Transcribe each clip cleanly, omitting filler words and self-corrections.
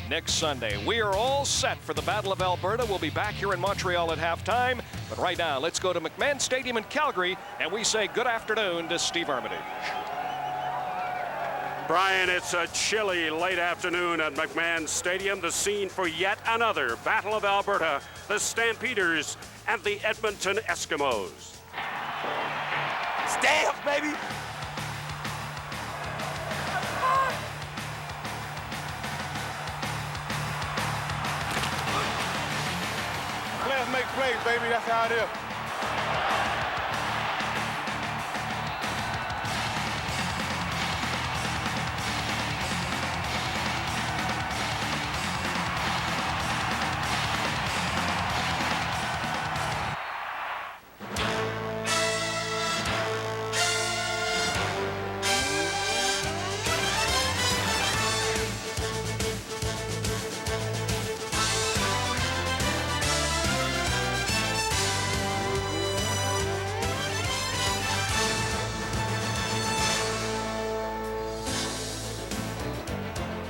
next Sunday. We are all set for the Battle of Alberta. We'll be back here in Montreal at halftime. But right now, let's go to McMahon Stadium in Calgary, and we say good afternoon to Steve Armitage. Brian, it's a chilly late afternoon at McMahon Stadium, the scene for yet another Battle of Alberta, the Stampeders and the Edmonton Eskimos. Stamps, baby! Players make plays, baby. That's how it is.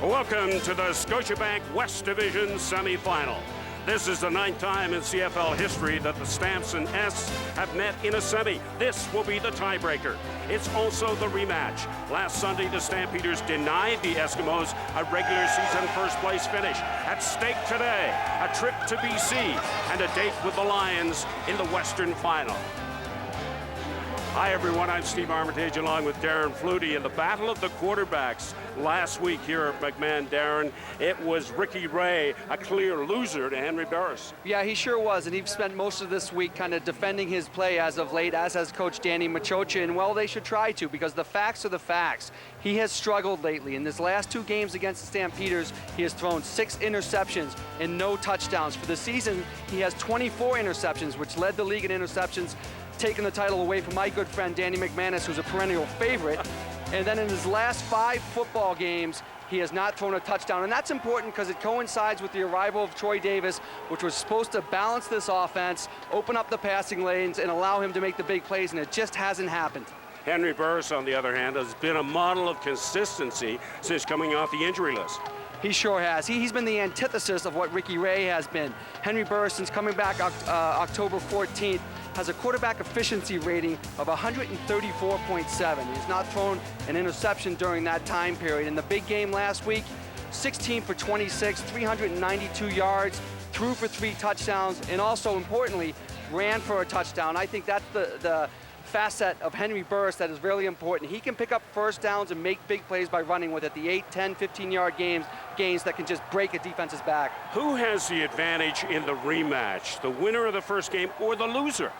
Welcome to the Scotiabank West Division semifinal. This is the 9th time in CFL history that the Stamps and S have met in a semi. This will be the tiebreaker. It's also the rematch. Last Sunday, the Stampeders denied the Eskimos a regular season first-place finish. At stake today, a trip to BC and a date with the Lions in the Western Final. Hi, everyone. I'm Steve Armitage along with Darren Flutie in the Battle of the Quarterbacks. Last week here at McMahon, Darren, it was Ricky Ray, a clear loser to Henry Burris. Yeah, he sure was, and he spent most of this week kind of defending his play as of late, as has Coach Danny Machocha, and well, they should try to, because the facts are the facts. He has struggled lately. In his last 2 games against the Stampeders, he has thrown 6 interceptions and no touchdowns. For the season, he has 24 interceptions, which led the league in interceptions, taking the title away from my good friend Danny McManus, who's a perennial favorite. And then in his last 5 football games, he has not thrown a touchdown. And that's important because it coincides with the arrival of Troy Davis, which was supposed to balance this offense, open up the passing lanes, and allow him to make the big plays, and it just hasn't happened. Henry Burris, on the other hand, has been a model of consistency since coming off the injury list. He sure has. He's been the antithesis of what Ricky Ray has been. Henry Burris, since coming back October 14th, has a quarterback efficiency rating of 134.7. He's not thrown an interception during that time period. In the big game last week, 16 for 26, 392 yards, threw for 3 touchdowns, and also, importantly, ran for a touchdown. I think that's the facet of Henry Burris that is really important. He can pick up first downs and make big plays by running with it. The 8, 10, 15-yard gains that can just break a defense's back. Who has the advantage in the rematch? The winner of the first game or the loser?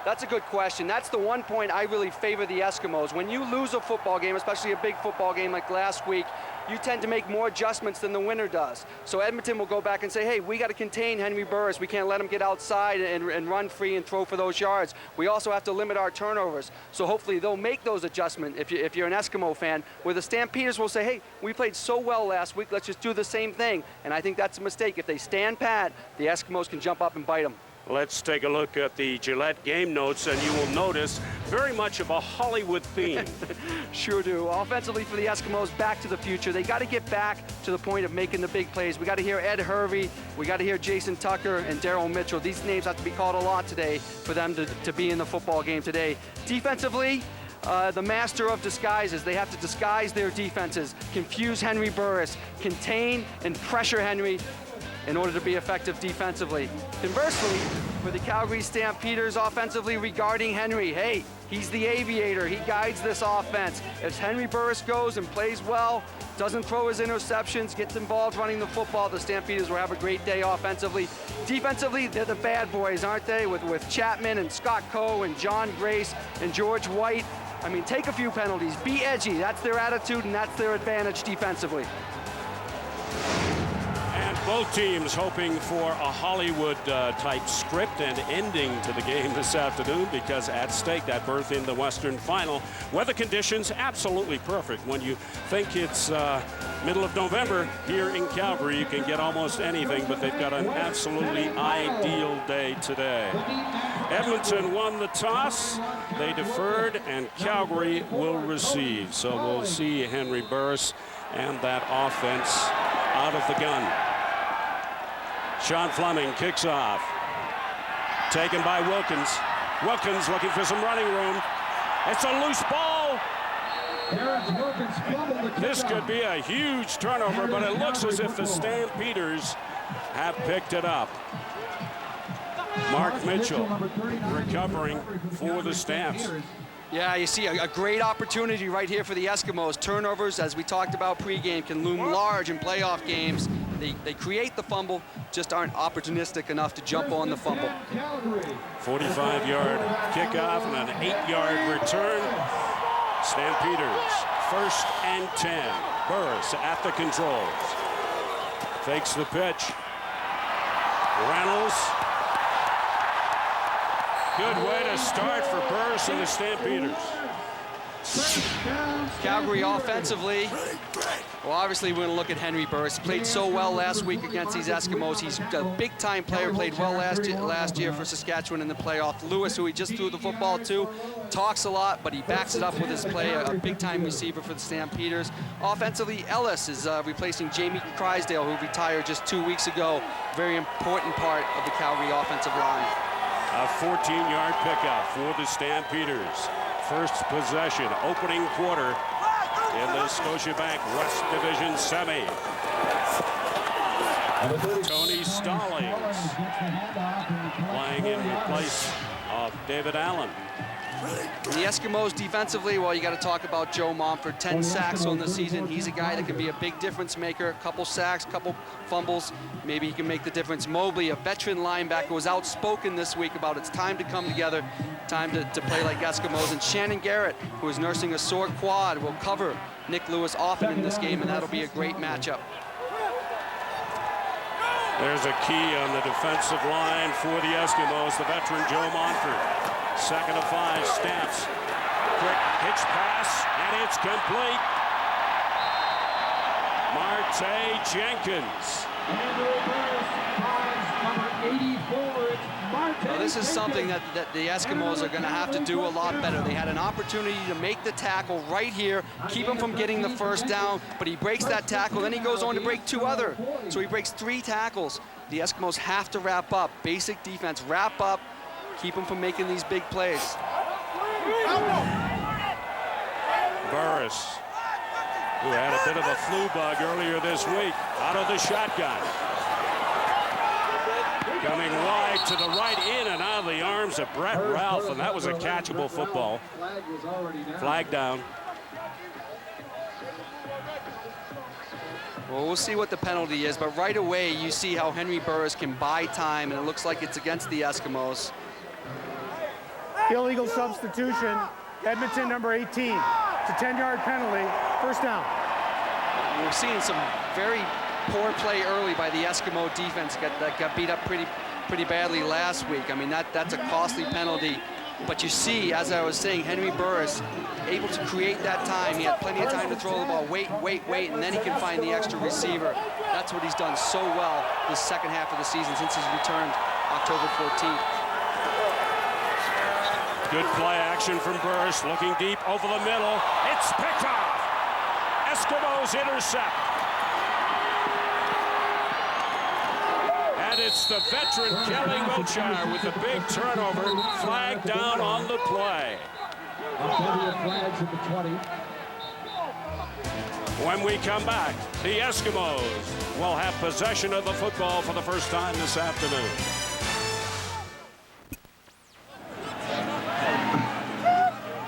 That's a good question. That's the one point I really favor the Eskimos. When you lose a football game, especially a big football game like last week, you tend to make more adjustments than the winner does. So Edmonton will go back and say, hey, we got to contain Henry Burris. We can't let him get outside and run free and throw for those yards. We also have to limit our turnovers. So hopefully they'll make those adjustments if you're an Eskimo fan, where the Stampeders will say, hey, we played so well last week, let's just do the same thing. And I think that's a mistake. If they stand pat, the Eskimos can jump up and bite them. Let's take a look at the Gillette game notes, and you will notice very much of a Hollywood theme. Sure do. Offensively for the Eskimos, back to the future. They got to get back to the point of making the big plays. We got to hear Ed Hervey, we got to hear Jason Tucker and Daryl Mitchell. These names have to be called a lot today for them to be in the football game today. Defensively, the master of disguises. They have to disguise their defenses, confuse Henry Burris, contain and pressure Henry in order to be effective defensively. Conversely, for the Calgary Stampeders offensively regarding Henry, hey, he's the aviator. He guides this offense. If Henry Burris goes and plays well, doesn't throw his interceptions, gets involved running the football, the Stampeders will have a great day offensively. Defensively, they're the bad boys, aren't they? With Chapman and Scott Coe and John Grace and George White. I mean, take a few penalties, be edgy. That's their attitude and that's their advantage defensively. Both teams hoping for a Hollywood-type script and ending to the game this afternoon, because at stake, that berth in the Western Final. Weather conditions absolutely perfect. When you think it's middle of November here in Calgary, you can get almost anything, but they've got an absolutely ideal day today. Edmonton won the toss. They deferred, and Calgary will receive. So we'll see Henry Burris and that offense out of the gun. Sean Fleming kicks off. Taken by Wilkins. Wilkins looking for some running room. It's a loose ball. This could be a huge turnover, but it looks as if the Stampeders have picked it up. Mark Mitchell recovering for the Stamps. Yeah, you see a great opportunity right here for the Eskimos. Turnovers, as we talked about pregame, can loom large in playoff games. They create the fumble, just aren't opportunistic enough to jump on the fumble. 45-yard kickoff and an 8-yard return. Stampeders, 1st and 10. Burris at the controls. Fakes the pitch. Reynolds. Good way to start for Burris and the Stampeders. Calgary offensively. Well, obviously we're going to look at Henry Burris. Played so well last week against these Eskimos. He's a big-time player, played well last year for Saskatchewan in the playoff. Lewis, who he just threw the football to, talks a lot, but he backs it up with his play, a big-time receiver for the Stampeders. Offensively, Ellis is replacing Jamie Crysdale, who retired just 2 weeks ago. Very important part of the Calgary offensive line. A 14-yard pickup for the Stampeders. First possession, opening quarter in the Scotiabank West Division semi. Tony Stallings playing in place of David Allen. And the Eskimos defensively, well, you got to talk about Joe Momford. 10 sacks on the season. He's a guy that can be a big difference maker. A couple sacks, couple fumbles. Maybe he can make the difference. Mobley, a veteran linebacker, was outspoken this week about it's time to come together, time to play like Eskimos. And Shannon Garrett, who is nursing a sore quad, will cover Nick Lewis often in this game, and that'll be a great matchup. There's a key on the defensive line for the Eskimos, the veteran Joe Montford. 2nd and 5, Stamps. Quick hitch pass, and it's complete. Marte Jenkins. Well, this is something that the Eskimos are going to have to do a lot better. They had an opportunity to make the tackle right here, keep him from getting the first down, but he breaks that tackle, then he goes on to break 2 other. So he breaks 3 tackles. The Eskimos have to wrap up. Basic defense, wrap up, keep him from making these big plays. Burris, who had a bit of a flu bug earlier this week, out of the shotgun. Coming wide to the right, in and out of the arms of Brett Ralph, and that was a catchable football. Flag down. Well, we'll see what the penalty is, but right away you see how Henry Burris can buy time, and it looks like it's against the Eskimos. Illegal substitution, Edmonton number 18. It's a 10-yard penalty, 1st down. We're seeing some very poor play early by the Eskimo defense that got beat up pretty badly last week. I mean, that's a costly penalty. But you see, as I was saying, Henry Burris able to create that time. He had plenty of time to throw the ball. Wait, and then he can find the extra receiver. That's what he's done so well this second half of the season since he's returned October 14th. Good play action from Burris, looking deep over the middle. It's picked off. Eskimos intercept. And it's the veteran Kelly Wiltshire with a big turnover. Flag down on the play. When we come back, the Eskimos will have possession of the football for the first time this afternoon.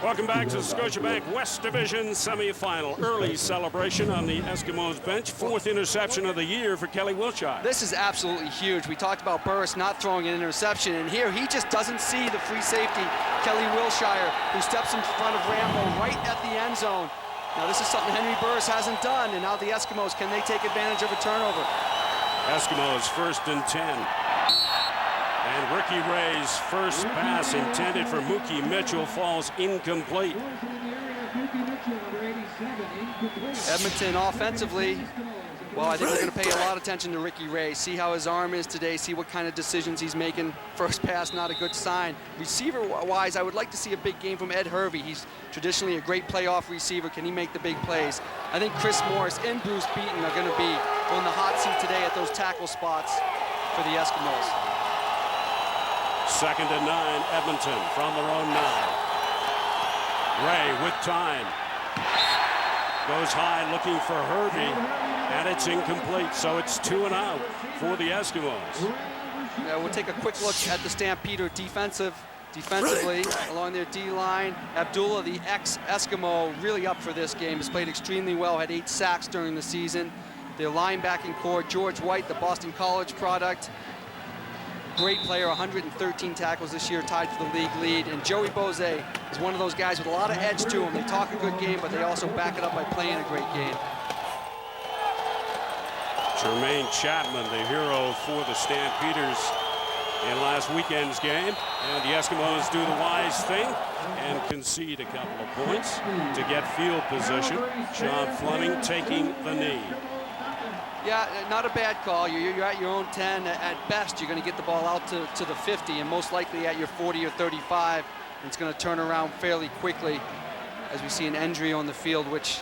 Welcome back to the Scotiabank West Division semifinal. Early celebration on the Eskimos bench. 4th interception of the year for Kelly Wiltshire. This is absolutely huge. We talked about Burris not throwing an interception, and here he just doesn't see the free safety, Kelly Wiltshire, who steps in front of Rambo right at the end zone. Now this is something Henry Burris hasn't done, and now the Eskimos, can they take advantage of a turnover? Eskimos 1st and 10. And Ricky Ray's first pass intended for Mookie Mitchell falls incomplete. Edmonton offensively, well, I think we're going to pay a lot of attention to Ricky Ray, see how his arm is today, see what kind of decisions he's making. First pass, not a good sign. Receiver-wise, I would like to see a big game from Ed Hervey. He's traditionally a great playoff receiver. Can he make the big plays? I think Chris Morris and Bruce Beaton are going to be on the hot seat today at those tackle spots for the Eskimos. 2nd and 9, Edmonton from their own 9. Ray with time. Goes high looking for Hervey, and it's incomplete, so it's 2 and out for the Eskimos. Yeah, we'll take a quick look at the Stampeder defensively along their D-line. Abdullah, the ex-Eskimo, really up for this game. Has played extremely well, had 8 sacks during the season. Their linebacking core, George White, the Boston College product. Great player, 113 tackles this year, tied for the league lead. And Joey Bose is one of those guys with a lot of edge to him. They talk a good game, but they also back it up by playing a great game. Jermaine Chapman, the hero for the Stampeders in last weekend's game. And the Eskimos do the wise thing and concede a couple of points to get field position. Sean Fleming taking the knee. Yeah, not a bad call. You're at your own 10. At best, you're going to get the ball out to the 50, and most likely at your 40 or 35. And it's going to turn around fairly quickly as we see an injury on the field, which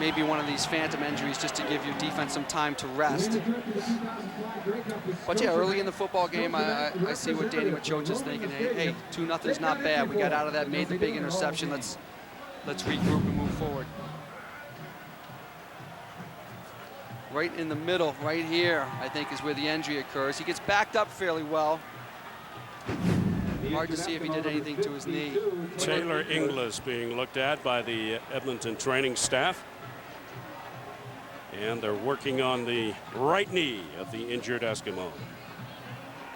may be one of these phantom injuries just to give your defense some time to rest. But yeah, early in the football game, I see what Danny Machoch is thinking. Hey, 2-0 is not bad. We got out of that, made the big interception. Let's regroup and move forward. Right in the middle, right here, I think is where the injury occurs. He gets backed up fairly well. Hard to see if he did anything to his knee. Taylor Inglis being looked at by the Edmonton training staff. And they're working on the right knee of the injured Eskimo.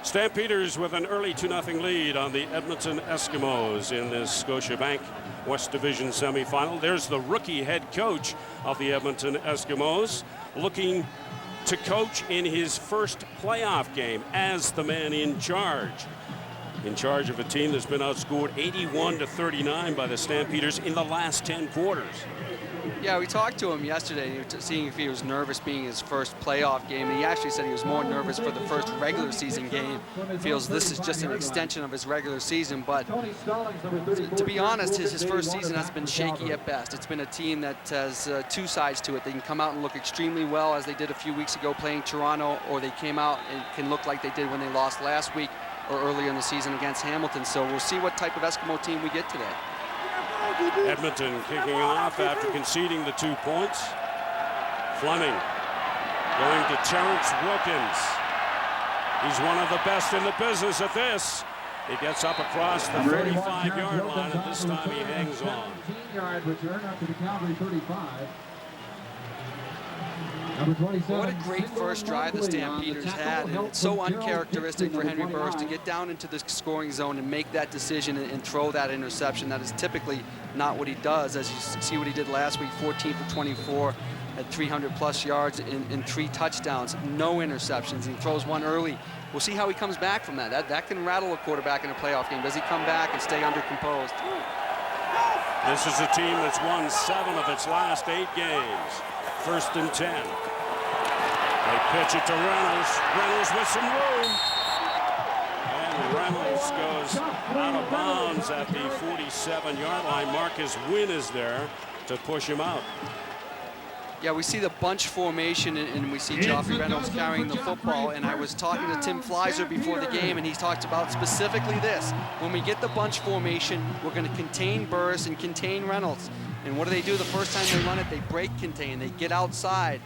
Stampeders with an early 2-0 lead on the Edmonton Eskimos in this Scotiabank West Division semifinal. There's the rookie head coach of the Edmonton Eskimos, looking to coach in his first playoff game as the man in charge. In charge of a team that's been outscored 81-39 by the Stampeders in the last 10 quarters. Yeah, we talked to him yesterday, seeing if he was nervous being his first playoff game, and he actually said he was more nervous for the first regular season game. Feels this is just an extension of his regular season, but to be honest, his first season has been shaky at best. It's been a team that has 2 sides to it. They can come out and look extremely well, as they did a few weeks ago playing Toronto, or they came out and can look like they did when they lost last week or earlier in the season against Hamilton. So we'll see what type of Eskimo team we get today. Edmonton kicking off after conceding the 2 points. Fleming going to Terrence Wilkins. He's one of the best in the business at this. He gets up across the 35-yard line, and this time he hangs on. 15-yard return up to the Calgary 35. What a great first drive the Stampeders had, and it's so uncharacteristic for Henry Burris to get down into the scoring zone and make that decision and throw that interception. That is typically not what he does, as you see what he did last week, 14 for 24 at 300+ yards in 3 touchdowns, no interceptions. He throws one early. We'll see how he comes back from that. That can rattle a quarterback in a playoff game. Does he come back and stay undercomposed? This is a team that's won 7 of its last 8 games. 1st and 10. They pitch it to Reynolds. Reynolds with some room. And Reynolds goes out of bounds at the 47-yard line. Marcus Wynn is there to push him out. Yeah, we see the bunch formation, and we see Joffrey Reynolds carrying the football. And I was talking to Tim Fleiser before the game, and he talked about specifically this. When we get the bunch formation, we're going to contain Burris and contain Reynolds. And what do? The first time they run it, they break contain. They get outside,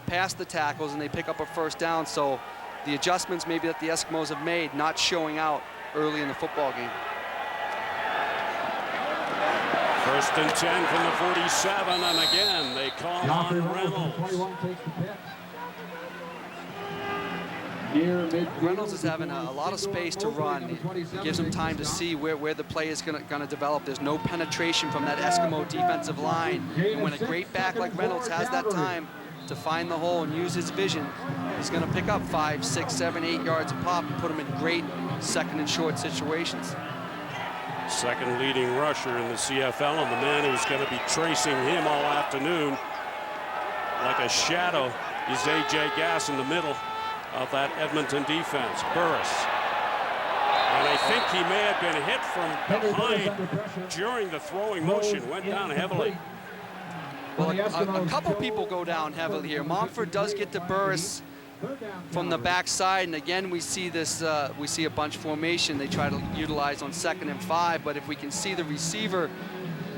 past the tackles, and they pick up a first down. So the adjustments maybe that the Eskimos have made not showing out early in the football game. 1st and 10 from the 47, and again they call on Reynolds. Reynolds is having a lot of space to run. It gives him time to see where the play is going to develop. There's no penetration from that Eskimo defensive line. And when a great back like Reynolds has that time to find the hole and use his vision, he's going to pick up 5, 6, 7, 8 yards a pop and put him in great 2nd and short situations. 2nd leading rusher in the CFL, and the man who's going to be tracing him all afternoon like a shadow is A.J. Gass in the middle of that Edmonton defense. Burris. And I think he may have been hit from behind during the throwing motion. Went down heavily. Well, a couple people go down heavily here. Montfort does get to Burris from the backside, and again we see this. We see a bunch formation they try to utilize on 2nd and 5. But if we can see the receiver,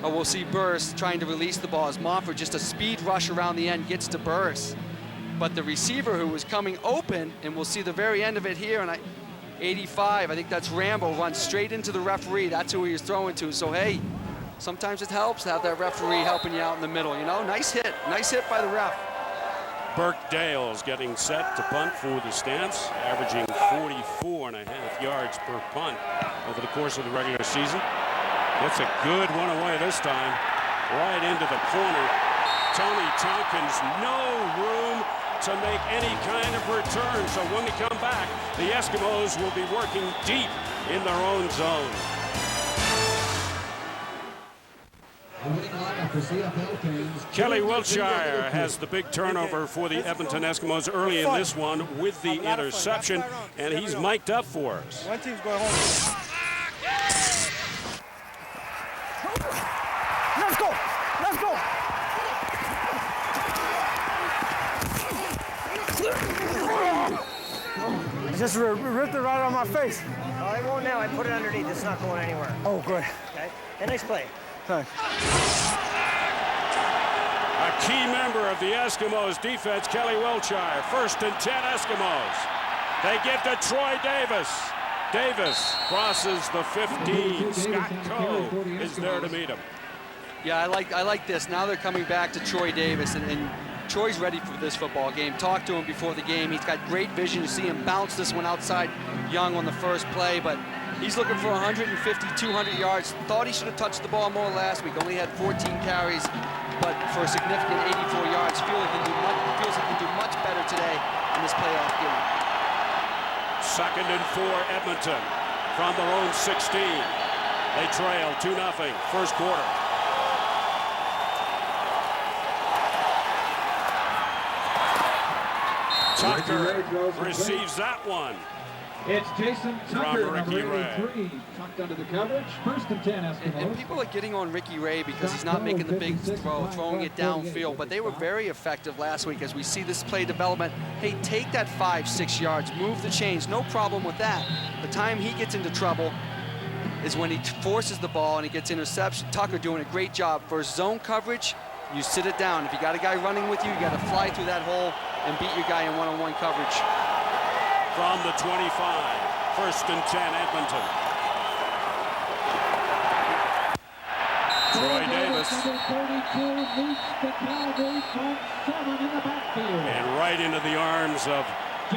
we'll see Burris trying to release the ball as Montfort just a speed rush around the end gets to Burris. But the receiver who was coming open, and we'll see the very end of it here, and 85, I think that's Rambo, runs straight into the referee. That's who he was throwing to. So hey, sometimes it helps to have that referee helping you out in the middle. You know, nice hit by the ref. Burke Dale's getting set to punt for the Stamps, averaging 44.5 yards per punt over the course of the regular season. Gets a good one away this time, right into the corner. Tony Tompkins, no room to make any kind of return. So when we come back, the Eskimos will be working deep in their own zone. Kelly Wiltshire has the big turnover for the Edmonton Eskimos early in this one with the interception, and he's mic'd up for us. One team's going home. Let's go! Let's go! Just ripped it right on my face. Oh, it won't now. I put it underneath. It's not going anywhere. Oh, good. Okay. And nice play. Thanks. A key member of the Eskimos defense, Kelly Wiltshire. 1st and 10 Eskimos. They give to Troy Davis. Davis crosses the 15. Scott Coe is there to meet him. Yeah, I like this. Now they're coming back to Troy Davis, and Troy's ready for this football game. Talked to him before the game. He's got great vision. You see him bounce this one outside Young on the first play, but he's looking for 150, 200 yards. Thought he should have touched the ball more last week. Only had 14 carries, but for a significant 84 yards. Feels like he can do much better today in this playoff game. 2nd and 4 Edmonton from their own 16. They trail 2-0 first quarter. Tucker receives that one. It's Jason Tucker, Ricky number Ray. 83, tucked under the coverage. 1st and 10 Eskimos. And people are getting on Ricky Ray because he's not making the big throw, throwing it downfield. But they were very effective last week as we see this play development. Hey, take that 5-6 yards, move the chains, no problem with that. The time he gets into trouble is when he forces the ball and he gets interception. Tucker doing a great job. For zone coverage, you sit it down. If you got a guy running with you, you got to fly through that hole and beat your guy in one-on-one coverage. From the 25, 1st and 10 Edmonton. Troy Davis. And right into the arms of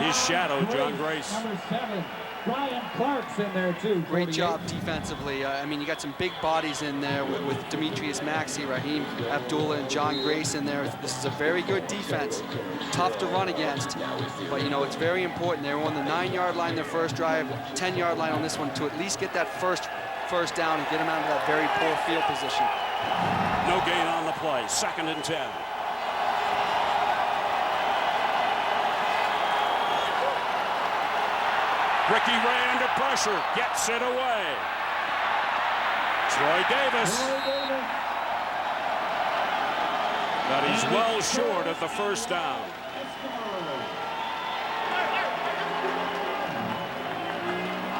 his shadow, John Grace. Number 7, Brian Clark's in there too. Great job defensively. I mean, you got some big bodies in there with Demetrius Maxey, Raheem Abdullah, and John Grace in there. This is a very good defense. Tough to run against, but you know, it's very important. They were on the 9-yard line their first drive, 10-yard line on this one to at least get that first down and get them out of that very poor field position. No gain on the play. 2nd and 10. Ricky Ray under pressure, gets it away. Troy Davis. But he's well short of the first down.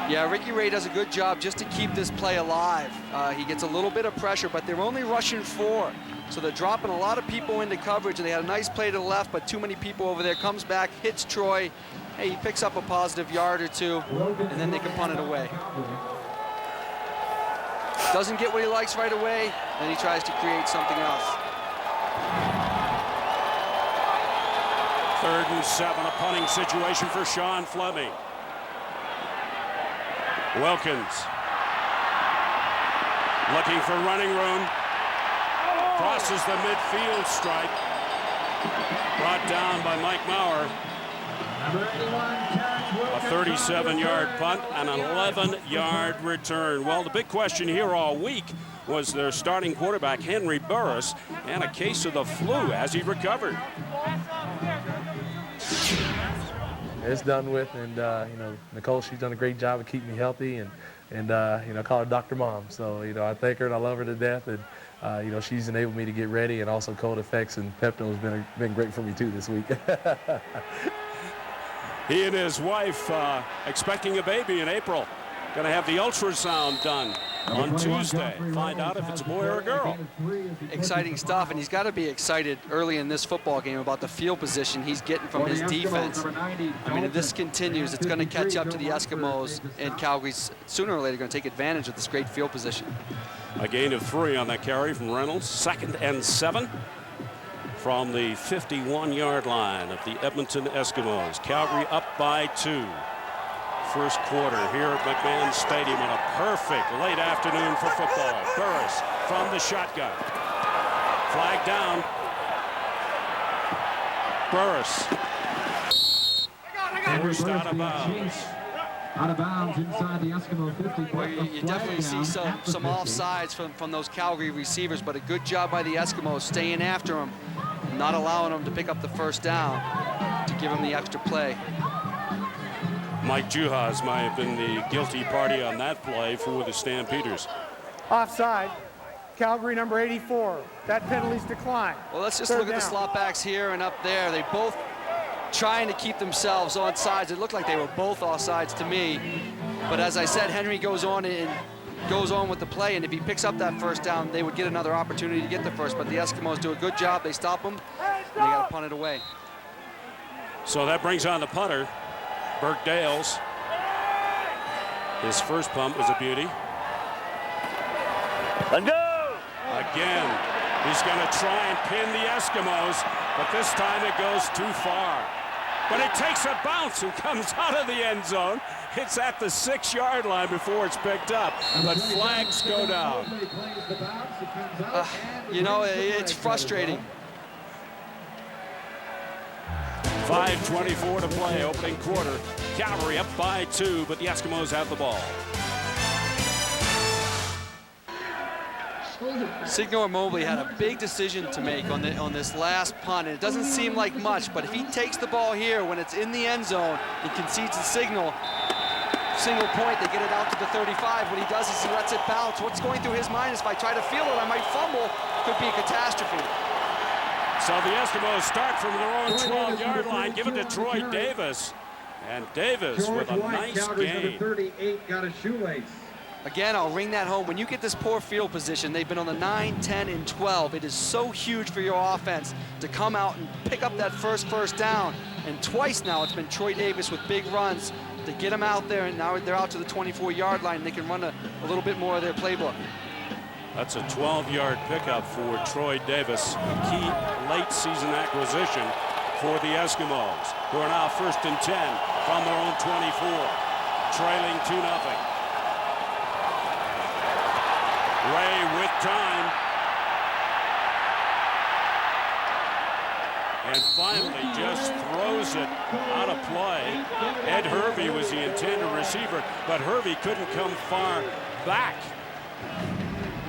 Yeah, Ricky Ray does a good job just to keep this play alive. He gets a little bit of pressure, but they're only rushing 4. So they're dropping a lot of people into coverage, and they had a nice play to the left, but too many people over there. Comes back, hits Troy. Hey, he picks up a positive yard or 2, and then they can punt it away. Doesn't get what he likes right away, then he tries to create something else. 3rd and 7, a punting situation for Sean Fleming. Wilkins looking for running room. Crosses the midfield stripe. Brought down by Mike Maurer. A 37-yard punt and an 11-yard return. Well, the big question here all week was their starting quarterback, Henry Burris, and a case of the flu as he recovered. It's done with, and you know, Nicole, she's done a great job of keeping me healthy, and you know, I call her Dr. Mom. So, you know, I thank her and I love her to death, and You know, she's enabled me to get ready, and also Cold Effects and Pepto has been great for me too this week. He and his wife expecting a baby in April. Going to have the ultrasound done on Tuesday. Find out if it's a boy or a girl. Exciting stuff, and he's got to be excited early in this football game about the field position he's getting from his defense. I mean, if this continues, it's going to catch up to the Eskimos, and Calgary's sooner or later going to take advantage of this great field position. A gain of 3 on that carry from Reynolds. 2nd and 7 from the 51-yard line of the Edmonton Eskimos. Calgary up by 2. First quarter here at McMahon Stadium on a perfect late afternoon for football. Burris from the shotgun. Flag down. Burris. Forced out of bounds. Out of bounds inside the Eskimo 50. Well, you definitely see some offsides from those Calgary receivers, but a good job by the Eskimos staying after them, not allowing them to pick up the first down to give them the extra play. Mike Juhas might have been the guilty party on that play for the Stampeders. Offside. Calgary number 84. That penalty's declined. Well, let's just look at the slot backs here and up there. They both trying to keep themselves on sides. It looked like they were both offsides to me. But as I said, Henry goes on with the play, and if he picks up that first down, they would get another opportunity to get the first. But the Eskimos do a good job. They stop him, and they got to punt it away. So that brings on the punter, Burke Dales. His first punt was a beauty. Let's go! Again, he's going to try and pin the Eskimos, but this time it goes too far. But it takes a bounce and comes out of the end zone. It's at the 6-yard line before it's picked up, but flags go down. You know, it's frustrating. 5:24 to play, opening quarter. Calgary up by 2, but the Eskimos have the ball. Signor Mobley had a big decision to make on this last punt, and it doesn't seem like much, but if he takes the ball here when it's in the end zone and concedes a single point, they get it out to the 35. What he does is he lets it bounce. What's going through his mind is, if I try to field it, I might fumble. Could be a catastrophe. So the Eskimos start from their own 12-yard line, give it to Troy Davis. And Davis with a nice gain. 38 got a shoelace. Again, I'll ring that home. When you get this poor field position, they've been on the 9, 10, and 12. It is so huge for your offense to come out and pick up that first down. And twice now it's been Troy Davis with big runs to get them out there, and now they're out to the 24-yard line. They can run a little bit more of their playbook. That's a 12-yard pickup for Troy Davis, a key late-season acquisition for the Eskimos, who are now 1st and 10 from their own 24, trailing 2-0. Ray with time. And finally just throws it out of play. Ed Hervey was the intended receiver, but Hervey couldn't come far back.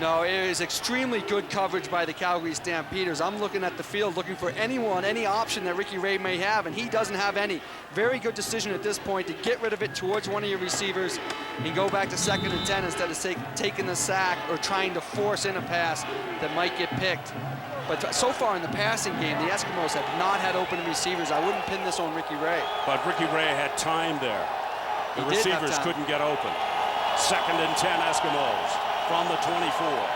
No, it is extremely good coverage by the Calgary Stampeders. I'm looking at the field, looking for any option that Ricky Ray may have, and he doesn't have any. Very good decision at this point to get rid of it towards one of your receivers and go back to 2nd and 10 instead of taking the sack or trying to force in a pass that might get picked. But so far in the passing game, the Eskimos have not had open receivers. I wouldn't pin this on Ricky Ray. But Ricky Ray had time there. The receivers couldn't get open. 2nd and 10 Eskimos from the 24.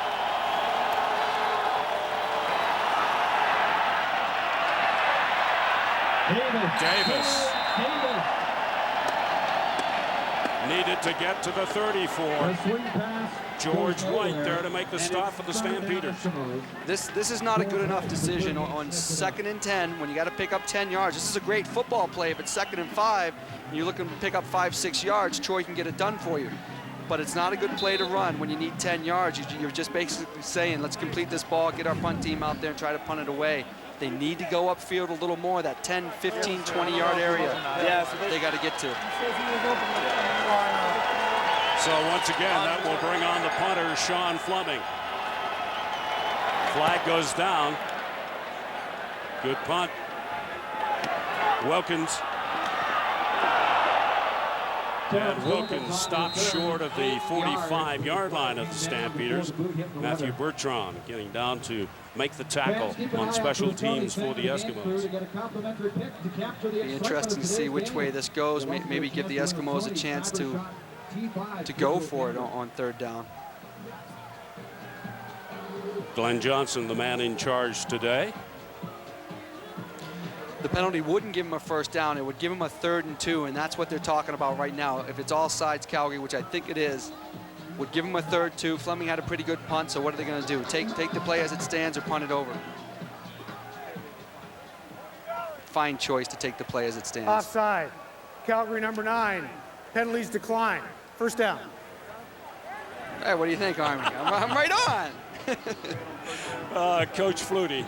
Davis needed to get to the 34. George White there to make the stop for the Stampeders. This is not a good enough decision on 2nd and 10 when you got to pick up 10 yards. This is a great football play. If it's 2nd and 5 and you're looking to pick up 5-6 yards, Troy can get it done for you. But it's not a good play to run when you need 10 yards. You're just basically saying, let's complete this ball, get our punt team out there and try to punt it away. They need to go upfield a little more, that 10, 15, 20-yard area. They got to get to. So once again, that will bring on the punter, Sean Fleming. Flag goes down. Good punt. Wilkins. And Wilkins stopped short of the 45-yard line of the Stampeders. Matthew Bertrand getting down to make the tackle on special teams for the Eskimos. Be interesting to see which way this goes. Maybe give the Eskimos a chance to go for it on third down. Glenn Johnson, the man in charge today. The penalty wouldn't give him a first down. It would give him a 3rd and 2, and that's what they're talking about right now. If it's all sides Calgary, which I think it is, would give him a 3rd and 2. Fleming had a pretty good punt, so what are they going to do? Take the play as it stands or punt it over? Fine choice to take the play as it stands. Offside. Calgary number 9. Penalties decline. First down. Hey, what do you think, Army? I'm right on. Coach Flutie.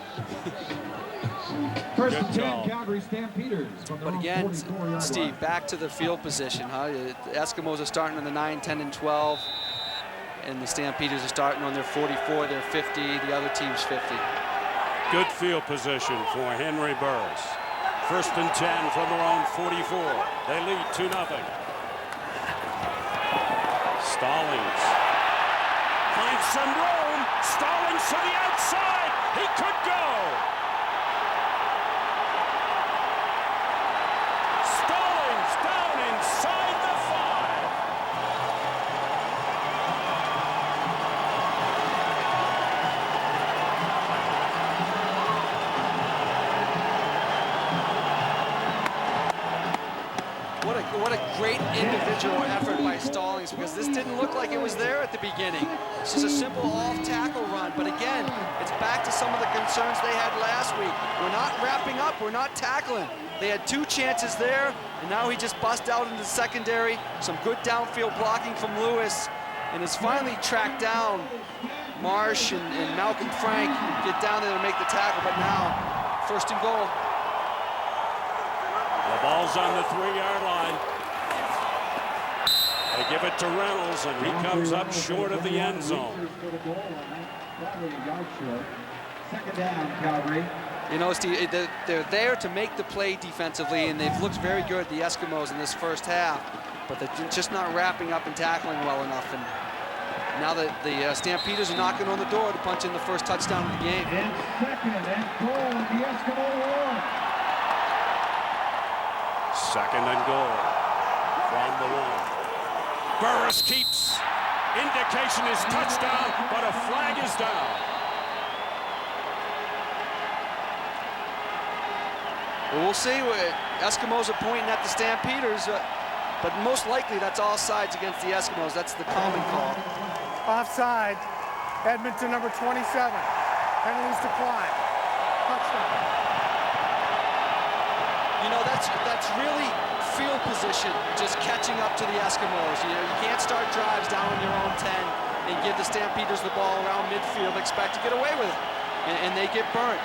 First and 10, Calgary Stampeders. But again, Steve, back to the field position, huh? The Eskimos are starting on the 9, 10, and 12, and the Stampeders are starting on their 44, their 50, the other team's 50. Good field position for Henry Burris. First and 10 from their own 44. They lead 2-0. Stallings finds some room. Stallings to the outside. He could go. Stallings down inside the 5. What a great individual effort by Stallings, because this didn't look like it was there at the beginning. It's just a simple off-tackle run, but again, it's back to some of the concerns they had last week. We're not wrapping up, we're not tackling. They had 2 chances there, and now he just bust out into the secondary. Some good downfield blocking from Lewis, and has finally tracked down Marsh and Malcolm Frank, get down there to make the tackle, but now, first and goal. The ball's on the 3-yard line. They give it to Reynolds, and he comes up short of the end zone. Second down, Calgary. You know, Steve, they're there to make the play defensively, and they've looked very good, the Eskimos, in this first half, but they're just not wrapping up and tackling well enough. And now that the Stampeders are knocking on the door to punch in the first touchdown of the game. And second and goal, the Eskimo war. Second and goal from the 1. Burris keeps. Indication is touchdown, but a flag is down. Well, we'll see. Eskimos are pointing at the Stampeders, but most likely that's all sides against the Eskimos. That's the common call. Offside. Edmonton number 27. Penalties decline. Touchdown. You know, that's really field position, just catching up to the Eskimos. You know, you can't start drives down on your own 10 and give the Stampeders the ball around midfield, expect to get away with it, and they get burnt.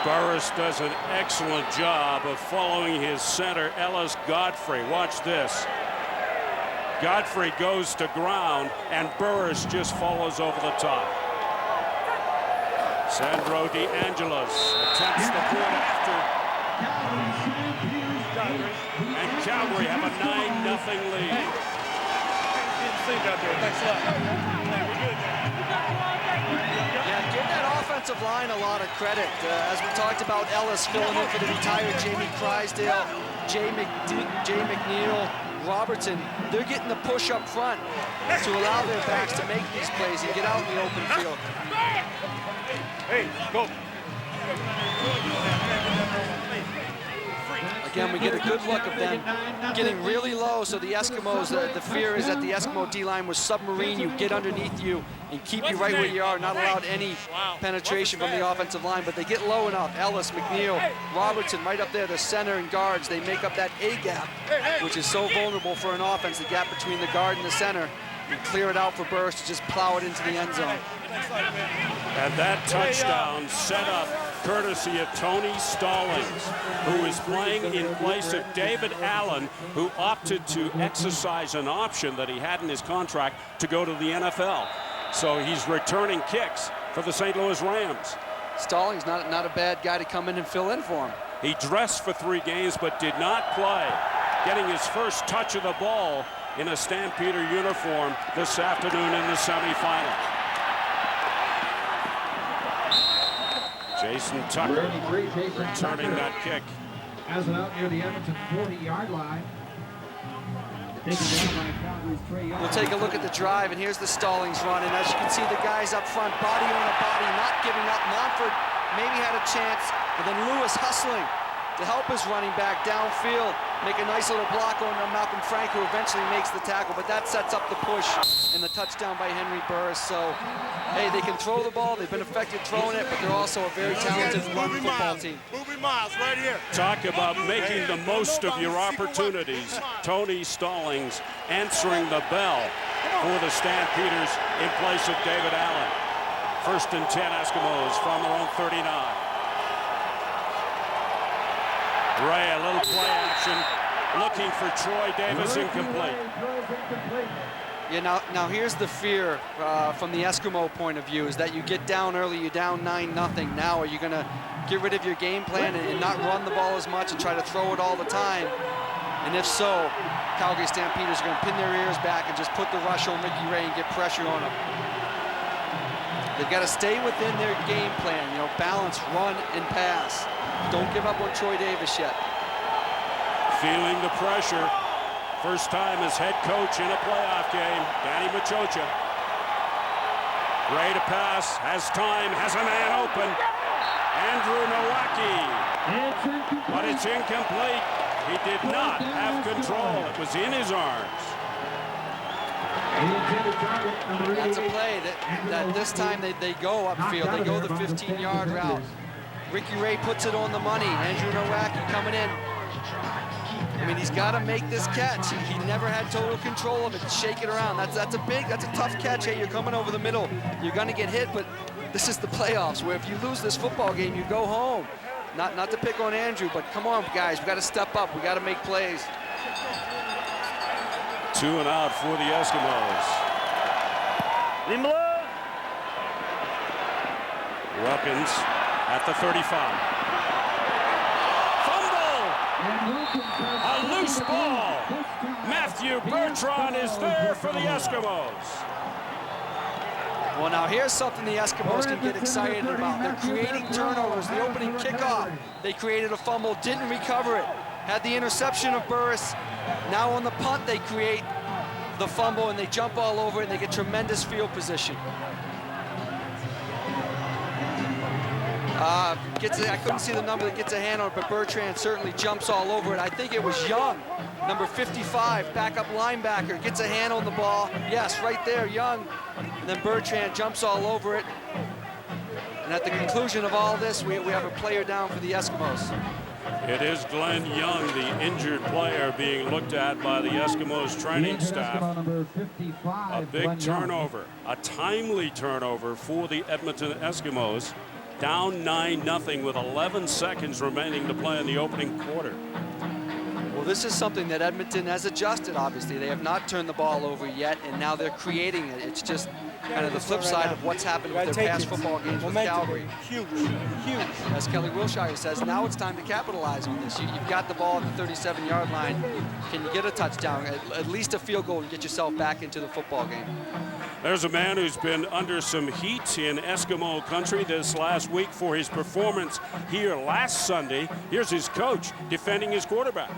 Burris does an excellent job of following his center, Ellis Godfrey. Watch this. Godfrey goes to ground, and Burris just follows over the top. Sandro DeAngelis attempts the point after. And Calgary have a 9-0 lead. Yeah, give that offensive line a lot of credit. As we talked about, Ellis filling in for the retired Jamie Crysdale, Jay McNeil, Robertson. They're getting the push up front to allow their backs to make these plays and get out in the open field. Hey, go. Again, we get a good look of them getting really low, so the Eskimos, the fear is that the Eskimo D-line was submarine you, get underneath you and keep you right where you are, not allowed any penetration from the offensive line, but they get low enough. Ellis, McNeil, Robertson right up there, the center and guards, they make up that A-gap, which is so vulnerable for an offense, the gap between the guard and the center, and clear it out for Burris to just plow it into the end zone. And that touchdown set up courtesy of Tony Stallings, who is playing in place of David Allen, who opted to exercise an option that he had in his contract to go to the NFL. So he's returning kicks for the St. Louis Rams. Stallings, not a bad guy to come in and fill in for him. He dressed for 3 games but did not play, getting his first touch of the ball in a Stampeder uniform this afternoon in the semifinal. Jason Tucker returning that kick. Has it out near the Edmonton 40-yard line. Taken down by Calgary's Trey Young. We'll take a look at the drive, and here's the Stallings run. And as you can see, the guys up front, body on a body, not giving up. Montford maybe had a chance, but then Lewis hustling to help his running back downfield, make a nice little block on Malcolm Frank, who eventually makes the tackle, but that sets up the push and the touchdown by Henry Burris. So, hey, they can throw the ball. They've been effective throwing it, but they're also a very talented run football team. Movie Miles right here. Talk about making the most of your opportunities. Tony Stallings answering the bell for the Stampeders in place of David Allen. 1st and 10 Eskimos from their own 39. Ray, a little play action, looking for Troy Davis, incomplete. Yeah, now here's the fear from the Eskimo point of view, is that you get down early, you're down 9-0. Now are you going to get rid of your game plan and not run the ball as much and try to throw it all the time? And if so, Calgary Stampeders are going to pin their ears back and just put the rush on Ricky Ray and get pressure on him. They've got to stay within their game plan, you know, balance, run, and pass. Don't give up on Troy Davis yet. Feeling the pressure. First time as head coach in a playoff game, Danny Machocha. Ray to pass, has time, has a man open. Andrew Nowacki. But it's incomplete. He did not have control. It was in his arms. That's a play that this time they go upfield. They go the 15-yard route. Ricky Ray puts it on the money. Andrew Nowacki coming in. I mean, he's got to make this catch. He never had total control of it. Shake it around. That's a tough catch. Hey, you're coming over the middle. You're going to get hit, but this is the playoffs, where if you lose this football game, you go home. Not to pick on Andrew, but come on, guys. We got to step up. We got to make plays. 2 and out for the Eskimos. Wilkins at the 35. A loose ball. Matthew Bertrand is there for the Eskimos. Well, now here's something the Eskimos can get excited about. They're creating turnovers. The opening kickoff, they created a fumble, didn't recover it. Had the interception of Burris. Now on the punt, they create the fumble and they jump all over it and they get tremendous field position. I couldn't see the number that gets a hand on it, but Bertrand certainly jumps all over it. I think it was Young, number 55, backup linebacker, gets a hand on the ball. Yes, right there, Young. And then Bertrand jumps all over it. And at the conclusion of all this, we have a player down for the Eskimos. It is Glenn Young, the injured player, being looked at by the Eskimos training staff. A big turnover, a timely turnover for the Edmonton Eskimos. Down 9-0 with 11 seconds remaining to play in the opening quarter. Well, this is something that Edmonton has adjusted, obviously. They have not turned the ball over yet, and now they're creating it. It's just kind of the flip side of what's happened with their past football games with Calgary. Huge. As Kelly Wilshire says, now it's time to capitalize on this. You've got the ball at the 37-yard line. Can you get a touchdown, at least a field goal, and get yourself back into the football game? There's a man who's been under some heat in Eskimo country this last week for his performance here last Sunday. Here's his coach defending his quarterback.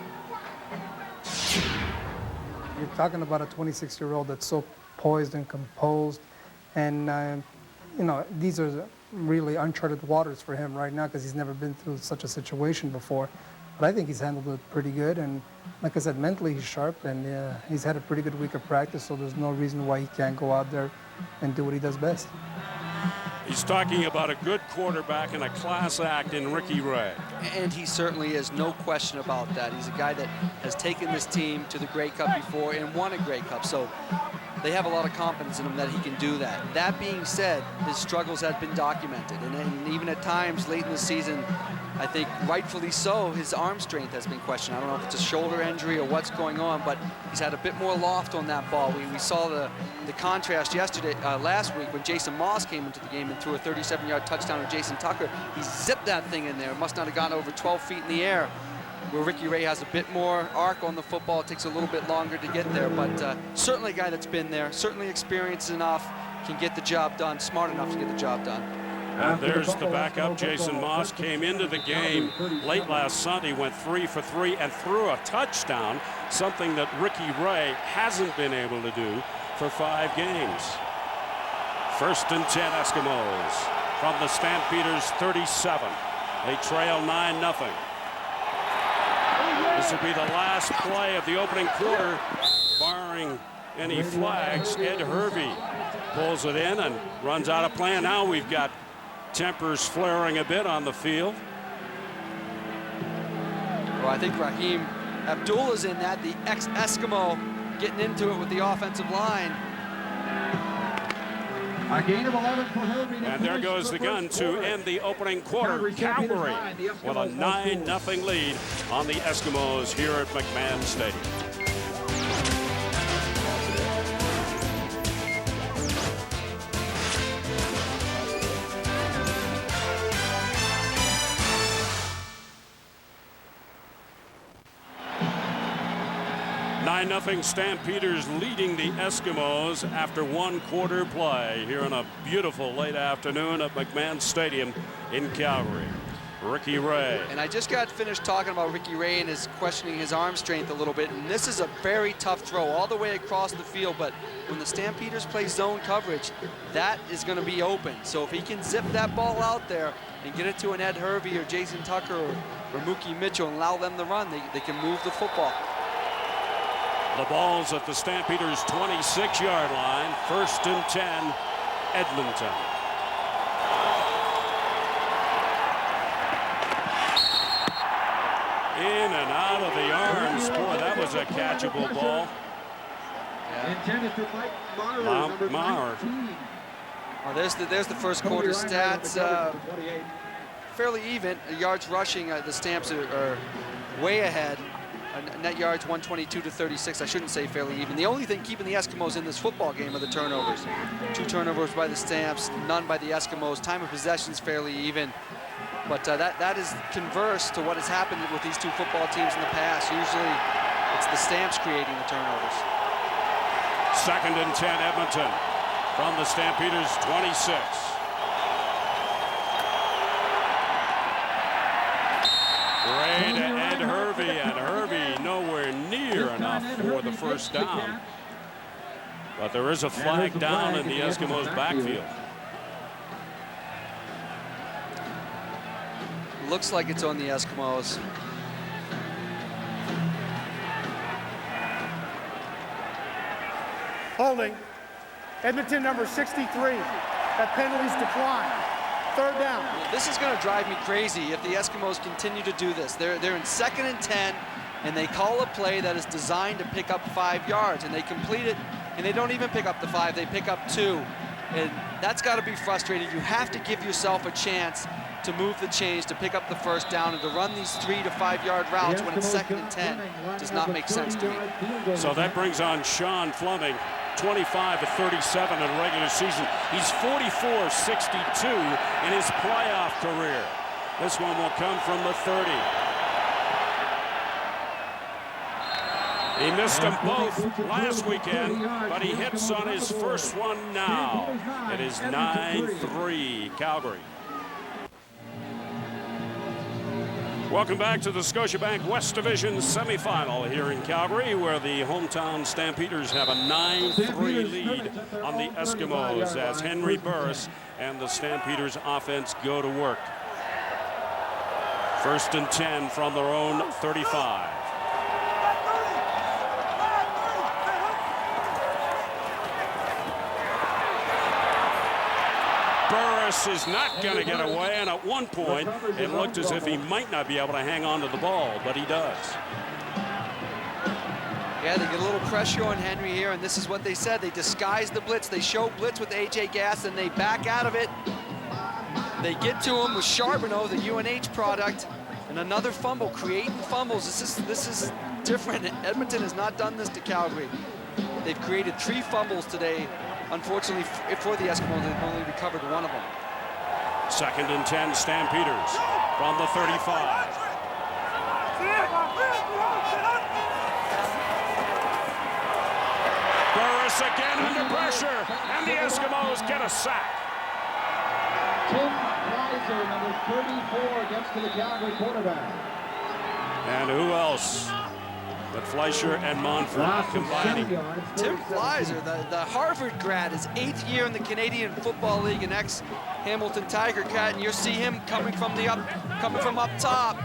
You're talking about a 26-year-old that's so poised and composed. And, you know, these are really uncharted waters for him right now because he's never been through such a situation before. But I think he's handled it pretty good. And like I said, mentally he's sharp, and he's had a pretty good week of practice, so there's no reason why he can't go out there and do what he does best. He's talking about a good quarterback and a class act in Ricky Ray. And he certainly is, no question about that. He's a guy that has taken this team to the Grey Cup before and won a Grey Cup. So they have a lot of confidence in him that he can do that. That being said, his struggles have been documented. And even at times late in the season, I think rightfully so, his arm strength has been questioned. I don't know if it's a shoulder injury or what's going on, but he's had a bit more loft on that ball. We saw the contrast last week when Jason Moss came into the game and threw a 37-yard touchdown to Jason Tucker. He zipped that thing in there. It must not have gone over 12 feet in the air, where Ricky Ray has a bit more arc on the football. It takes a little bit longer to get there, but certainly a guy that's been there, certainly experienced enough, can get the job done, smart enough to get the job done. And there's the backup. Jason Moss came into the game late last Sunday, went 3 for 3 and threw a touchdown, something that Ricky Ray hasn't been able to do for 5 games. 1st and 10 Eskimos from the Stampeders 37. They trail 9-0. This will be the last play of the opening quarter, barring any flags. Ed Hervey pulls it in and runs out of play. Now we've got tempers flaring a bit on the field. Well, I think Raheem Abdullah's in that, the ex-Eskimo getting into it with the offensive line. A gain of 11 for Hervey. And there goes the gun to end the opening quarter. Calgary with a 9-0 lead on the Eskimos here at McMahon Stadium. Nothing. Stampeders leading the Eskimos after 1 quarter play here on a beautiful late afternoon at McMahon Stadium in Calgary. Ricky Ray. And I just got finished talking about Ricky Ray and his questioning his arm strength a little bit, and this is a very tough throw all the way across the field, but when the Stampeders play zone coverage, that is going to be open. So if he can zip that ball out there and get it to an Ed Hervey or Jason Tucker or Mookie Mitchell and allow them to run, they can move the football. The ball's at the Stampeders' 26-yard line. 1st and 10, Edmonton. In and out of the arms. Boy, that was a catchable ball. Intended for Mike Maurer, number 19. Well, there's the first quarter stats. Fairly even. Yards rushing, the Stamps are way ahead. Net yards 122 to 36. I shouldn't say fairly even. The only thing keeping the Eskimos in this football game are the turnovers. 2 turnovers by the Stamps, none by the Eskimos. Time of possession is fairly even. But that is converse to what has happened with these 2 football teams in the past. Usually it's the Stamps creating the turnovers. 2nd and 10, Edmonton from the Stampeders' 26. Ray to Ed Hervey, and Hervey nowhere near enough for the first down. But there is a flag down in the Eskimos' backfield. Looks like it's on the Eskimos. Holding. Edmonton number 63. That penalty's declined. 3rd down. This is going to drive me crazy if the Eskimos continue to do this. They're in 2nd and 10, and they call a play that is designed to pick up 5 yards, and they complete it, and they don't even pick up the 5. They pick up 2, and that's got to be frustrating. You have to give yourself a chance to move the chains, to pick up the first down, and to run these 3 to 5 yard routes when it's 2nd and 10 does not make sense to me. So that brings on Sean Fleming, 25 to 37 in regular season. He's 44-62 in his playoff career. This one will come from the 30. He missed them both last weekend, but he hits on his first one now. It is 9-3 Calgary. Welcome back to the Scotiabank West Division semifinal here in Calgary, where the hometown Stampeders have a 9-3 lead on the Eskimos as Henry Burris and the Stampeders offense go to work. 1st and 10 from their own 35. Burris is not going to get away, and at one point it looked as if he might not be able to hang on to the ball, but he does. Yeah, they get a little pressure on Henry here, and this is what they said. They disguise the blitz. They show blitz with A.J. Gass, and they back out of it. They get to him with Charbonneau, the UNH product, and another fumble, creating fumbles. This is different. Edmonton has not done this to Calgary. They've created 3 fumbles today. Unfortunately, for the Eskimos, they've only recovered 1 of them. Second and 10, Stampeders from the 35. Burris again under pressure, and the Eskimos get a sack. Tim Kaiser, number 34, gets to the Calgary quarterback. And who else but Fleischer and Monfort combining? Tim Kaiser, the Harvard grad, his 8th year in the Canadian Football League, an ex-Hamilton Tiger cat, and you'll see him coming from up top.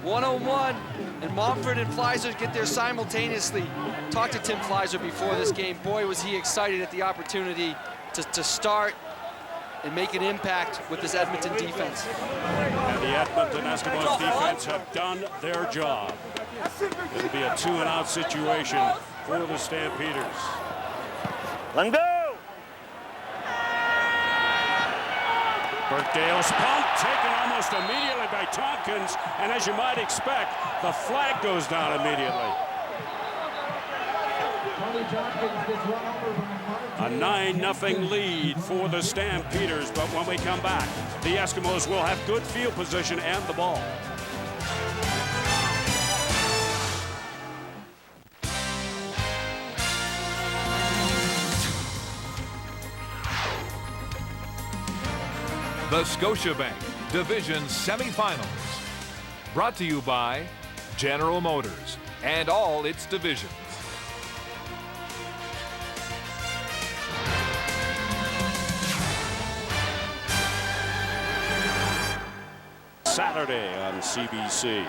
1-on-1, and Monfort and Fleischer get there simultaneously. Talked to Tim Fleischer before this game. Boy, was he excited at the opportunity to start and make an impact with this Edmonton defense. And the Edmonton Eskimos defense have done their job. It'll be a 2-and-out situation for the Stampeders. Let go! Burkdale's punt taken almost immediately by Tompkins, and as you might expect, the flag goes down immediately. A 9-0 lead for the Stampeders, but when we come back, the Eskimos will have good field position and the ball. The Scotiabank Division Semifinals. Brought to you by General Motors and all its divisions. Saturday on CBC.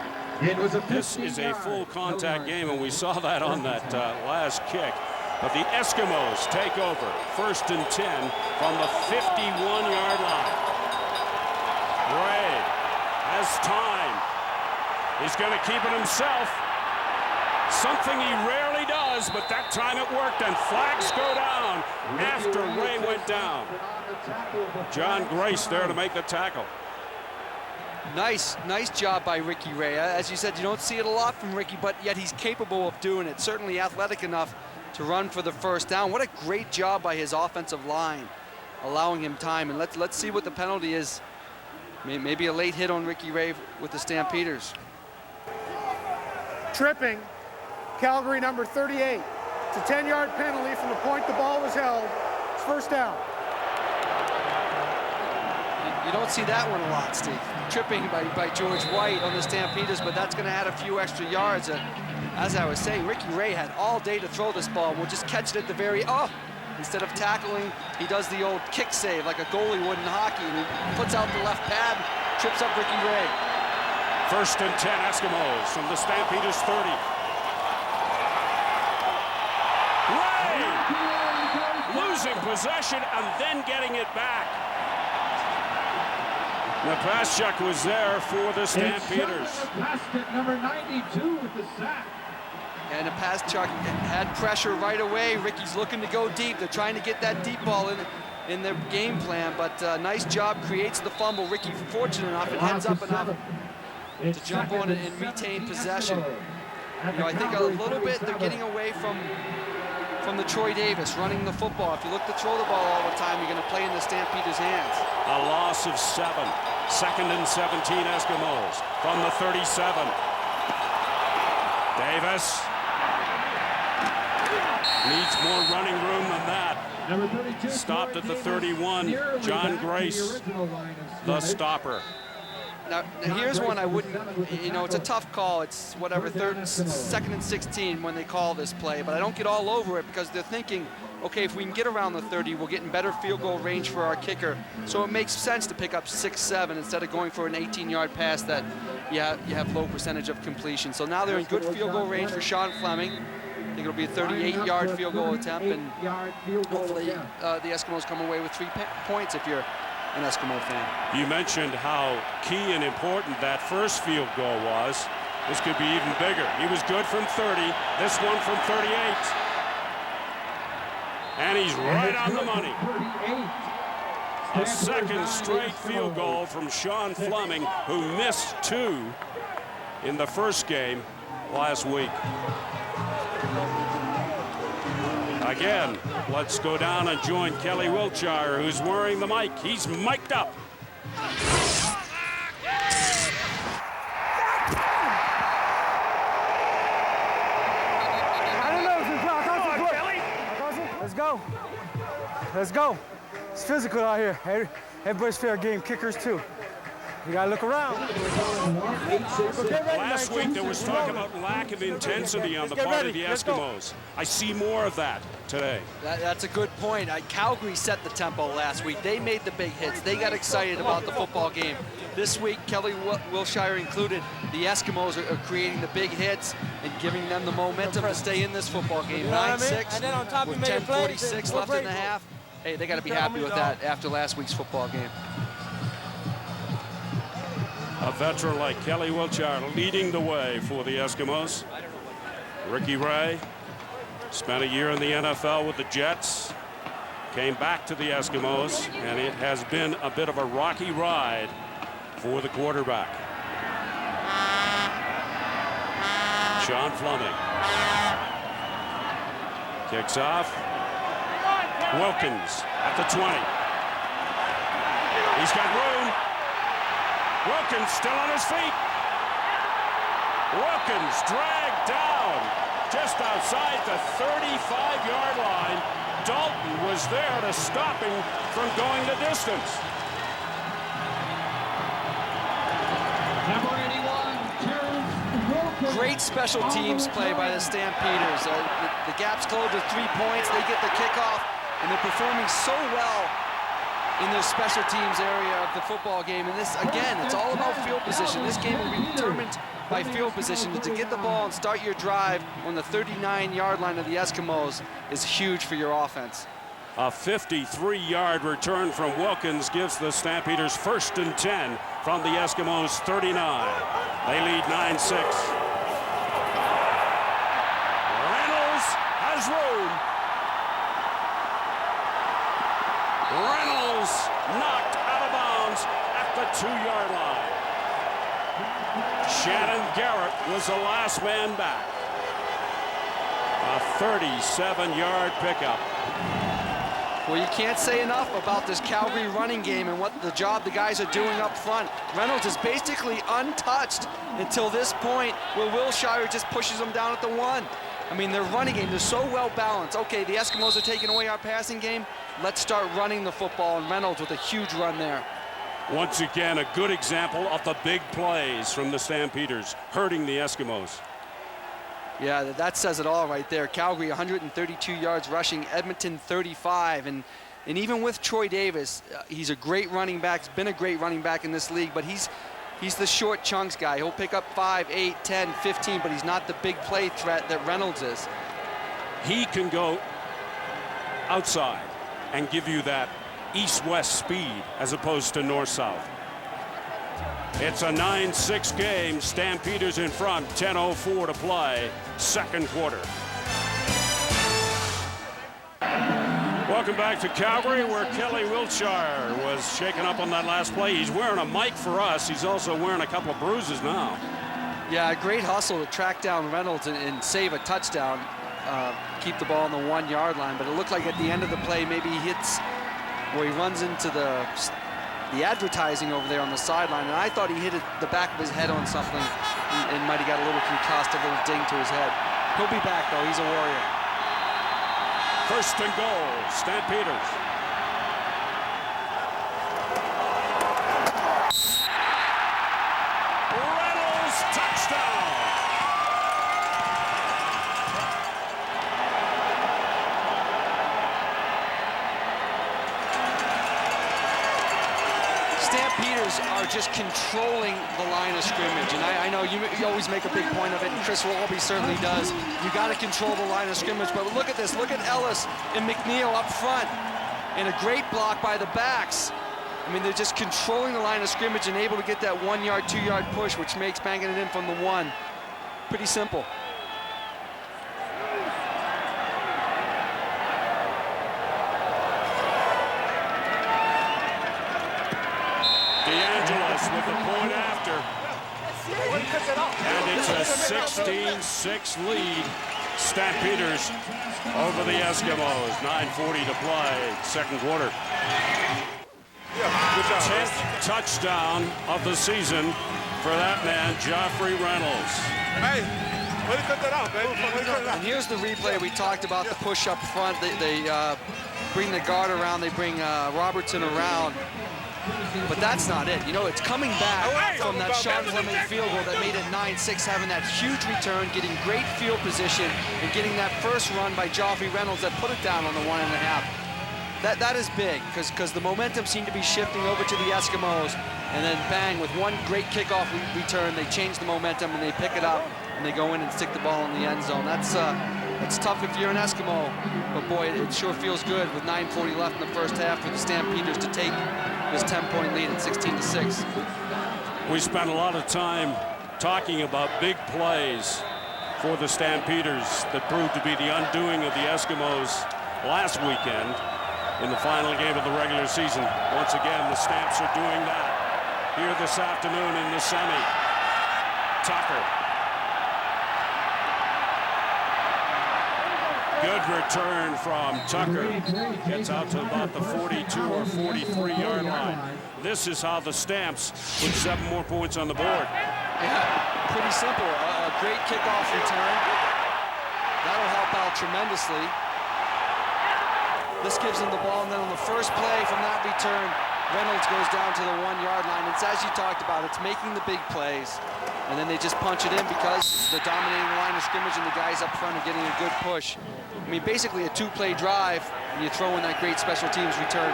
This is a full contact game, and we saw that on that last kick. But the Eskimos take over, 1st and 10 from the 51-yard line. Ray has time. He's going to keep it himself. Something he rarely does, but that time it worked, and flags go down after Ray went down. John Grace there to make the tackle. Nice job by Ricky Ray. As you said, you don't see it a lot from Ricky, but yet he's capable of doing it. Certainly athletic enough to run for the first down. What a great job by his offensive line, allowing him time. And let's see what the penalty is. Maybe a late hit on Ricky Ray with the Stampeders. Tripping, Calgary number 38. It's a 10-yard penalty from the point the ball was held. It's first down. You don't see that one a lot, Steve. Tripping by George White on the Stampeders, but that's going to add a few extra yards. As I was saying, Ricky Ray had all day to throw this ball. We'll just catch it at the very, instead of tackling, he does the old kick save like a goalie would in hockey, and he puts out the left pad, trips up Ricky Ray. 1st and 10 Eskimos from the Stampeders 30. Ray losing possession and then getting it back. Napashchuk was there for the Stampeders. Number 92 with the sack. And Napashchuk had pressure right away. Ricky's looking to go deep. They're trying to get that deep ball in their game plan, but nice job, creates the fumble. Ricky fortunate enough and heads up enough to jump on it and retain possession. You know, I think a little bit they're getting away from the Troy Davis running the football. If you look to throw the ball all the time, you're going to play in the Stampeders' hands. A loss of 7. 2nd and 17 Eskimos from the 37. Davis needs more running room than that. Number 32, stopped at the 31. John Grace, the stopper. Now here's one I wouldn't, you know, it's a tough call. It's whatever, 2nd and 16 when they call this play, but I don't get all over it because they're thinking, okay, if we can get around the 30, we'll get in better field goal range for our kicker. So it makes sense to pick up 6-7 instead of going for an 18-yard pass that you have low percentage of completion. So now they're in good field goal range for Sean Fleming. I think it'll be a 38-yard field goal attempt, and hopefully the Eskimos come away with 3 points if you're an Eskimo fan. You mentioned how key and important that first field goal was. This could be even bigger. He was good from 30. This one from 38. And he's right on the money. A second straight field goal from Sean Fleming, who missed 2 in the first game last week. Again, let's go down and join Kelly Wiltshire, who's wearing the mic. He's mic'd up. let's go. It's physical out here. Everybody's fair game, kickers too. You gotta look around. Last week there was talk about lack of intensity on the part of the Eskimos. I see more of that today. That's a good point. Calgary set the tempo last week. They made the big hits. They got excited about the football game. This week, Kelly Wilshire included, the Eskimos are creating the big hits and giving them the momentum to stay in this football game. 9-6 with 10:46 left in the half. Hey, they got to be happy with that after last week's football game. A veteran like Kelly Wilshire leading the way for the Eskimos. Ricky Ray spent a year in the NFL with the Jets, came back to the Eskimos, and it has been a bit of a rocky ride for the quarterback. Sean Fleming kicks off. Wilkins at the 20. He's got room. Wilkins still on his feet. Wilkins dragged down just outside the 35-yard line. Dalton was there to stop him from going the distance. Number 81, Great special teams play by the Stampeders. The gap's closed with 3 points. They get the kickoff, and they're performing so well in their special teams area of the football game. And this, again, it's all about field position. This game will be determined by field position. To get the ball and start your drive on the 39-yard line of the Eskimos is huge for your offense. A 53-yard return from Wilkins gives the Stampeders 1st and 10 from the Eskimos' 39. They lead 9-6. Reynolds has room. Reynolds knocked out of bounds at the 2-yard line. Shannon Garrett was the last man back. A 37-yard pickup. Well, you can't say enough about this Calgary running game and what the job the guys are doing up front. Reynolds is basically untouched until this point where Wilshire just pushes him down at the 1. I mean, their running game, they're so well balanced. Okay, the Eskimos are taking away our passing game. Let's start running the football, and Reynolds with a huge run there. Once again, a good example of the big plays from the Stampeders, hurting the Eskimos. Yeah, that says it all right there. Calgary 132 yards rushing, Edmonton 35. And even with Troy Davis, he's a great running back. He's been a great running back in this league, but he's the short chunks guy. He'll pick up 5, 8, 10, 15, but he's not the big play threat that Reynolds is. He can go outside and give you that east-west speed as opposed to north-south. It's a 9-6 game. Stampeders in front, 10:04 to play, second quarter. Welcome back to Calgary, where Kelly Wilshire was shaken up on that last play. He's wearing a mic for us. He's also wearing a couple of bruises now. Yeah, a great hustle to track down Reynolds and save a touchdown, keep the ball on the 1-yard line. But it looked like at the end of the play, maybe he hits where he runs into the advertising over there on the sideline. And I thought he hit the back of his head on something and might have got a little concussed, a little ding to his head. He'll be back, though. He's a warrior. 1st and goal, Stampeders. Reynolds, touchdown. Stampeders are just controlling the line of scrimmage, and I know you always make a big point of it, and Chris Walby certainly does. You got to control the line of scrimmage, but look at this. Look at Ellis and McNeil up front, and a great block by the backs. I mean, they're just controlling the line of scrimmage and able to get that 1-yard, 2-yard push, which makes banking it in from the 1 pretty simple. With the point after. And it's a 16-6 lead. Stampeders over the Eskimos. 9:40 to play, second quarter. 10th touchdown of the season for that man, Joffrey Reynolds. Hey, way to cut that out, baby. And here's the replay we talked about, the push up front. bring the guard around, they bring Robertson around, but that's not it. You know, it's coming back from that Sean Fleming field goal that made it 9-6, having that huge return, getting great field position, and getting that first run by Joffrey Reynolds that put it down on the 1.5. That is big, because the momentum seemed to be shifting over to the Eskimos, and then bang, with one great kickoff return, they change the momentum and they pick it up, and they go in and stick the ball in the end zone. That's tough if you're an Eskimo, but boy, it sure feels good with 9:40 left in the first half for the Stampeders to take this 10-point lead at 16-6. We spent a lot of time talking about big plays for the Stampeders that proved to be the undoing of the Eskimos last weekend in the final game of the regular season. Once again, the Stamps are doing that here this afternoon in the semi. Tucker. Good return from Tucker. Gets out to about the 42 or 43-yard line. This is how the Stamps put 7 more points on the board. Yeah, pretty simple. A great kickoff return. That'll help out tremendously. This gives them the ball, and then on the first play from that return, Reynolds goes down to the 1-yard line. It's as you talked about, it's making the big plays, and then they just punch it in because the dominating line of scrimmage and the guys up front are getting a good push. I mean, basically a 2-play drive, and you throw in that great special teams return.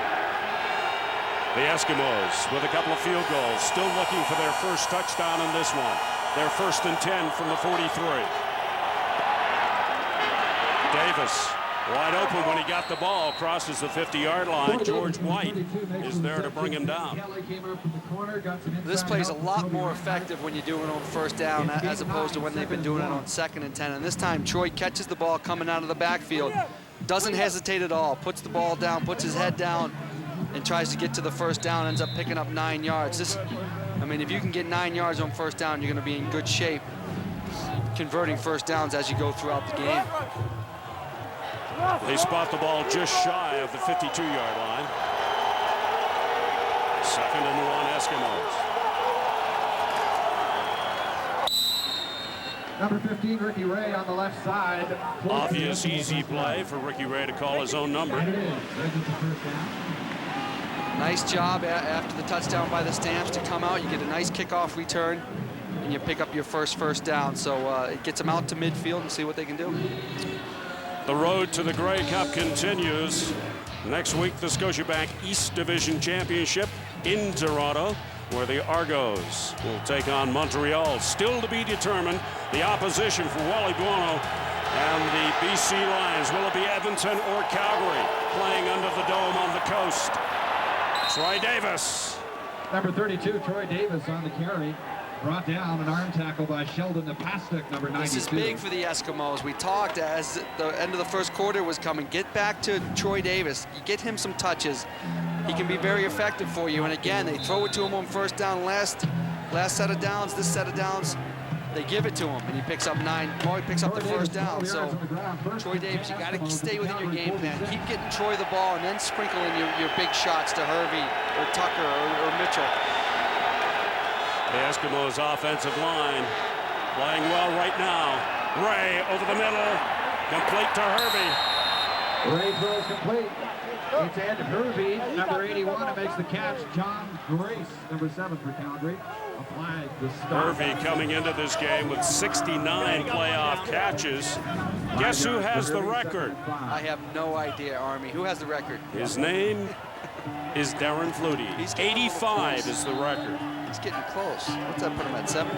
The Eskimos with a couple of field goals, still looking for their first touchdown in this one. Their 1st and 10 from the 43. Davis. Wide open when he got the ball, crosses the 50-yard line. George White is there to bring him down. This play's a lot more effective when you do it on first down as opposed to when they've been doing it on 2nd and 10. And this time, Troy catches the ball coming out of the backfield, doesn't hesitate at all, puts the ball down, puts his head down, and tries to get to the first down, ends up picking up 9 yards. I mean, if you can get 9 yards on first down, you're going to be in good shape converting first downs as you go throughout the game. They spot the ball just shy of the 52-yard line. 2nd and 1 Eskimos. Number 15, Ricky Ray on the left side. Obvious easy play for Ricky Ray to call his own number. Nice job after the touchdown by the Stamps to come out. You get a nice kickoff return, and you pick up your first down. So it gets them out to midfield and see what they can do. The road to the Grey Cup continues. Next week, the Scotiabank East Division Championship in Toronto, where the Argos will take on Montreal. Still to be determined, the opposition for Wally Buono and the BC Lions. Will it be Edmonton or Calgary playing under the dome on the coast? Troy Davis. Number 32, Troy Davis on the carry. Brought down an arm tackle by Sheldon Napastuk, number 92. This is big for the Eskimos. We talked as the end of the first quarter was coming. Get back to Troy Davis. You get him some touches. He can be very effective for you. And again, they throw it to him on first down. Last set of downs, this set of downs, they give it to him, and he picks up 9. Well, he picks up the first down. So Troy Davis, you got to stay within your game plan. Keep getting Troy the ball, and then sprinkle in your big shots to Hervey or Tucker or Mitchell. The Eskimos' offensive line playing well right now. Ray over the middle, complete to Hervey. Ray throws complete. It's Ed Hervey, number 81, who makes the catch. John Grace, number 7 for Calgary. Applied the start. Hervey coming into this game with 69 playoff catches. Guess who has the record? I have no idea, Army. Who has the record? His name is Darren Flutie. 85 is the record. He's getting close. What's that put him at, 70?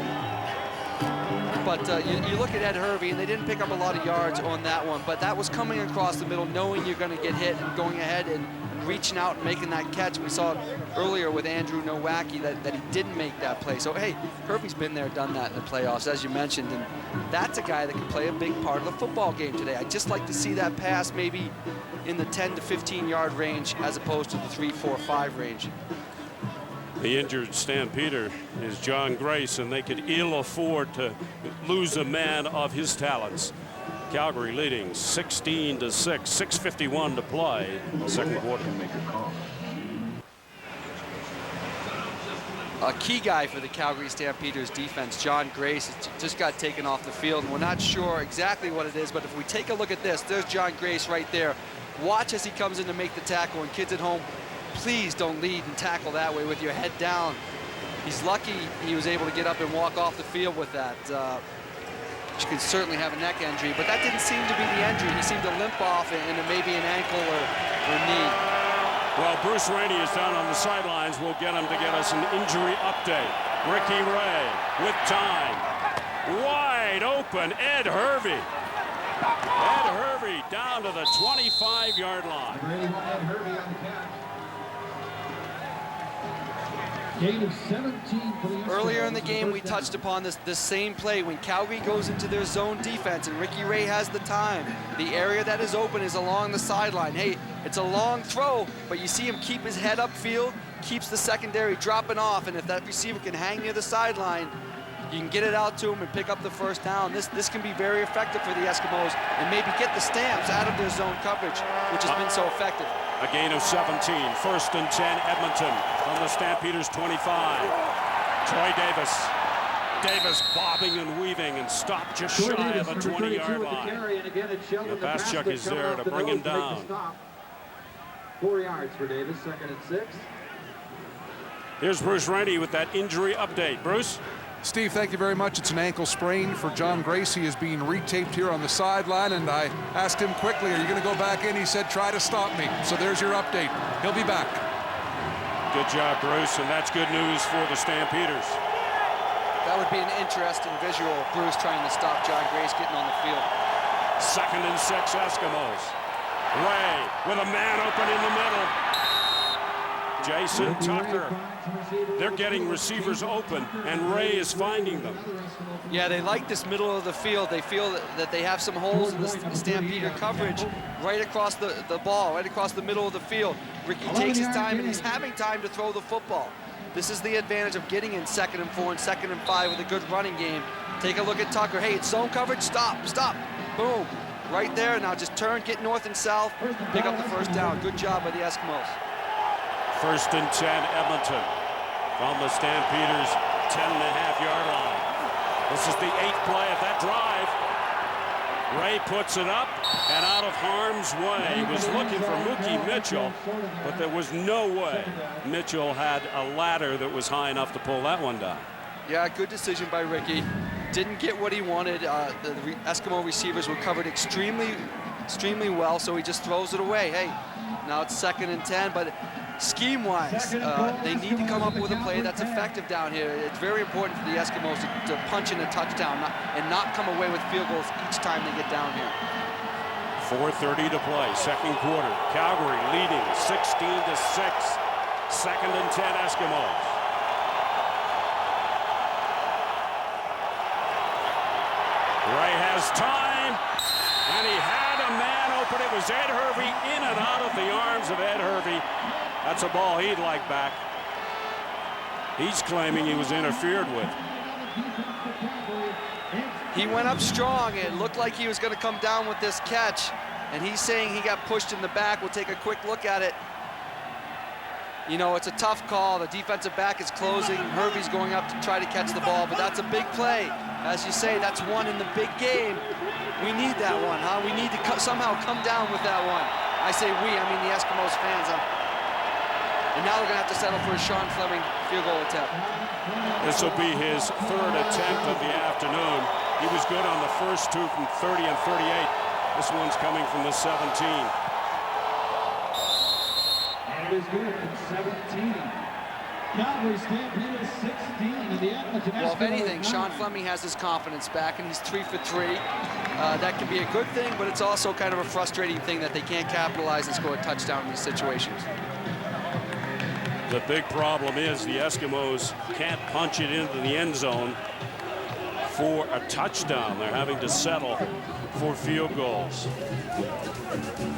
But you look at Ed Hervey, and they didn't pick up a lot of yards on that one, but that was coming across the middle, knowing you're going to get hit and going ahead and reaching out and making that catch. We saw it earlier with Andrew Nowacki that he didn't make that play. So, hey, Hervey's been there, done that in the playoffs, as you mentioned, and that's a guy that can play a big part of the football game today. I'd just like to see that pass maybe in the 10 to 15-yard range as opposed to the 3, 4, 5 range. The injured Stampeder is John Grace, and they could ill afford to lose a man of his talents. Calgary leading 16-6, 6:51 to play, second quarter. A key guy for the Calgary Stampeders defense, John Grace, just got taken off the field. And we're not sure exactly what it is, but if we take a look at this, there's John Grace right there watch as he comes in to make the tackle. And kids at home, please don't lead and tackle that way with your head down. He's lucky he was able to get up and walk off the field with that. You could certainly have a neck injury, but that didn't seem to be the injury. He seemed to limp off into maybe an ankle or knee. Well, Bruce Rainey is down on the sidelines. We'll get him to get us an injury update. Ricky Ray with time. Wide open, Ed Hervey. Ed Hervey down to the 25-yard line. Ed Hervey on the catch. Gain of 17 for the Earlier in the game, we touched upon this same play when Calgary goes into their zone defense and Ricky Ray has the time. The area that is open is along the sideline. Hey, it's a long throw, but you see him keep his head upfield, keeps the secondary dropping off, and if that receiver can hang near the sideline, you can get it out to him and pick up the first down. This can be very effective for the Eskimos and maybe get the Stamps out of their zone coverage, which has been so effective. A gain of 17, 1st and 10, Edmonton on the Stampeders 25. Troy Davis. Davis bobbing and weaving and stopped just shy of the 20-yard line. Baschuk is there to bring him down. 4 yards for Davis, 2nd and 6. Here's Bruce Rainey with that injury update. Bruce? Steve, thank you very much. It's an ankle sprain for John Grace. He is being retaped here on the sideline, and I asked him quickly, are you going to go back in? He said, try to stop me. So there's your update. He'll be back. Good job, Bruce, and that's good news for the Stampeders. That would be an interesting visual, Bruce trying to stop John Grace getting on the field. 2nd and 6, Eskimos. Ray with a man open in the middle. Jason Tucker. They're getting receivers open, and Ray is finding them. Yeah, they like this middle of the field. They feel that they have some holes in the Stampeder coverage right across the ball, right across the middle of the field. Ricky takes his time, and he's having time to throw the football. This is the advantage of getting in 2nd and 4 and 2nd and 5 with a good running game. Take a look at Tucker. Hey, it's zone coverage. Stop. Boom. Right there. Now just turn, get north and south, pick up the first down. Good job by the Eskimos. 1st and 10, Edmonton from the Stampeders' 10.5-yard line. This is the 8th play of that drive. Ray puts it up and out of harm's way. He was looking for Mookie Mitchell, but there was no way Mitchell had a ladder that was high enough to pull that one down. Yeah, good decision by Ricky. Didn't get what he wanted. The Eskimo receivers were covered extremely well, so he just throws it away. Hey, now it's 2nd and 10, but scheme-wise, they need to come up with a play that's effective down here. It's very important for the Eskimos to punch in a touchdown and not come away with field goals each time they get down here. 4:30 to play, 2nd quarter. Calgary leading 16-6. 2nd and 10, Eskimos. Ray has time, and he had a man open. It was Ed Hervey in and out of the arms of Ed Hervey. That's a ball he'd like back. He's claiming he was interfered with. He went up strong. It looked like he was going to come down with this catch, and he's saying he got pushed in the back. We'll take a quick look at it. You know, it's a tough call. The defensive back is closing. Hervey's going up to try to catch the ball, but that's a big play. As you say, that's one in the big game. We need that one, huh? We need to somehow come down with that one. I say we, I mean the Eskimos fans. And now they're going to have to settle for a Sean Fleming field goal attempt. This will be his 3rd attempt of the afternoon. He was good on the first two from 30 and 38. This one's coming from the 17. And it is good at 17. Calgary Stampeders 16 and the Edmonton Eskimos. Well, if anything, Sean Fleming has his confidence back, and he's 3 for 3. That can be a good thing, but it's also kind of a frustrating thing that they can't capitalize and score a touchdown in these situations. The big problem is the Eskimos can't punch it into the end zone for a touchdown. They're having to settle for field goals.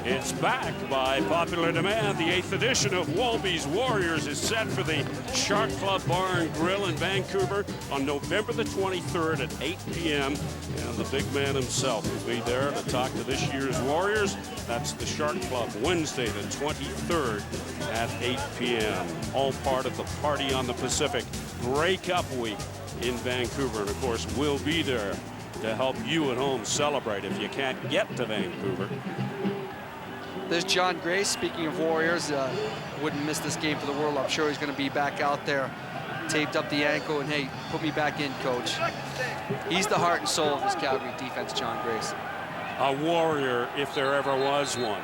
It's back by popular demand. The 8th edition of Wolby's Warriors is set for the Shark Club Bar and Grill in Vancouver on November the 23rd at 8 p.m. And the big man himself will be there to talk to this year's Warriors. That's the Shark Club, Wednesday the 23rd at 8 p.m. All part of the Party on the Pacific Grey Cup Week in Vancouver. And of course, we'll be there to help you at home celebrate if you can't get to Vancouver. There's John Grace, speaking of Warriors. Wouldn't miss this game for the world. I'm sure he's going to be back out there, taped up the ankle, and hey, put me back in, coach. He's the heart and soul of this Calgary defense, John Grace. A warrior, if there ever was one.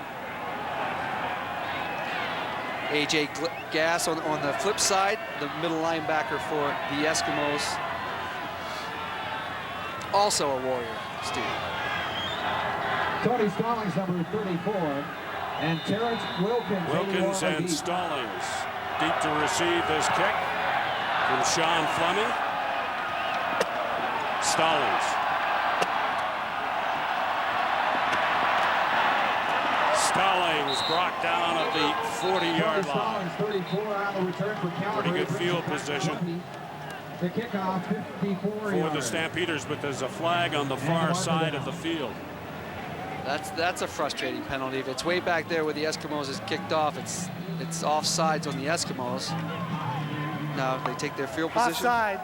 AJ Gass on the flip side, the middle linebacker for the Eskimos. Also a warrior, Steve. Tony Stallings, number 34, and Terrence Wilkins. Wilkins and Stallings deep to receive this kick from Sean Fleming. Stallings. Stallings brought down at the 40-yard line. 34 on the return for Calgary. Pretty good field position. The kickoff, 54 for the Stampeders, but there's a flag on the far side of the field. That's a frustrating penalty. If it's way back there where the Eskimos is kicked off, it's offsides on the Eskimos. Now they take their field position. Offside.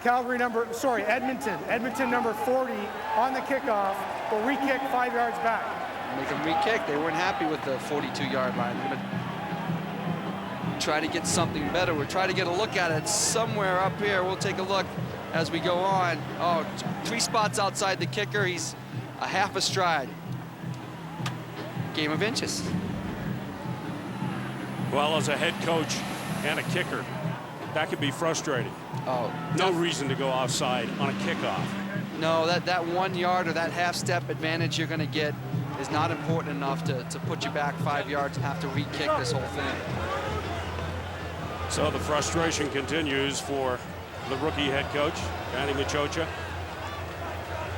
Edmonton number 40 on the kickoff, will re-kick 5 yards back. Make them re-kick. They weren't happy with the 42-yard line. They're gonna try to get something better. We're trying to get a look at it somewhere up here. We'll take a look as we go on. Oh, 3 spots outside the kicker. He's a half a stride. Game of inches. Well, as a head coach and a kicker, that could be frustrating. Oh, no reason to go offside on a kickoff. No, that 1 yard or that half step advantage you're going to get is not important enough to put you back 5 yards and have to re-kick this whole thing. So the frustration continues for the rookie head coach, Danny Machocha.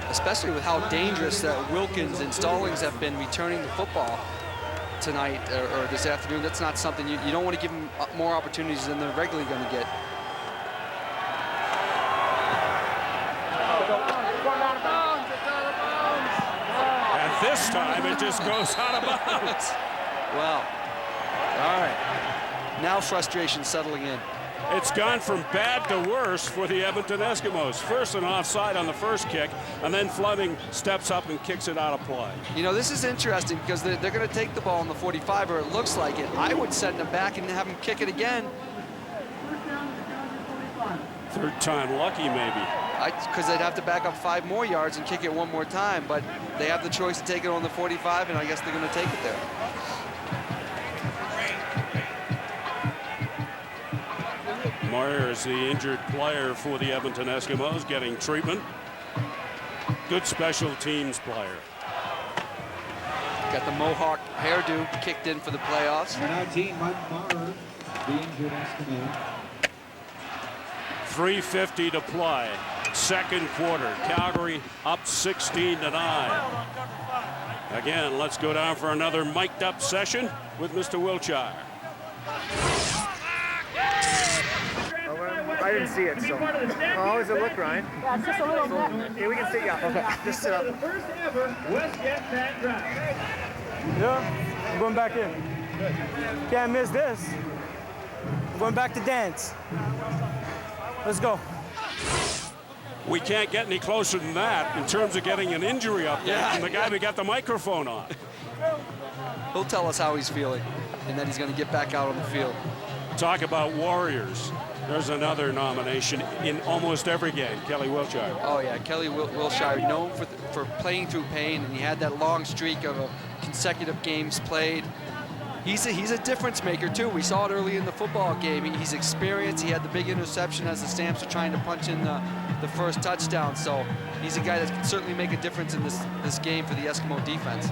Especially with how dangerous that Wilkins and Stallings have been returning the football tonight or this afternoon. That's not something you don't want to give them more opportunities than they're regularly going to get. And this time it just goes out of bounds. Well, all right. Now frustration settling in. It's gone from bad to worse for the Edmonton Eskimos. First an offside on the first kick, and then Fleming steps up and kicks it out of play. You know, this is interesting because they're going to take the ball on the 45, or it looks like it. I would send them back and have them kick it again. Third time lucky, maybe. Because they'd have to back up 5 more yards and kick it 1 more time, but they have the choice to take it on the 45, and I guess they're going to take it there. Meyer is the injured player for the Edmonton Eskimos, getting treatment. Good special teams player. Got the Mohawk hairdo kicked in for the playoffs. Number 19, Mike Meyer, the injured Eskimo. 3:50 to play. Second quarter. Calgary up 16-9. Again, let's go down for another mic'd up session with Mr. Wiltshire. I didn't see it, so. How does it look, Ryan? Yeah, it's just a little bit. Yeah, we can sit, yeah. Okay, just sit up. First ever West Jet Pat Drive. Yeah, I'm going back in. Can't miss this. I'm going back to dance. Let's go. We can't get any closer than that in terms of getting an injury update from the guy we got the microphone on. He'll tell us how he's feeling, and then he's going to get back out on the field. Talk about Warriors. There's another nomination in almost every game, Kelly Wiltshire. Oh yeah, Kelly Wiltshire, known for playing through pain, and he had that long streak of consecutive games played. He's a difference maker too. We saw it early in the football game. He's experienced. He had the big interception as the Stamps are trying to punch in the first touchdown. So he's a guy that can certainly make a difference in this game for the Eskimo defense.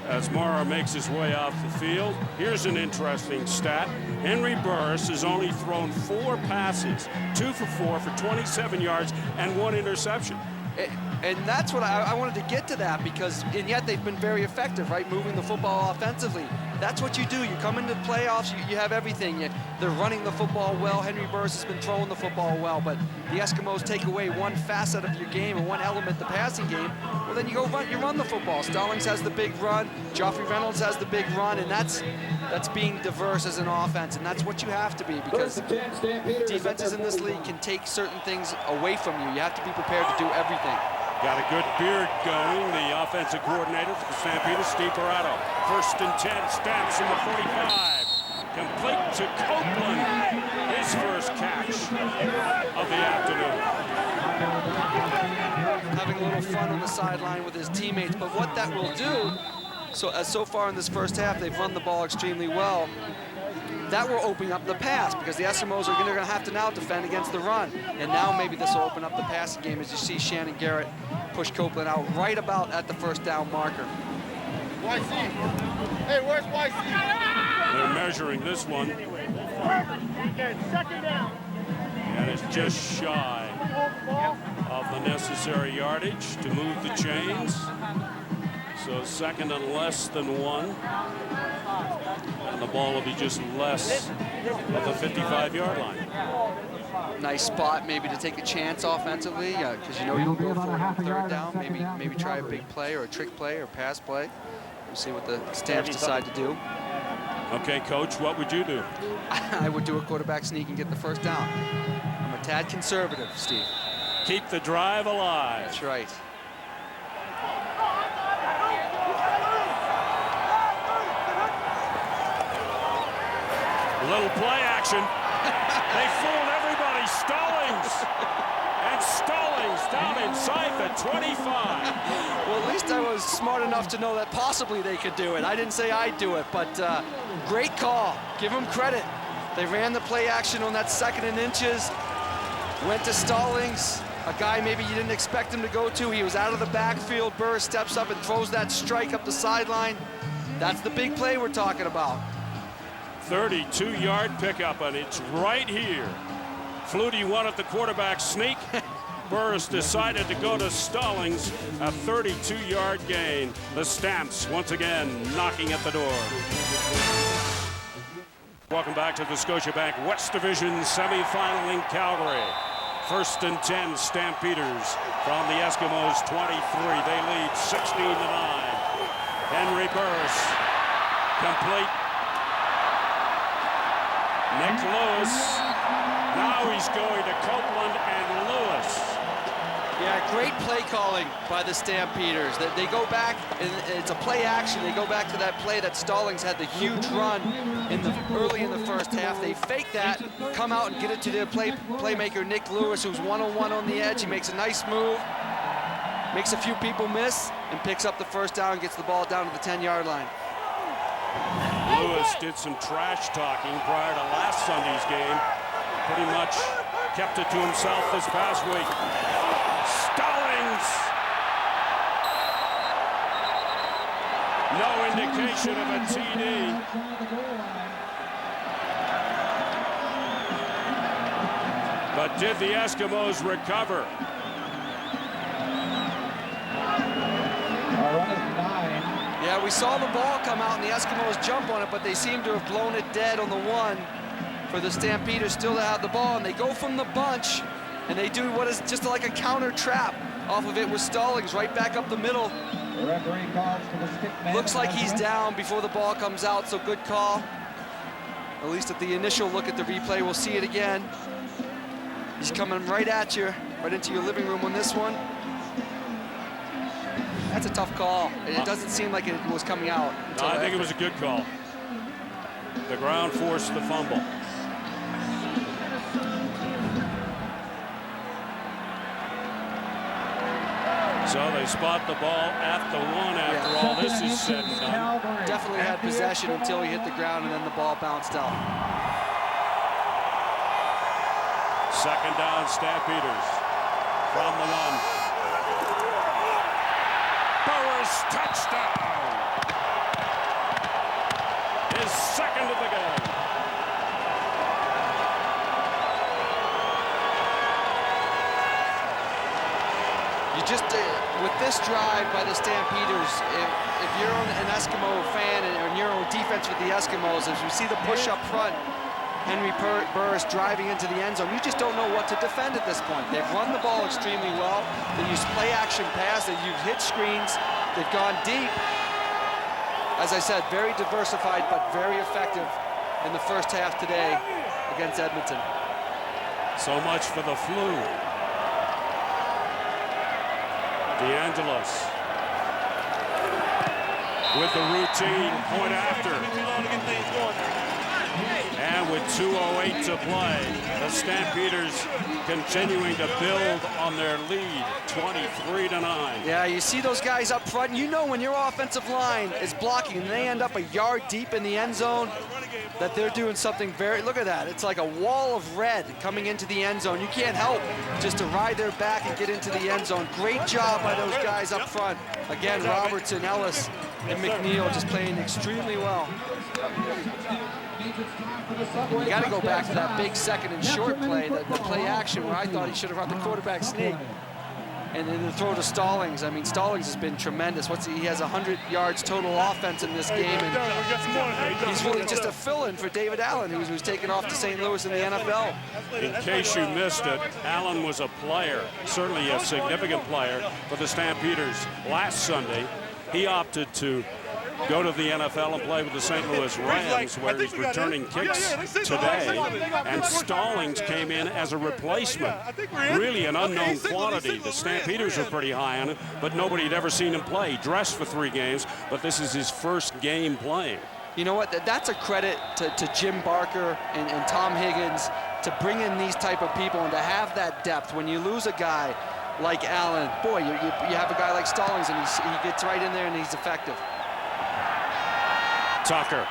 As Mara makes his way off the field, here's an interesting stat. Henry Burris has only thrown 4 passes, 2 for 4 for 27 yards and 1 interception. And that's what I wanted to get to that, because, and yet they've been very effective, right? Moving the football offensively. That's what you do. You come into the playoffs, you have everything. They're running the football well. Henry Burris has been throwing the football well, but the Eskimos take away one facet of your game and one element, the passing game. Well, then you run the football. Stallings has the big run. Joffrey Reynolds has the big run, and that's being diverse as an offense, and that's what you have to be, because defenses in this league can take certain things away from you. You have to be prepared to do everything. Got a good beard going, the offensive coordinator for the Stampeders, Steve Barato. 1st and 10, Stamps in the 45. Complete to Copeland, his first catch of the afternoon. Having a little fun on the sideline with his teammates, but what that will do, so far in this first half, they've run the ball extremely well. That will open up the pass because the Eskimos are going to have to now defend against the run. And now maybe this will open up the passing game as you see Shannon Garrett push Copeland out right about at the first down marker. YC. Hey, where's YC? They're measuring this one. Second down. And it's just shy of the necessary yardage to move the chains. So 2nd and less than 1. And the ball will be just less of the 55-yard line. Nice spot maybe to take a chance offensively because you know you can go for it on 3rd down. Maybe try a big play or a trick play or pass play. We'll see what the Stamps decide to do. Okay, Coach, what would you do? I would do a quarterback sneak and get the 1st down. I'm a tad conservative, Steve. Keep the drive alive. That's right. A little play action. They fooled everybody. Stallings. And Stallings down inside the 25. Well, at least I was smart enough to know that possibly they could do it. I didn't say I'd do it, but great call. Give them credit. They ran the play action on that 2nd and inches. Went to Stallings, a guy maybe you didn't expect him to go to. He was out of the backfield. Burris steps up and throws that strike up the sideline. That's the big play we're talking about. 32-yard pickup, and it's right here. Flutie wanted the quarterback sneak. Burris decided to go to Stallings, a 32-yard gain. The Stamps once again knocking at the door. Welcome back to the Scotiabank West Division semifinal in Calgary. 1st and 10, Stampeders from the Eskimos 23. They lead 16-9. Henry Burris, complete. Nick Lewis, now he's going to Copeland and Lewis. Yeah, great play calling by the Stampeders. They go back, and it's a play action. They go back to that play that Stallings had the huge run early in the first half. They fake that, come out and get it to their playmaker, Nick Lewis, who's one-on-one on the edge. He makes a nice move, makes a few people miss, and picks up the 1st down, gets the ball down to the 10-yard line. Lewis did some trash talking prior to last Sunday's game. Pretty much kept it to himself this past week. Stallings! No indication of a TD. But did the Eskimos recover? Yeah, we saw the ball come out and the Eskimos jump on it, but they seem to have blown it dead on the 1 for the Stampeders still to have the ball. And they go from the bunch, and they do what is just like a counter trap off of it with Stallings right back up the middle. The referee calls for the stick man. Looks like he's down before the ball comes out, so good call. At least at the initial look at the replay, we'll see it again. He's coming right at you, right into your living room on this one. That's a tough call. It doesn't seem like it was coming out. No, I think it was a good call. The ground forced the fumble. So they spot the ball at the 1 after all this is said and done. Definitely had possession until he hit the ground and then the ball bounced out. 2nd down, Stampeders from the 1. Burris, touchdown! His 2nd of the game. You just, with this drive by the Stampeders, if you're an Eskimo fan and you're on defense with the Eskimos, as you see the push up front, Henry Burris driving into the end zone, you just don't know what to defend at this point. They've run the ball extremely well. They use play action pass. They've used hit screens. They've gone deep. As I said, very diversified, but very effective in the first half today against Edmonton. So much for the flu. DeAngelis with the routine point after. And with 2:08 to play, the Stampeders continuing to build on their lead, 23-9. Yeah, you see those guys up front. You know when your offensive line is blocking and they end up a yard deep in the end zone, that they're doing something very, look at that. It's like a wall of red coming into the end zone. You can't help just to ride their back and get into the end zone. Great job by those guys up front. Again, Robertson, Ellis, and McNeil just playing extremely well. You got to go back to that big second and short play, the play action where I thought he should have run the quarterback sneak. And then the throw to Stallings. I mean, Stallings has been tremendous. He has 100 yards total offense in this game, and he's really just a fill-in for David Allen, who's taken off to St. Louis in the NFL. In case you missed it, Allen was a player, certainly a significant player for the Stampeders last Sunday. He opted to go to the NFL and play with the St. Louis Rams, where he's returning kicks today. And Stallings came in as a replacement. Really an unknown quantity. The Stampeders were pretty high on him, but nobody had ever seen him play. Dressed for 3 games, but this is his first game playing. You know what? That's a credit to Jim Barker and Tom Higgins to bring in these type of people and to have that depth. When you lose a guy like Allen, boy, you have a guy like Stallings, and he gets right in there and he's effective. Tucker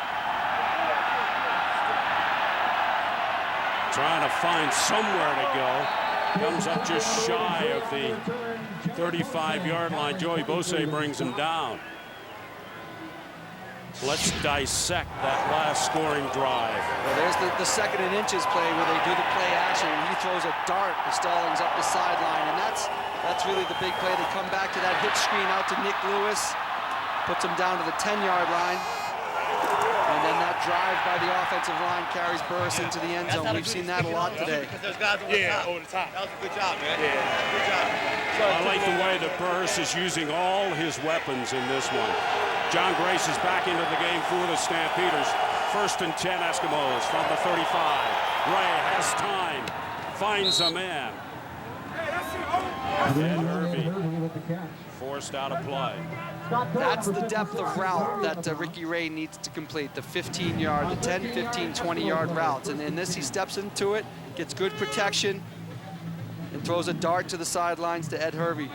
trying to find somewhere to go. Comes up just shy of the 35-yard line. Joey Bosse brings him down. Let's dissect that last scoring drive. Well, there's the second and inches play where they do the play action, and he throws a dart to Stallings up the sideline, and that's really the big play. They come back to that hitch screen out to Nick Lewis, puts him down to the 10-yard line. And then that drive by the offensive line carries Burris into the end zone. We've seen that a lot today. Yeah, over the top. That was a good job, man. Yeah, good job. I like the way that Burris is using all his weapons in this one. John Grace is back into the game for the Stampeders. 1st and 10 Eskimos from the 35. Ray has time, finds a man. And Hervey forced out of play. That's the depth of route that Ricky Ray needs to complete, the 15-yard, the 10, 15, 20-yard routes. And in this, he steps into it, gets good protection, and throws a dart to the sidelines to Ed Hervey.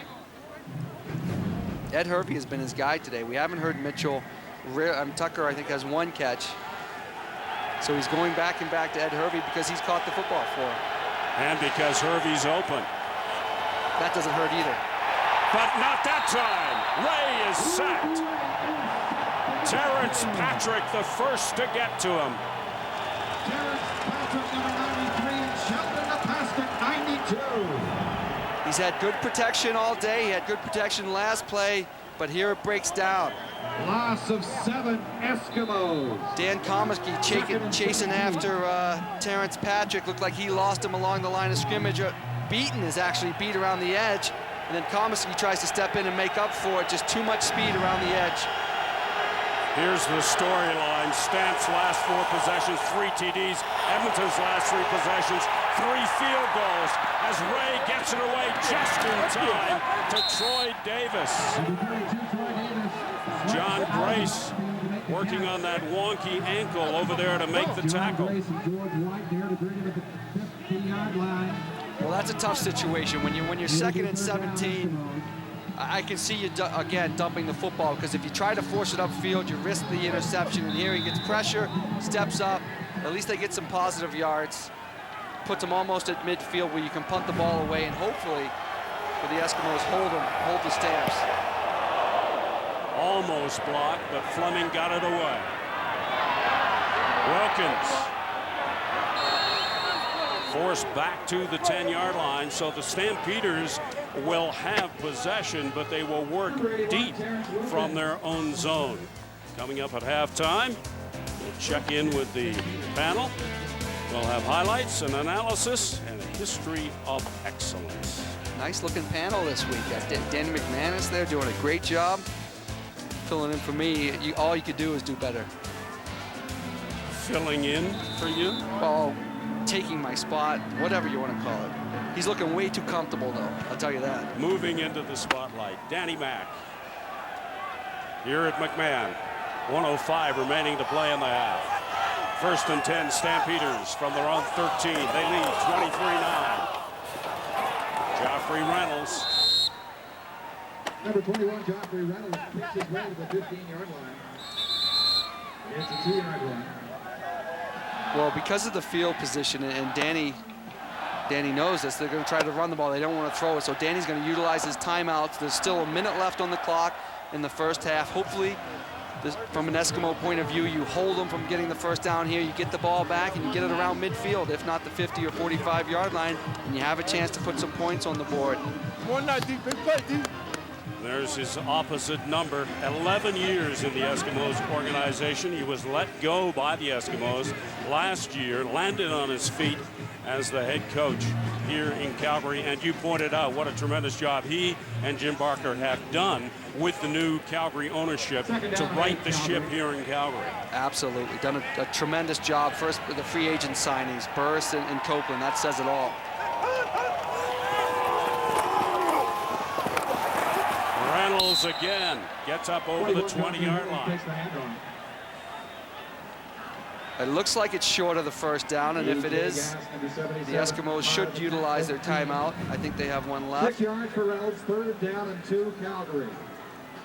Ed Hervey has been his guy today. We haven't heard Mitchell. Tucker, I think, has 1 catch. So he's going back and back to Ed Hervey because he's caught the football for him. And because Hervey's open. That doesn't hurt either. But not that time. Ray is sacked. Terrence Patrick, the first to get to him. Terrence Patrick, number 93, Sheldon Lepastick, 92. He's had good protection all day. He had good protection last play, but here it breaks down. Loss of 7 Eskimos. Dan Comiskey chasing after Terrence Patrick. Looked like he lost him along the line of scrimmage. Beaton is actually beat around the edge. And then Comiskey tries to step in and make up for it. Just too much speed around the edge. Here's the storyline. Stamp's last 4 possessions, 3 TDs. Edmonton's last 3 possessions, 3 field goals. As Ray gets it away just in time to Troy Davis. John Grace working on that wonky ankle over there to make the tackle. Well, that's a tough situation. When you're 2nd and 17, I can see you, again, dumping the football, because if you try to force it upfield, you risk the interception. And here he gets pressure, steps up. At least they get some positive yards. Puts them almost at midfield where you can punt the ball away, and hopefully, for the Eskimos, hold the Stamps. Almost blocked, but Fleming got it away. Wilkins forced back to the 10-yard line, so the Stampeders will have possession, but they will work deep from their own zone. Coming up at halftime, we'll check in with the panel. We'll have highlights and analysis and a history of excellence. Nice looking panel this week. Got Danny McManus there doing a great job. Filling in for me. All you could do is do better. Filling in for you? Oh, taking my spot, whatever you want to call it. He's looking way too comfortable, though. I'll tell you that. Moving into the spotlight, Danny Mack. Here at McMahon, 1:05 remaining to play in the half. 1st and 10, Stampeders from their own 13. They lead 23-9. Joffrey Reynolds. Number 21, Joffrey Reynolds, kicks his way to the 15-yard line. It's a 2-yard line. Well, because of the field position, and Danny knows this, they're going to try to run the ball. They don't want to throw it, so Danny's going to utilize his timeouts. There's still a minute left on the clock in the first half. Hopefully, from an Eskimo point of view, you hold them from getting the first down here. You get the ball back, and you get it around midfield, if not the 50 or 45-yard line, and you have a chance to put some points on the board. One night deep, big play, deep. There's his opposite number. 11 years in the Eskimos organization. He was let go by the Eskimos last year, landed on his feet as the head coach here in Calgary. And you pointed out what a tremendous job he and Jim Barker have done with the new Calgary ownership to right the ship here in Calgary. Absolutely. Done a tremendous job. First with the free agent signings, Burris and Copeland. That says it all. Reynolds again gets up over the 20-yard line. It looks like it's short of the first down, and if it is, the Eskimos should utilize their timeout. I think they have one left. 6 yards for Reynolds, 3rd down and 2, Calgary.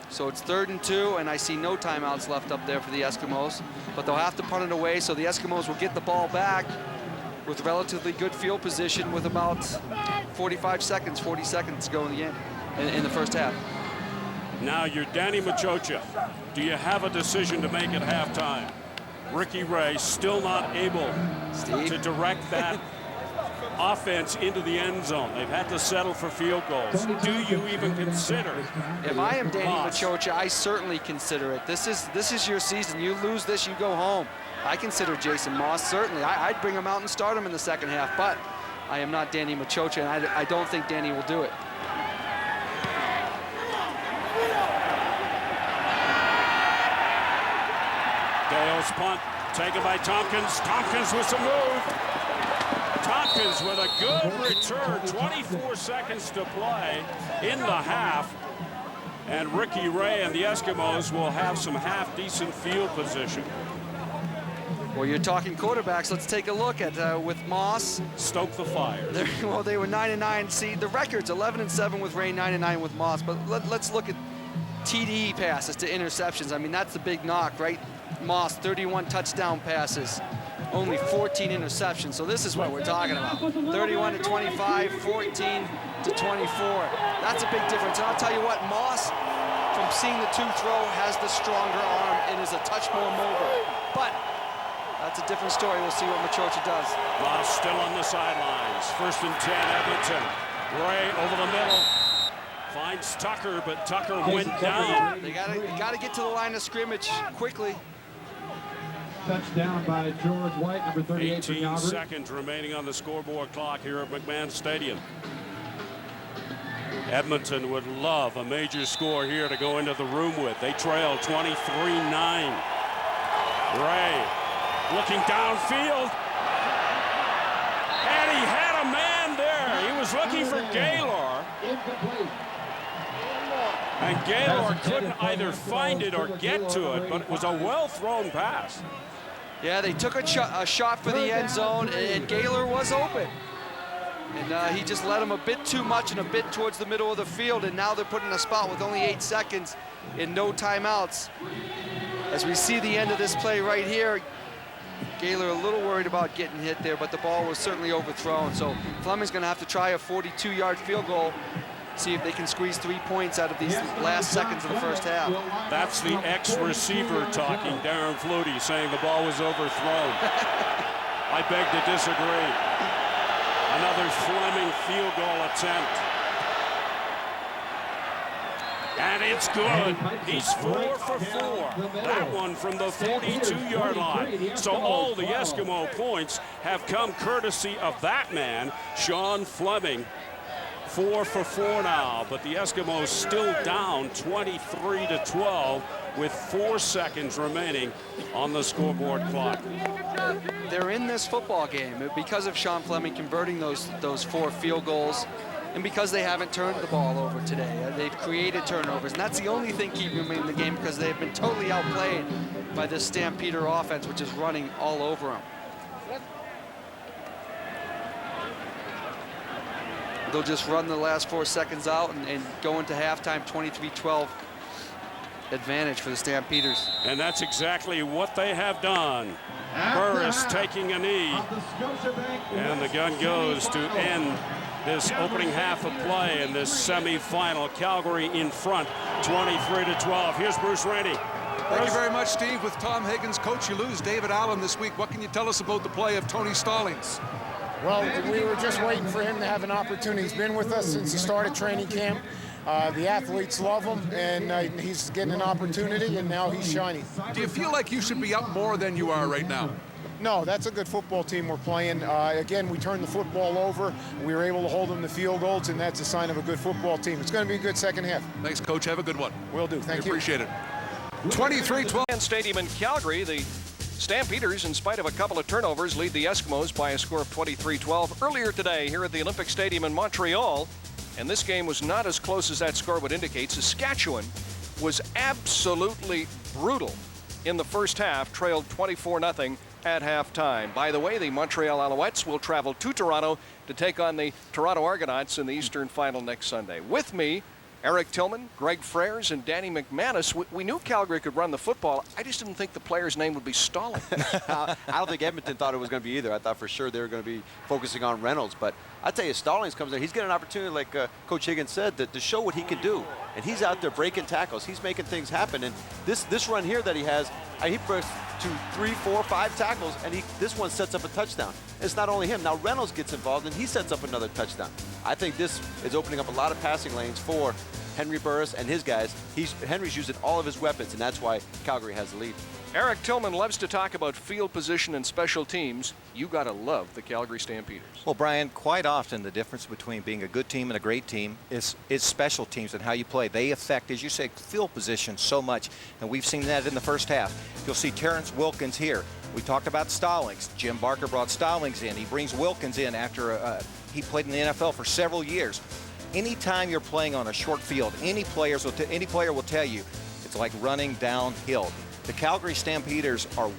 So it's 3rd and 2, and I see no timeouts left up there for the Eskimos, but they'll have to punt it away, so the Eskimos will get the ball back with relatively good field position with about 40 seconds to go in the first half. Now you're Danny Machocha. Do you have a decision to make at halftime? Ricky Ray still not able to direct that offense into the end zone. They've had to settle for field goals. Do you even consider? If I am Danny Machocha, I certainly consider it. This is your season. You lose this, you go home. I consider Jason Moss, certainly. I'd bring him out and start him in the second half, but I am not Danny Machocha, and I don't think Danny will do it. Dale's punt taken by Tompkins. Tompkins with some move. Tompkins with a good return. 24 seconds to play in the half. And Ricky Ray and the Eskimos will have some half-decent field position. Well, you're talking quarterbacks. Let's take a look at with Moss. Stoke the fire. Well, they were 9-9. See, the record's 11-7 with Ray, 9-9 with Moss. But let's look at TD passes to interceptions. I mean, that's the big knock, right? Moss, 31 touchdown passes, only 14 interceptions. So this is what we're talking about. 31 to 25, 14 to 24. That's a big difference. And I'll tell you what, Moss, from seeing the two throw, has the stronger arm and is a touch more mobile. But that's a different story. We'll see what Machocha does. Moss still on the sidelines. 1st and 10, Edmonton. Ray over the middle. Finds Tucker, but Tucker went down. They gotta get to the line of scrimmage quickly. Touchdown by George White, number 38 for 18 Calgary. seconds remaining on the scoreboard clock here at McMahon Stadium. Edmonton would love a major score here to go into the room with. They trail 23-9. Ray looking downfield. And he had a man there. He was looking for Gaylor. Incomplete. And Gaylor couldn't either find it or get to it, but it was a well-thrown pass. Yeah, they took a shot for the end zone, and Gaylor was open. And he just led him a bit too much and a bit towards the middle of the field, and now they're put in a spot with only 8 seconds and no timeouts. As we see the end of this play right here, Gaylor a little worried about getting hit there, but the ball was certainly overthrown. So Fleming's going to have to try a 42-yard field goal, see if they can squeeze 3 points out of these last seconds of the first half. That's the ex-receiver talking, Darren Flutie, saying the ball was overthrown. I beg to disagree. Another Fleming field goal attempt. And it's good. He's 4 for 4. That one from the 42-yard line. So all the Eskimo points have come courtesy of that man, Sean Fleming. 4 for 4 now, but the Eskimos still down 23-12 with 4 seconds remaining on the scoreboard clock. They're in this football game because of Sean Fleming converting those 4 field goals, and because they haven't turned the ball over today. They've created turnovers, and that's the only thing keeping them in the game, because they've been totally outplayed by this Stampeder offense, which is running all over them. They'll just run the last 4 seconds out and go into halftime 23-12 advantage for the Stampeders. And that's exactly what they have done. Burris taking a knee, and the gun goes to end this opening half of play in this semifinal. Calgary in front, 23-12. Here's Bruce Rainey. Thank you very much, Steve. With Tom Higgins, coach, you lose David Allen this week. What can you tell us about the play of Tony Stallings? Well, we were just waiting for him to have an opportunity. He's been with us since he started training camp. The athletes love him, and he's getting an opportunity, and now he's shining. Do you feel like you should be up more than you are right now? No, that's a good football team we're playing. Again, we turned the football over. We were able to hold them to field goals, and that's a sign of a good football team. It's going to be a good second half. Thanks, Coach. Have a good one. Will do. Thank you. Appreciate it. 23-12. Stadium in Calgary, the Stampeders, in spite of a couple of turnovers, lead the Eskimos by a score of 23-12. Earlier today, here at the Olympic Stadium in Montreal, and this game was not as close as that score would indicate. Saskatchewan was absolutely brutal in the first half, trailed 24-0 at halftime. By the way, the Montreal Alouettes will travel to Toronto to take on the Toronto Argonauts in the Eastern Final next Sunday. With me, Eric Tillman, Greg Frères, and Danny McManus. We knew Calgary could run the football. I just didn't think the player's name would be Stallings. I don't think Edmonton thought it was going to be either. I thought for sure they were going to be focusing on Reynolds. But I tell you, Stallings comes in. He's getting an opportunity, like Coach Higgins said, to show what he can do. And he's out there breaking tackles. He's making things happen. And this run here that he has, he breaks 2, 3, 4, 5 tackles, and this one sets up a touchdown. It's not only him. Now Reynolds gets involved, and he sets up another touchdown. I think this is opening up a lot of passing lanes for Henry Burris and his guys. Henry's using all of his weapons, and that's why Calgary has the lead. Eric Tillman loves to talk about field position and special teams. You got to love the Calgary Stampeders. Well, Brian, quite often the difference between being a good team and a great team is special teams and how you play. They affect, as you say, field position so much, and we've seen that in the first half. You'll see Terrence Wilkins here. We talked about Stallings. Jim Barker brought Stallings in. He brings Wilkins in after he played in the NFL for several years. Anytime you're playing on a short field, any player will tell you it's like running downhill. The Calgary Stampeders are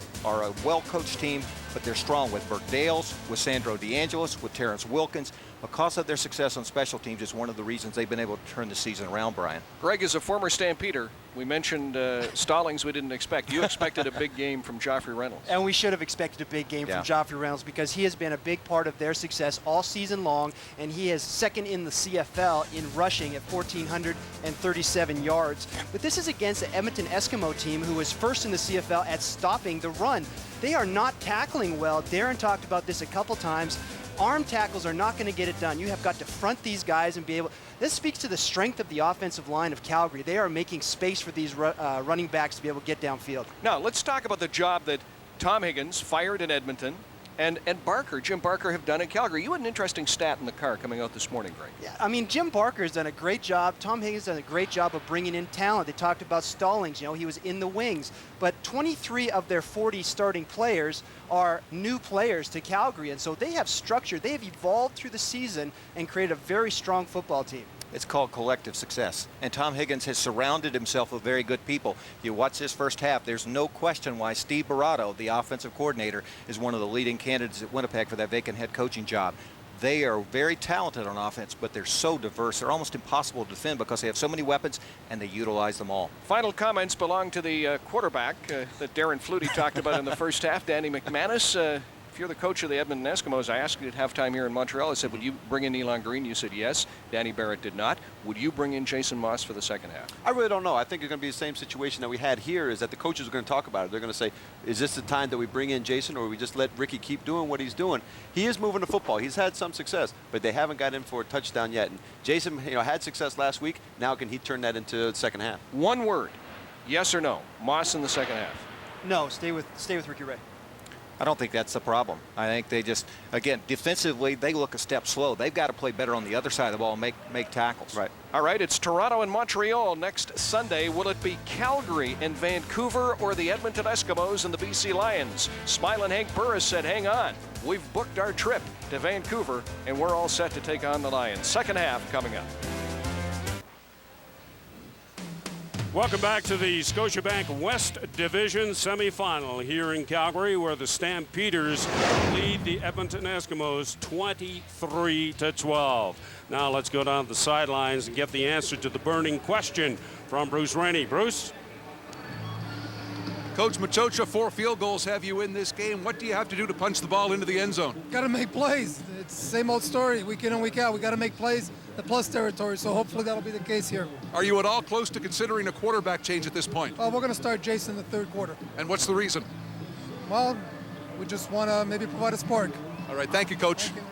a well-coached team, but they're strong with Bert Dales, with Sandro DeAngelis, with Terrence Wilkins. Because of their success on special teams is one of the reasons they've been able to turn the season around, Brian. Greg is a former Stampeder. We mentioned Stallings we didn't expect. You expected a big game from Joffrey Reynolds. And we should have expected a big game from Joffrey Reynolds, because he has been a big part of their success all season long, and he is second in the CFL in rushing at 1,437 yards. But this is against the Edmonton Eskimo team, who is first in the CFL at stopping the run. They are not tackling well. Darren talked about this a couple times. Arm tackles are not going to get it done. You have got to front these guys and be able. This speaks to the strength of the offensive line of Calgary. They are making space for these running backs to be able to get downfield. Now, let's talk about the job that Tom Higgins fired in Edmonton and Jim Barker have done in Calgary. You had an interesting stat in the car coming out this morning, Greg. Yeah, I mean, Jim Barker has done a great job. Tom Higgins has done a great job of bringing in talent. They talked about Stallings. You know, he was in the wings. But 23 of their 40 starting players are new players to Calgary. And so they have structure. They have evolved through the season and created a very strong football team. It's called collective success. And Tom Higgins has surrounded himself with very good people. You watch this first half, there's no question why Steve Barato, the offensive coordinator, is one of the leading candidates at Winnipeg for that vacant head coaching job. They are very talented on offense, but they're so diverse. They're almost impossible to defend because they have so many weapons and they utilize them all. Final comments belong to the quarterback that Darren Flutie talked about in the first half, Danny McManus. If you're the coach of the Edmonton Eskimos, I asked you at halftime here in Montreal, I said, would you bring in Elon Green? You said yes. Danny Barrett did not. Would you bring in Jason Moss for the second half? I really don't know. I think it's going to be the same situation that we had here, is that the coaches are going to talk about it. They're going to say, is this the time that we bring in Jason, or we just let Ricky keep doing what he's doing? He is moving the football. He's had some success, but they haven't got in for a touchdown yet. And Jason, had success last week. Now can he turn that into the second half? One word, yes or no, Moss in the second half? No, stay with Ricky Ray. I don't think that's the problem. I think they just, again, defensively, they look a step slow. They've got to play better on the other side of the ball and make tackles. Right. All right, it's Toronto and Montreal next Sunday. Will it be Calgary and Vancouver or the Edmonton Eskimos and the BC Lions? Smiling Hank Burris said, hang on. We've booked our trip to Vancouver, and we're all set to take on the Lions. Second half coming up. Welcome back to the Scotiabank West Division semifinal here in Calgary, where the Stampeders lead the Edmonton Eskimos 23-12. Now let's go down the sidelines and get the answer to the burning question from Bruce Rainey. Bruce? Coach Machocha, 4 field goals have you in this game. What do you have to do to punch the ball into the end zone? Got to make plays. It's the same old story, week in and week out. We got to make plays, the plus territory, so hopefully that'll be the case here. Are you at all close to considering a quarterback change at this point? We're going to start Jason in the third quarter. And what's the reason? Well, we just want to maybe provide a spark. All right, thank you, Coach. Thank you.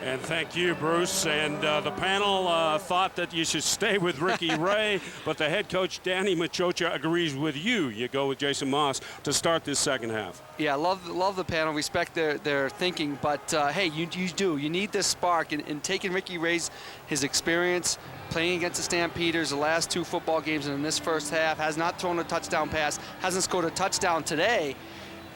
And thank you, Bruce. And the panel thought that you should stay with Ricky Ray, but the head coach, Danny Machocha, agrees with you. You go with Jason Moss to start this second half. Yeah, love the panel, respect their thinking, but hey, you need this spark, and taking Ricky Ray's his experience playing against the Stampeders the last 2 football games, and in this first half has not thrown a touchdown pass, hasn't scored a touchdown today.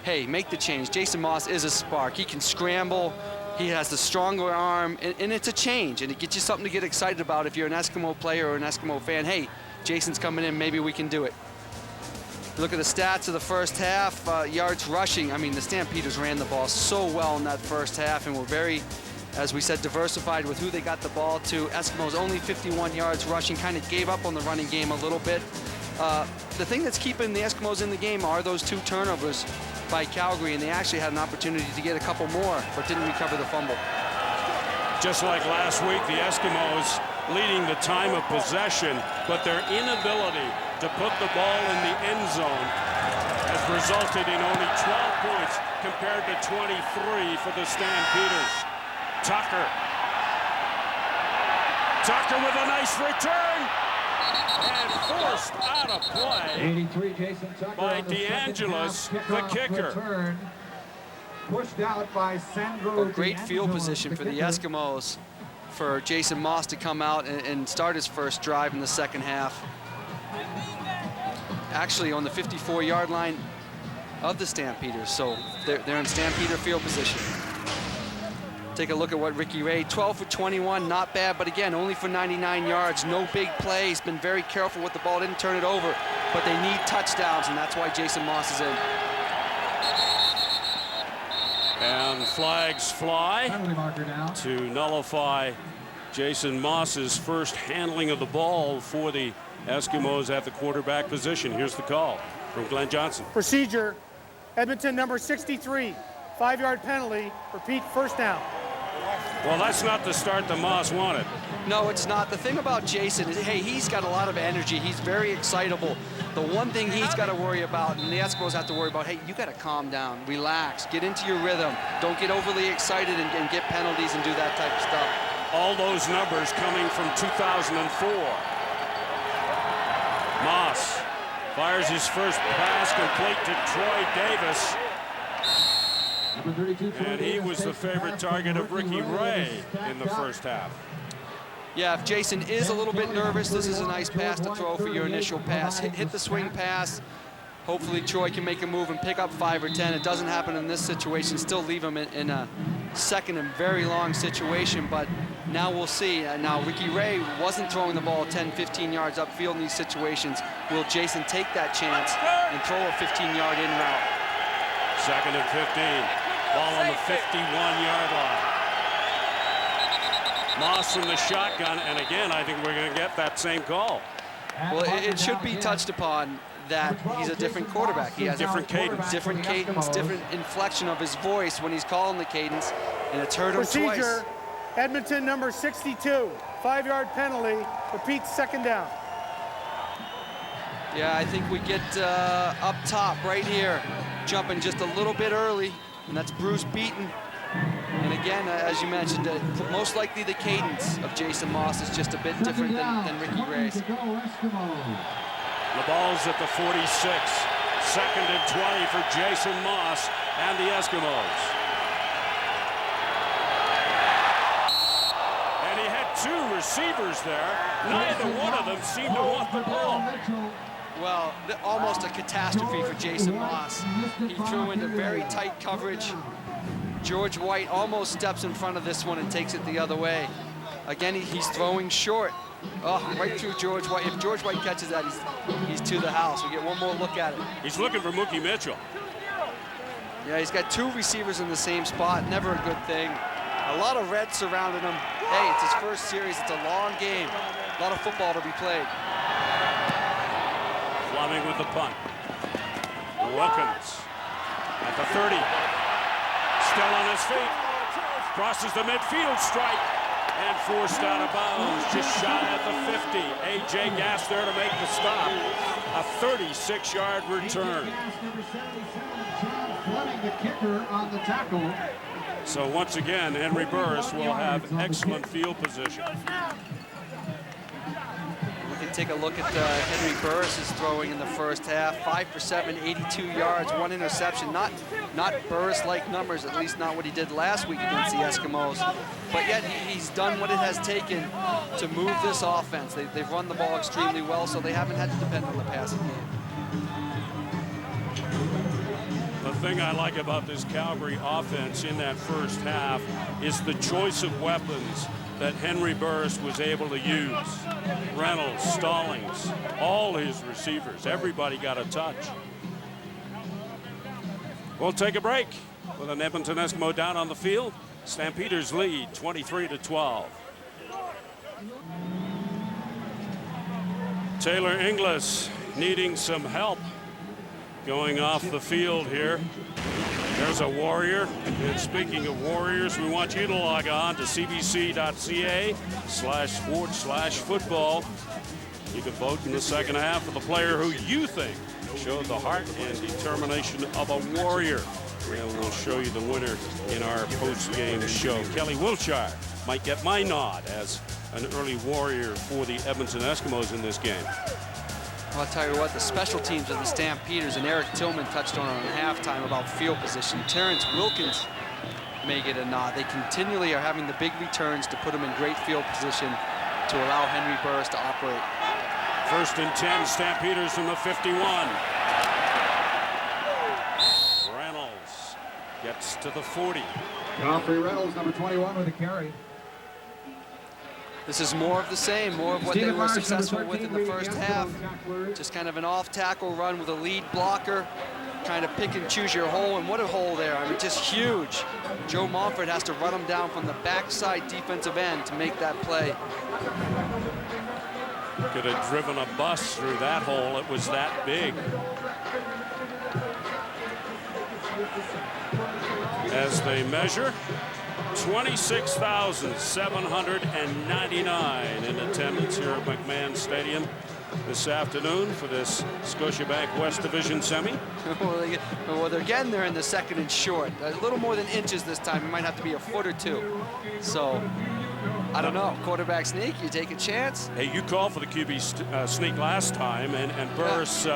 Hey, make the change. Jason Moss is a spark. He can scramble. He has the stronger arm, and it's a change, and it gets you something to get excited about if you're an Eskimo player or an Eskimo fan. Hey, Jason's coming in, maybe we can do it. Look at the stats of the first half, yards rushing. I mean, the Stampeders ran the ball so well in that first half, and were very, as we said, diversified with who they got the ball to. Eskimos only 51 yards rushing, kind of gave up on the running game a little bit. The thing that's keeping the Eskimos in the game are those 2 turnovers by Calgary, and they actually had an opportunity to get a couple more, but didn't recover the fumble. Just like last week, the Eskimos leading the time of possession, but their inability to put the ball in the end zone has resulted in only 12 points compared to 23 for the Stampeders. Tucker with a nice return. And forced out of play 83, Jason Tucker by DeAngelis, the kicker. Return, pushed out by Sandro. A great field position for the Eskimos, for Jason Moss to come out and start his first drive in the second half. Actually on the 54-yard line of the Stampeders, so they're in Stampeder field position. Take a look at what Ricky Ray, 12 for 21, not bad, but again, only for 99 yards, no big plays, been very careful with the ball, didn't turn it over, but they need touchdowns, and that's why Jason Moss is in. And flags fly now to nullify Jason Moss's first handling of the ball for the Eskimos at the quarterback position. Here's the call from Glenn Johnson. Procedure, Edmonton number 63, 5-yard penalty, repeat first down. Well, that's not the start that Moss wanted. No, it's not. The thing about Jason is, hey, he's got a lot of energy. He's very excitable. The one thing he's got to worry about, and the Eskimos have to worry about, hey, you got to calm down, relax, get into your rhythm. Don't get overly excited and get penalties and do that type of stuff. All those numbers coming from 2004. Moss fires his first pass complete to Troy Davis. And he was the favorite target of Ricky Ray in the first half. Yeah, if Jason is a little bit nervous, this is a nice pass to throw for your initial pass. Hit the swing pass. Hopefully Troy can make a move and pick up 5 or 10. It doesn't happen in this situation. Still leave him in a second and very long situation, but now we'll see. Now Ricky Ray wasn't throwing the ball 10, 15 yards upfield in these situations. Will Jason take that chance and throw a 15-yard in route? Second and 15. Ball on the 51-yard line. Moss from the shotgun, and again, I think we're going to get that same call. Well, it should be touched upon that he's a different quarterback. He has different cadence, different inflection of his voice when he's calling the cadence, and it's heard him twice. Procedure, Edmonton number 62, 5-yard penalty, repeat second down. Yeah, I think we get up top right here, jumping just a little bit early, and that's Bruce Beaton. And again, as you mentioned, most likely the cadence of Jason Moss is just a bit different than Ricky Ray's. The ball's at the 46. Second and 20 for Jason Moss and the Eskimos. And he had two receivers there. Neither one of them seemed to want the ball. Well, almost a catastrophe for Jason Moss. He threw into very tight coverage. George White almost steps in front of this one and takes it the other way. Again, he's throwing short. Oh, right through George White. If George White catches that, he's to the house. We get one more look at it. He's looking for Mookie Mitchell. Yeah, he's got two receivers in the same spot. Never a good thing. A lot of red surrounding him. Hey, it's his first series. It's a long game. A lot of football to be played. Fleming with the punt. Wilkins at the 30. Still on his feet. Crosses the midfield stripe. And forced out of bounds, just shy at the 50. A.J. Gass there to make the stop. A 36-yard return. The kicker on the tackle. So once again, Henry Burris will have excellent field position. We can take a look at Henry Burris' throwing in the first half. 5 for 7, 82 yards, 1 interception. Not Burris-like numbers, at least not what he did last week against the Eskimos. But yet he's done what it has taken to move this offense. They've run the ball extremely well, so they haven't had to depend on the passing game. The thing I like about this Calgary offense in that first half is the choice of weapons that Henry Burris was able to use. Reynolds, Stallings, all his receivers, everybody got a touch. We'll take a break with an Edmonton Eskimo down on the field. Stampeders lead 23-12. Taylor Inglis needing some help going off the field here. There's a Warrior. And speaking of Warriors, we want you to log on to cbc.ca/sport/football. You can vote in the second half for the player who you think showed the heart and determination of a Warrior. And we'll show you the winner in our post-game show. Kelly Wiltshire might get my nod as an early Warrior for the Edmonton Eskimos in this game. I'll tell you what, the special teams of the Stampeders, and Eric Tillman touched on halftime about field position. Terrence Wilkins may get a nod. They continually are having the big returns to put him in great field position to allow Henry Burris to operate. First and 10, Stampeders from the 51. Reynolds gets to the 40. Godfrey Reynolds, number 21, with a carry. This is more of the same, more of what they were successful with in the first half. Just kind of an off-tackle run with a lead blocker, kind of pick and choose your hole, and what a hole there. I mean, just huge. Joe Montfort has to run him down from the backside defensive end to make that play. Could have driven a bus through that hole. It was that big. As they measure, 26,799 in attendance here at McMahon Stadium this afternoon for this Scotiabank West Division semi. Well, again, they're in the second and short. A little more than inches this time. It might have to be a foot or two. So, I don't know. Quarterback sneak, you take a chance. Hey, you called for the QB sneak last time, and Burris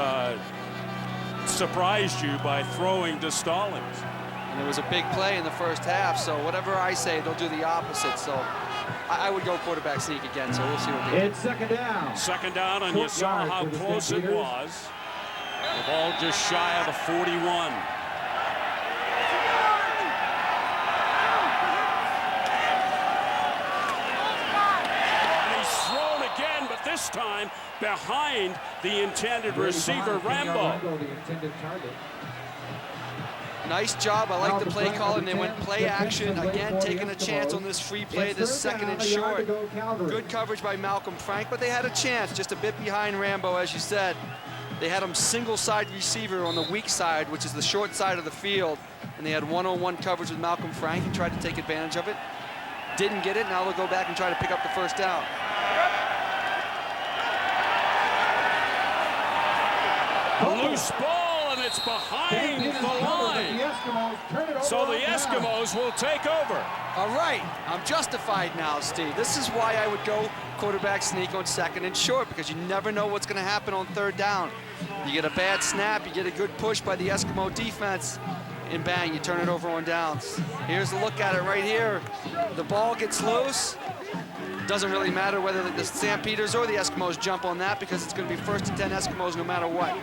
surprised you by throwing to Stallings. And it was a big play in the first half, so whatever I say, they'll do the opposite. So I would go quarterback sneak again, so we'll see what they do. It's second down. Second down, and you saw how close it was. The ball just shy of the 41. And he's thrown again, but this time behind the intended receiver, Rambo. Nice job. I like the play call, and they went play action. Again, taking a chance on this free play, this second and short. Good coverage by Malcolm Frank, but they had a chance, just a bit behind Rambo, as you said. They had him single side receiver on the weak side, which is the short side of the field, and they had one-on-one coverage with Malcolm Frank and tried to take advantage of it. Didn't get it. Now they'll go back and try to pick up the first down. A loose ball, and it's behind the line. So the Eskimos will take over. All right, I'm justified now, Steve. This is why I would go quarterback sneak on second and short, because you never know what's going to happen on third down. You get a bad snap, you get a good push by the Eskimo defense, and bang, you turn it over on downs. Here's a look at it right here. The ball gets loose. Doesn't really matter whether the Stampeders or the Eskimos jump on that because it's going to be 1st and 10 Eskimos no matter what.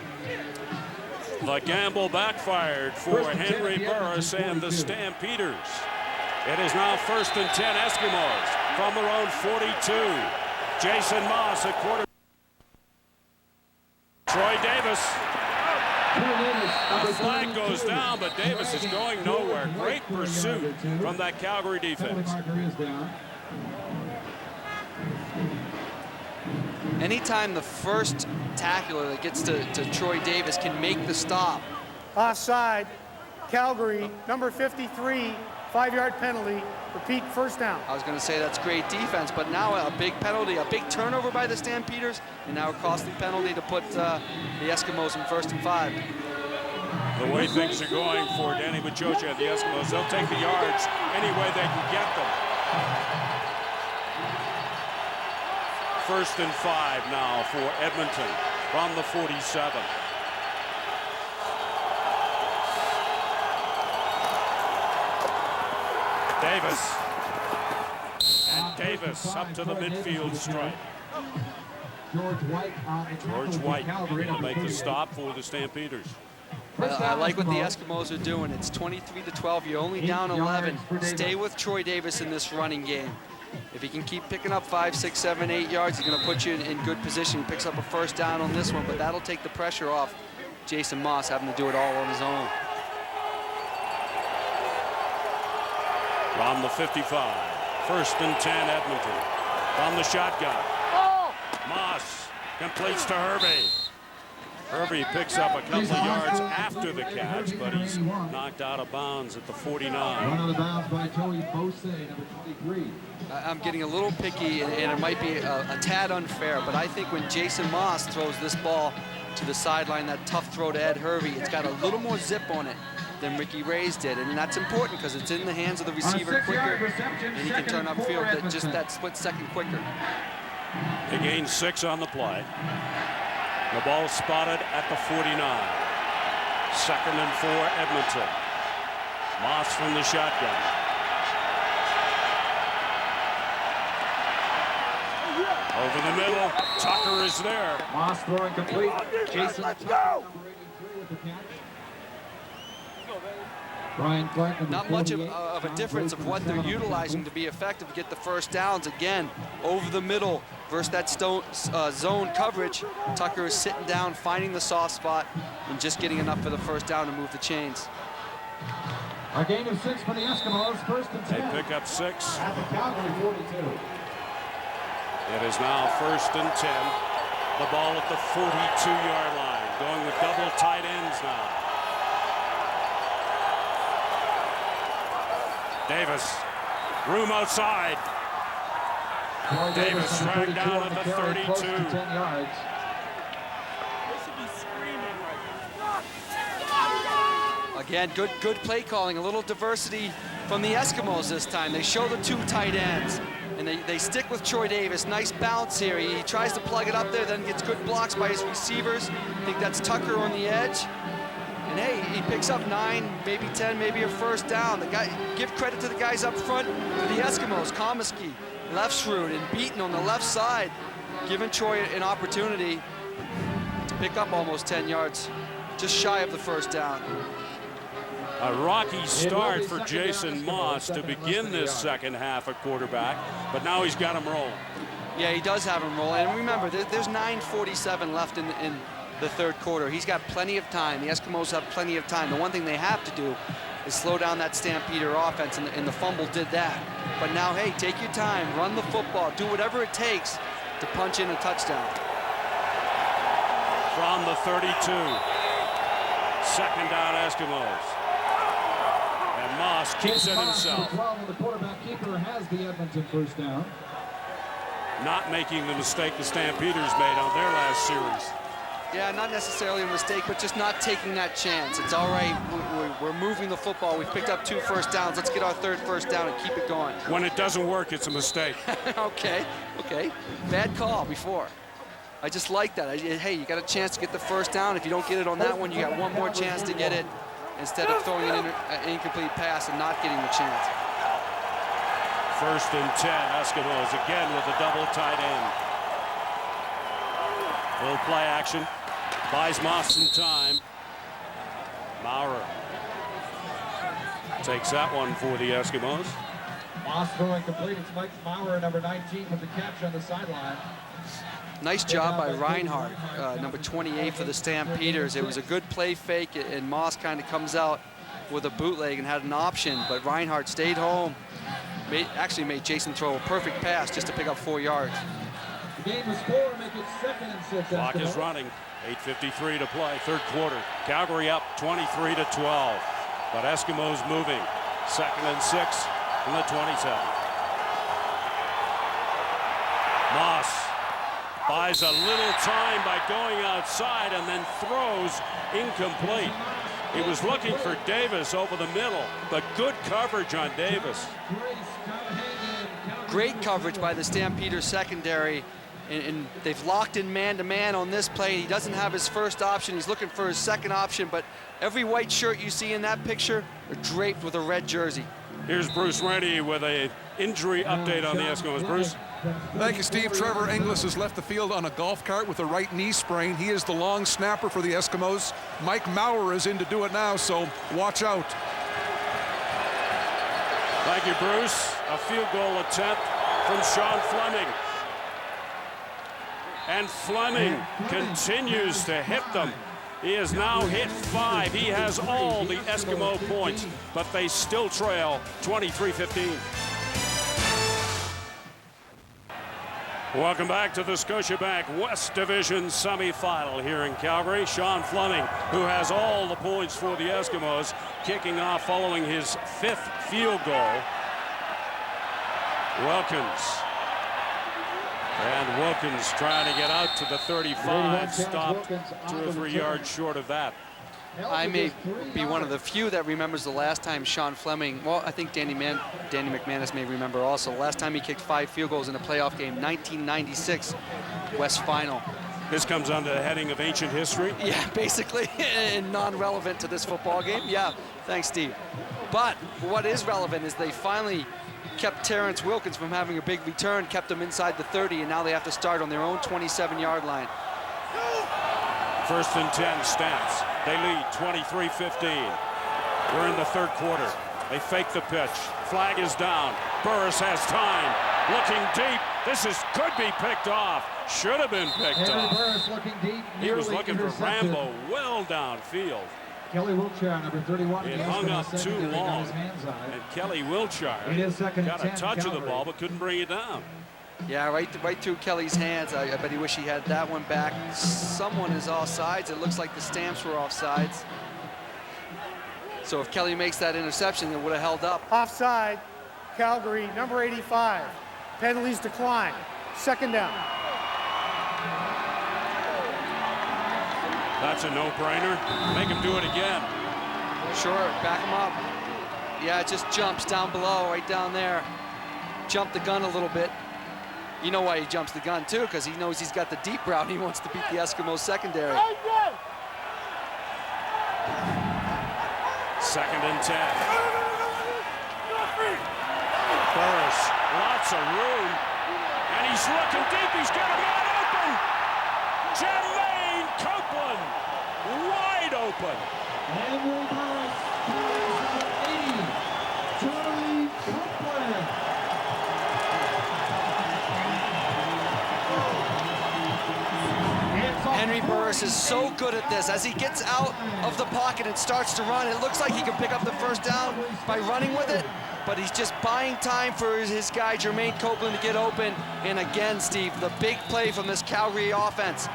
The gamble backfired for Henry Burris and the Stampeders. It is now 1st and 10 Eskimos from their own 42. Jason Moss at quarterback. Troy Davis. The flag goes down, but Davis is going nowhere. Great pursuit from that Calgary defense. Anytime the first tackler that gets to Troy Davis can make the stop. Offside, Calgary, number 53, 5-yard penalty, repeat, first down. I was going to say that's great defense, but now a big penalty, a big turnover by the Stampeders, and now a costly penalty to put the Eskimos in 1st and 5. The way things are going for Danny Machocha and the Eskimos, they'll take the yards any way they can get them. 1st and 5 now for Edmonton from the 47. Davis. And Davis up to the midfield stripe. George White will make the stop for the Stampeders. I like what the Eskimos are doing. It's 23-12. You're only down 11. Stay with Troy Davis in this running game. If he can keep picking up 5, 6, 7, 8 yards, he's going to put you in good position. He picks up a 1st down on this one, but that'll take the pressure off Jason Moss having to do it all on his own. From the 55, 1st and 10 Edmonton. From the shotgun. Moss completes to Hervey. Hervey picks up a couple of yards after the catch, but he's knocked out of bounds at the 49. Run out of bounds by Joey Bose, number 23. I'm getting a little picky, and it might be a tad unfair, but I think when Jason Moss throws this ball to the sideline, that tough throw to Ed Hervey, it's got a little more zip on it than Ricky Ray's did, and that's important because it's in the hands of the receiver quicker, and he can turn upfield just that split second quicker. They gain 6 on the play. The ball spotted at the 49. 2nd and 4 Edmonton. Moss from the shotgun. Over the middle, Tucker is there. Moss throwing complete. Jason Tucker, number 83 with the catch. Brian Clark, not much of a difference of what they're utilizing to be effective to get the 1st downs. Again, over the middle versus that zone coverage. Tucker is sitting down, finding the soft spot, and just getting enough for the 1st down to move the chains. A gain of 6 for the Eskimos, 1st and 10. They pick up 6. At the Calgary 42. It is now 1st and 10. The ball at the 42-yard line. Going with double tight ends now. Davis, room outside. Davis dragged down at the 32. Close to 10 yards. Again, good play calling, a little diversity from the Eskimos this time. They show the 2 tight ends, and they stick with Troy Davis. Nice bounce here. He tries to plug it up there, then gets good blocks by his receivers. I think that's Tucker on the edge. And hey, he picks up 9, maybe 10, maybe a 1st down. The guy, give credit to the guys up front for the Eskimos. Komisky, Lefsrud, and Beaton on the left side, giving Troy an opportunity to pick up almost 10 yards, just shy of the 1st down. A rocky start for Jason Moss to begin this 2nd half at quarterback, but now he's got him rolling. Yeah, he does have him rolling. And remember, there's 9:47 left in the 3rd quarter. He's got plenty of time. The Eskimos have plenty of time. The one thing they have to do is slow down that Stampeder offense, and the fumble did that. But now, hey, take your time, run the football, do whatever it takes to punch in a touchdown. From the 32, 2nd down Eskimos. And Moss keeps it himself. The quarterback keeper has the Edmonton 1st down. Not making the mistake the Stampeders made on their last series. Yeah, not necessarily a mistake, but just not taking that chance. It's all right. We're moving the football. We've picked up 2 1st downs. Let's get our 3rd 1st down and keep it going. When it doesn't work, it's a mistake. Okay. Bad call before. I just like that. Hey, you got a chance to get the first down. If you don't get it on that one, you got one more chance to get it instead of throwing an incomplete pass and not getting the chance. 1st and 10, Eskimos again with a double tight end. Little play action. Buys Moss some time. Maurer takes that one for the Eskimos. Moss throwing complete. It's Mike Maurer, number 19, with the catch on the sideline. Nice job by Reinhardt, number 28 for the Stampeders. It was a good play fake, and Moss kind of comes out with a bootleg and had an option, but Reinhardt stayed home. Actually made Jason throw a perfect pass just to pick up 4 yards. The game is 4, make it 2nd and 6. Clock is running. 8:53 to play, 3rd quarter. Calgary up 23-12, but Eskimos moving. 2nd and 6 from the 27. Moss buys a little time by going outside and then throws incomplete. He was looking for Davis over the middle, but good coverage on Davis. Great coverage by the Stampeders secondary, and they've locked in man-to-man on this play. He doesn't have his first option. He's looking for his second option, but every white shirt you see in that picture are draped with a red jersey. Here's Bruce Rennie with an injury update on the Eskimos. Bruce? Thank you, Steve. Trevor Inglis has left the field on a golf cart with a right knee sprain. He is the long snapper for the Eskimos. Mike Maurer is in to do it now, so watch out. Thank you, Bruce. A field goal attempt from Sean Fleming. And Fleming continues to hit them. He has now hit 5. He has all the Eskimo points, but they still trail 23-15. Welcome back to the Scotiabank West Division semifinal here in Calgary. Sean Fleming, who has all the points for the Eskimos, kicking off following his 5th field goal. Wilkins trying to get out to the 35, stopped 2 or 3 yards short of that. I may be one of the few that remembers the last time Sean Fleming, well, I think Danny McManus may remember also. Last time he kicked 5 field goals in a playoff game, 1996 West Final. This comes under the heading of ancient history? Yeah, basically, and non-relevant to this football game. Yeah, thanks, Steve. But what is relevant is they finally kept Terrence Wilkins from having a big return, kept him inside the 30, and now they have to start on their own 27-yard line. 1st and 10, Stamps. They lead 23-15. We're in the 3rd quarter. They fake the pitch. Flag is down. Burris has time. Looking deep. Could be picked off. Should have been picked off. Burris looking deep. He was looking for Rambo well downfield. Kelly Wiltshire, number 31. It hung up too long. And Kelly Wiltshire got a touch of the ball but couldn't bring it down. Yeah, right through Kelly's hands. I bet he wish he had that one back. Someone is offsides. It looks like the Stamps were offsides. So if Kelly makes that interception, it would have held up. Offside, Calgary, number 85. Penalties decline. 2nd down. That's a no-brainer. Make him do it again. Sure, back him up. Yeah, it just jumps down below, right down there. Jump the gun a little bit. You know why he jumps the gun, too, because he knows he's got the deep route. He wants to beat the Eskimos secondary. 2nd and 10. Burris, lots of room. And he's looking deep. He's got a man open. Jermaine Copeland, wide open. Henry Burris, 80. Charlie Copeland. Henry Burris is so good at this. As he gets out of the pocket and starts to run, it looks like he can pick up the first down by running with it, but he's just buying time for his guy, Jermaine Copeland, to get open. And again, Steve, the big play from this Calgary offense,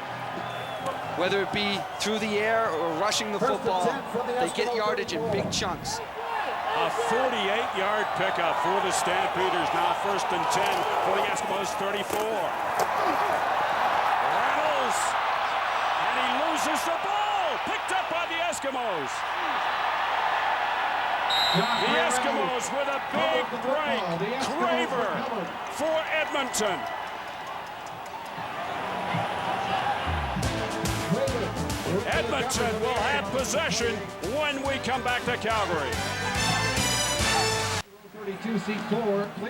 whether it be through the air or rushing the football, they get yardage in big chunks. A 48-yard pickup for the Stampeders. Now 1st and 10 for the Eskimos, 34. Loses the ball, picked up by the Eskimos. The Eskimos with a big break. Craver for Edmonton. Edmonton will have possession when we come back to Calgary.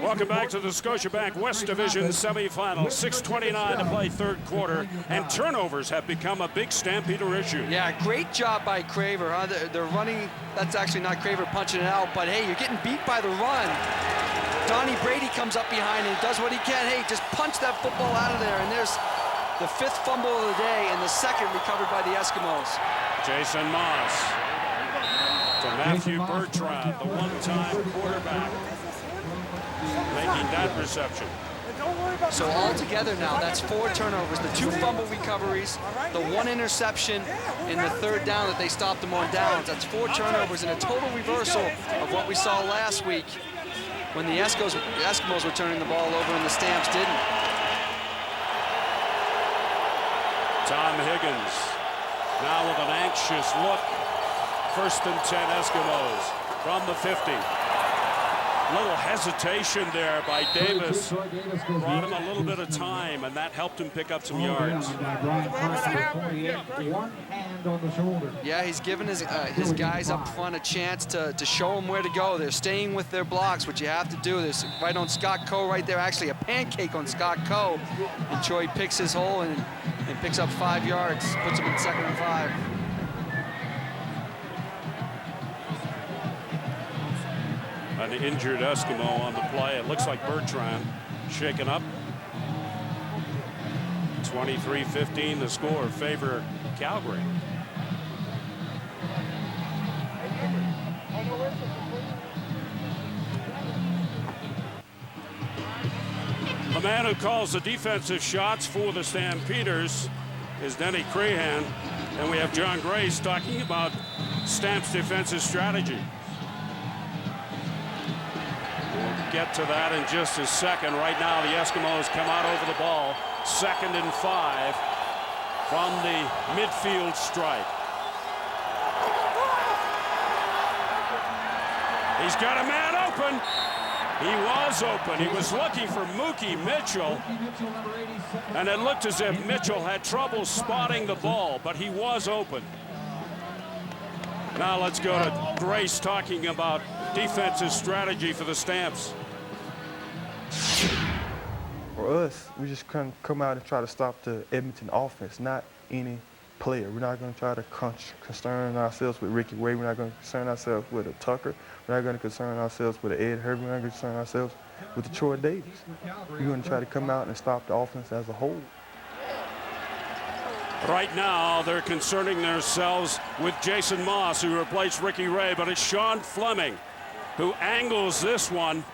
Welcome back to the Scotiabank West Division semifinal. 6:29 to play third quarter, and turnovers have become a big Stampeder issue. Yeah, great job by Craver. Huh? They're running. That's actually not Craver punching it out, but hey, you're getting beat by the run. Donnie Brady comes up behind and does what he can. Hey, just punch that football out of there. And there's the 5th fumble of the day and the 2nd recovered by the Eskimos. Jason Moss to Matthew Bertrand, the one-time quarterback, making that reception. So all together now, that's 4 turnovers, the 2 fumble recoveries, the 1 interception, and the 3rd down that they stopped them on downs. That's 4 turnovers and a total reversal of what we saw last week when the Eskimos were turning the ball over and the Stamps didn't. Tom Higgins now with an anxious look. 1st and 10 Eskimos from the 50. Little hesitation there by Davis. Brought him a little bit of time, and that helped him pick up some yards. Yeah, he's giving his guys up front a chance to show them where to go. They're staying with their blocks, which you have to do. There's right on Scott Coe right there, actually a pancake on Scott Coe. And Troy picks his hole and picks up 5 yards, puts him in 2nd and 5. An injured Eskimo on the play. It looks like Bertrand shaken up. 23-15 the score, favor Calgary. The man who calls the defensive shots for the Stampeders is Denny Crehan, and we have John Grace talking about Stamps' defensive strategy. We'll get to that in just a second. Right now, the Eskimos come out over the ball. 2nd and 5 from the midfield stripe. He's got a man open. He was open. He was looking for Mookie Mitchell, and it looked as if Mitchell had trouble spotting the ball, but he was open. Now let's go to Grace talking about defensive strategy for the Stamps. For us, we just couldn't come out and try to stop the Edmonton offense, not any player. We're not going to try to concern ourselves with Ricky Way. We're not going to concern ourselves with a Tucker. We're not going to concern ourselves with an Ed Hervey. We're not going to concern ourselves with the Troy Davis. We're going to try to come out and stop the offense as a whole. Right now, they're concerning themselves with Jason Moss, who replaced Ricky Ray, but it's Sean Fleming who angles this one.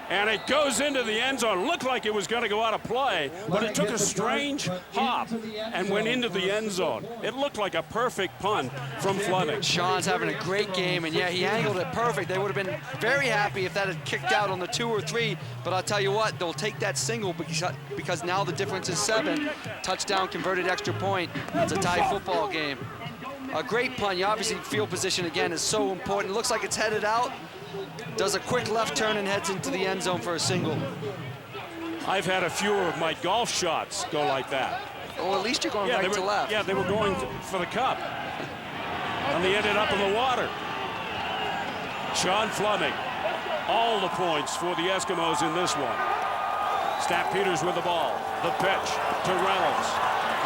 And it goes into the end zone. Looked like it was going to go out of play, but it took a strange hop and went into the end zone. It looked like a perfect punt from Fleming. Sean's having a great game, and yeah, he angled it perfect. They would have been very happy if that had kicked out on the 2 or 3, but I'll tell you what, they'll take that single because now the difference is 7. Touchdown, converted extra point. It's a tie football game. A great punt. You obviously, field position again is so important. It looks like it's headed out. Does a quick left turn and heads into the end zone for a single. I've had a few of my golf shots go like that. Well, at least you're going right to left. Yeah, they were going for the cup. And they ended up in the water. Sean Fleming, all the points for the Eskimos in this one. Stampeders with the ball. The pitch to Reynolds.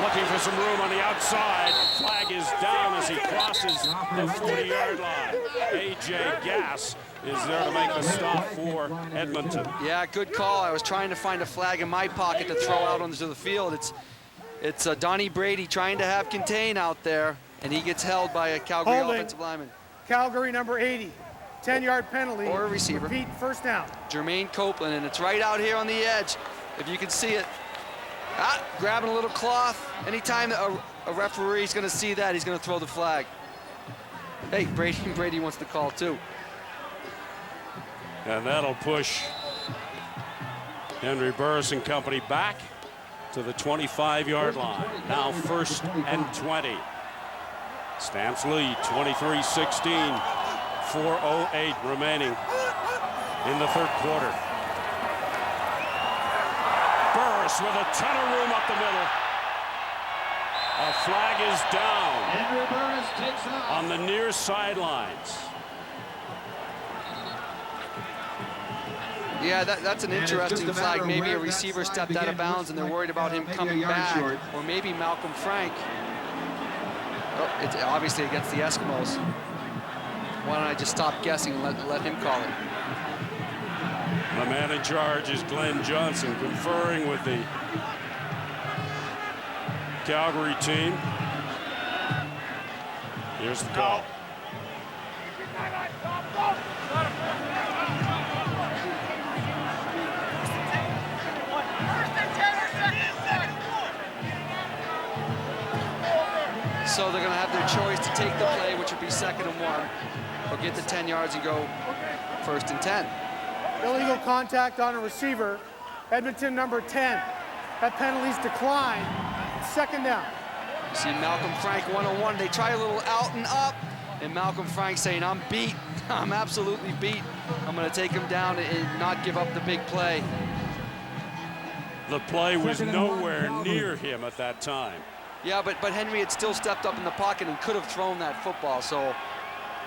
Looking for some room on the outside. Flag is down as he crosses the 40-yard line. A.J. Gass is there to make the stop for Edmonton. Yeah, good call. I was trying to find a flag in my pocket to throw out onto the field. It's Donnie Brady trying to have contain out there, and he gets held by a Calgary offensive lineman. Calgary number 80, 10-yard penalty. Or a receiver. Repeat, first down. Jermaine Copeland, and it's right out here on the edge, if you can see it. Grabbing a little cloth. Anytime a referee's going to see that, he's going to throw the flag. Hey, Brady wants the call too. And that'll push Henry Burris and company back to the 25-yard line. Now 1st and 20. Stamps lead 23-16. 4:08 remaining in the third quarter. Burris with a ton of room up the middle. A flag is down Henry Burris takes off. on the near sidelines. Yeah, that's an interesting flag. Maybe a receiver stepped out of bounds and they're worried about him coming back. Or maybe Malcolm Frank. Oh, it's obviously against the Eskimos. Why don't I just stop guessing and let him call it? The man in charge is Glenn Johnson, conferring with the Calgary team. Here's the call. So they're going to have their choice to take the play, which would be 2nd and 1, or get the 10 yards and go 1st and 10. Illegal contact on a receiver. Edmonton number 10. That penalty's declined. 2nd down. You see Malcolm Frank one-on-one. They try a little out and up, and Malcolm Frank saying, I'm beat. I'm absolutely beat. I'm going to take him down and not give up the big play. The play was nowhere near him at that time. Yeah, but Henry had still stepped up in the pocket and could have thrown that football. So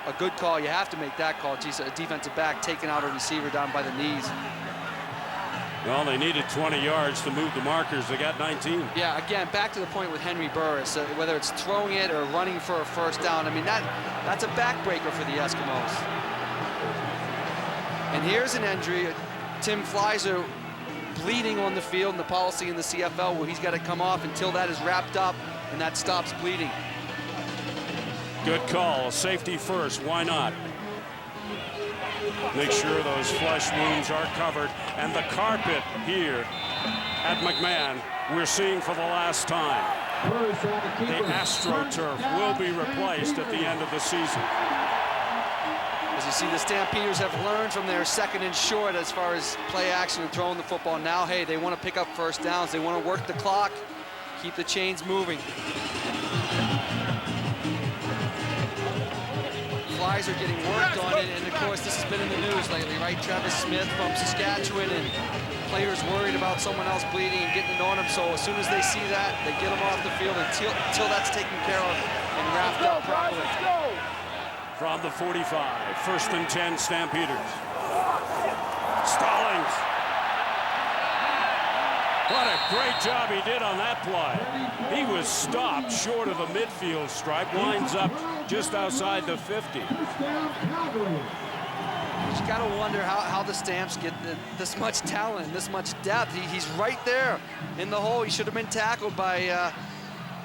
a good call. You have to make that call. Geez, a defensive back taking out a receiver down by the knees. Well, they needed 20 yards to move the markers. They got 19. Yeah, again, back to the point with Henry Burris. Whether it's throwing it or running for a 1st down, I mean, that's a backbreaker for the Eskimos. And here's an injury. Tim Fleiser bleeding on the field, and the policy in the CFL where he's got to come off until that is wrapped up and that stops bleeding. Good call. Safety first. Why not? Make sure those flesh wounds are covered. And the carpet here at McMahon we're seeing for the last time. The AstroTurf will be replaced at the end of the season. As you see, the Stampeders have learned from their 2nd and short as far as play action and throwing the football. Now, hey, they want to pick up 1st downs. They want to work the clock, keep the chains moving. Flies are getting worked on it, and of course, this has been in the news lately, right? Travis Smith from Saskatchewan, and players worried about someone else bleeding and getting it on them. So as soon as they see that, they get them off the field until that's taken care of and wrapped up properly. From the 45, 1st and 10 Stampeders. Stallings. What a great job he did on that play. He was stopped short of the midfield stripe, winds up just outside the 50. You just got to wonder how the Stamps get this much talent, this much depth. He's right there in the hole. He should have been tackled by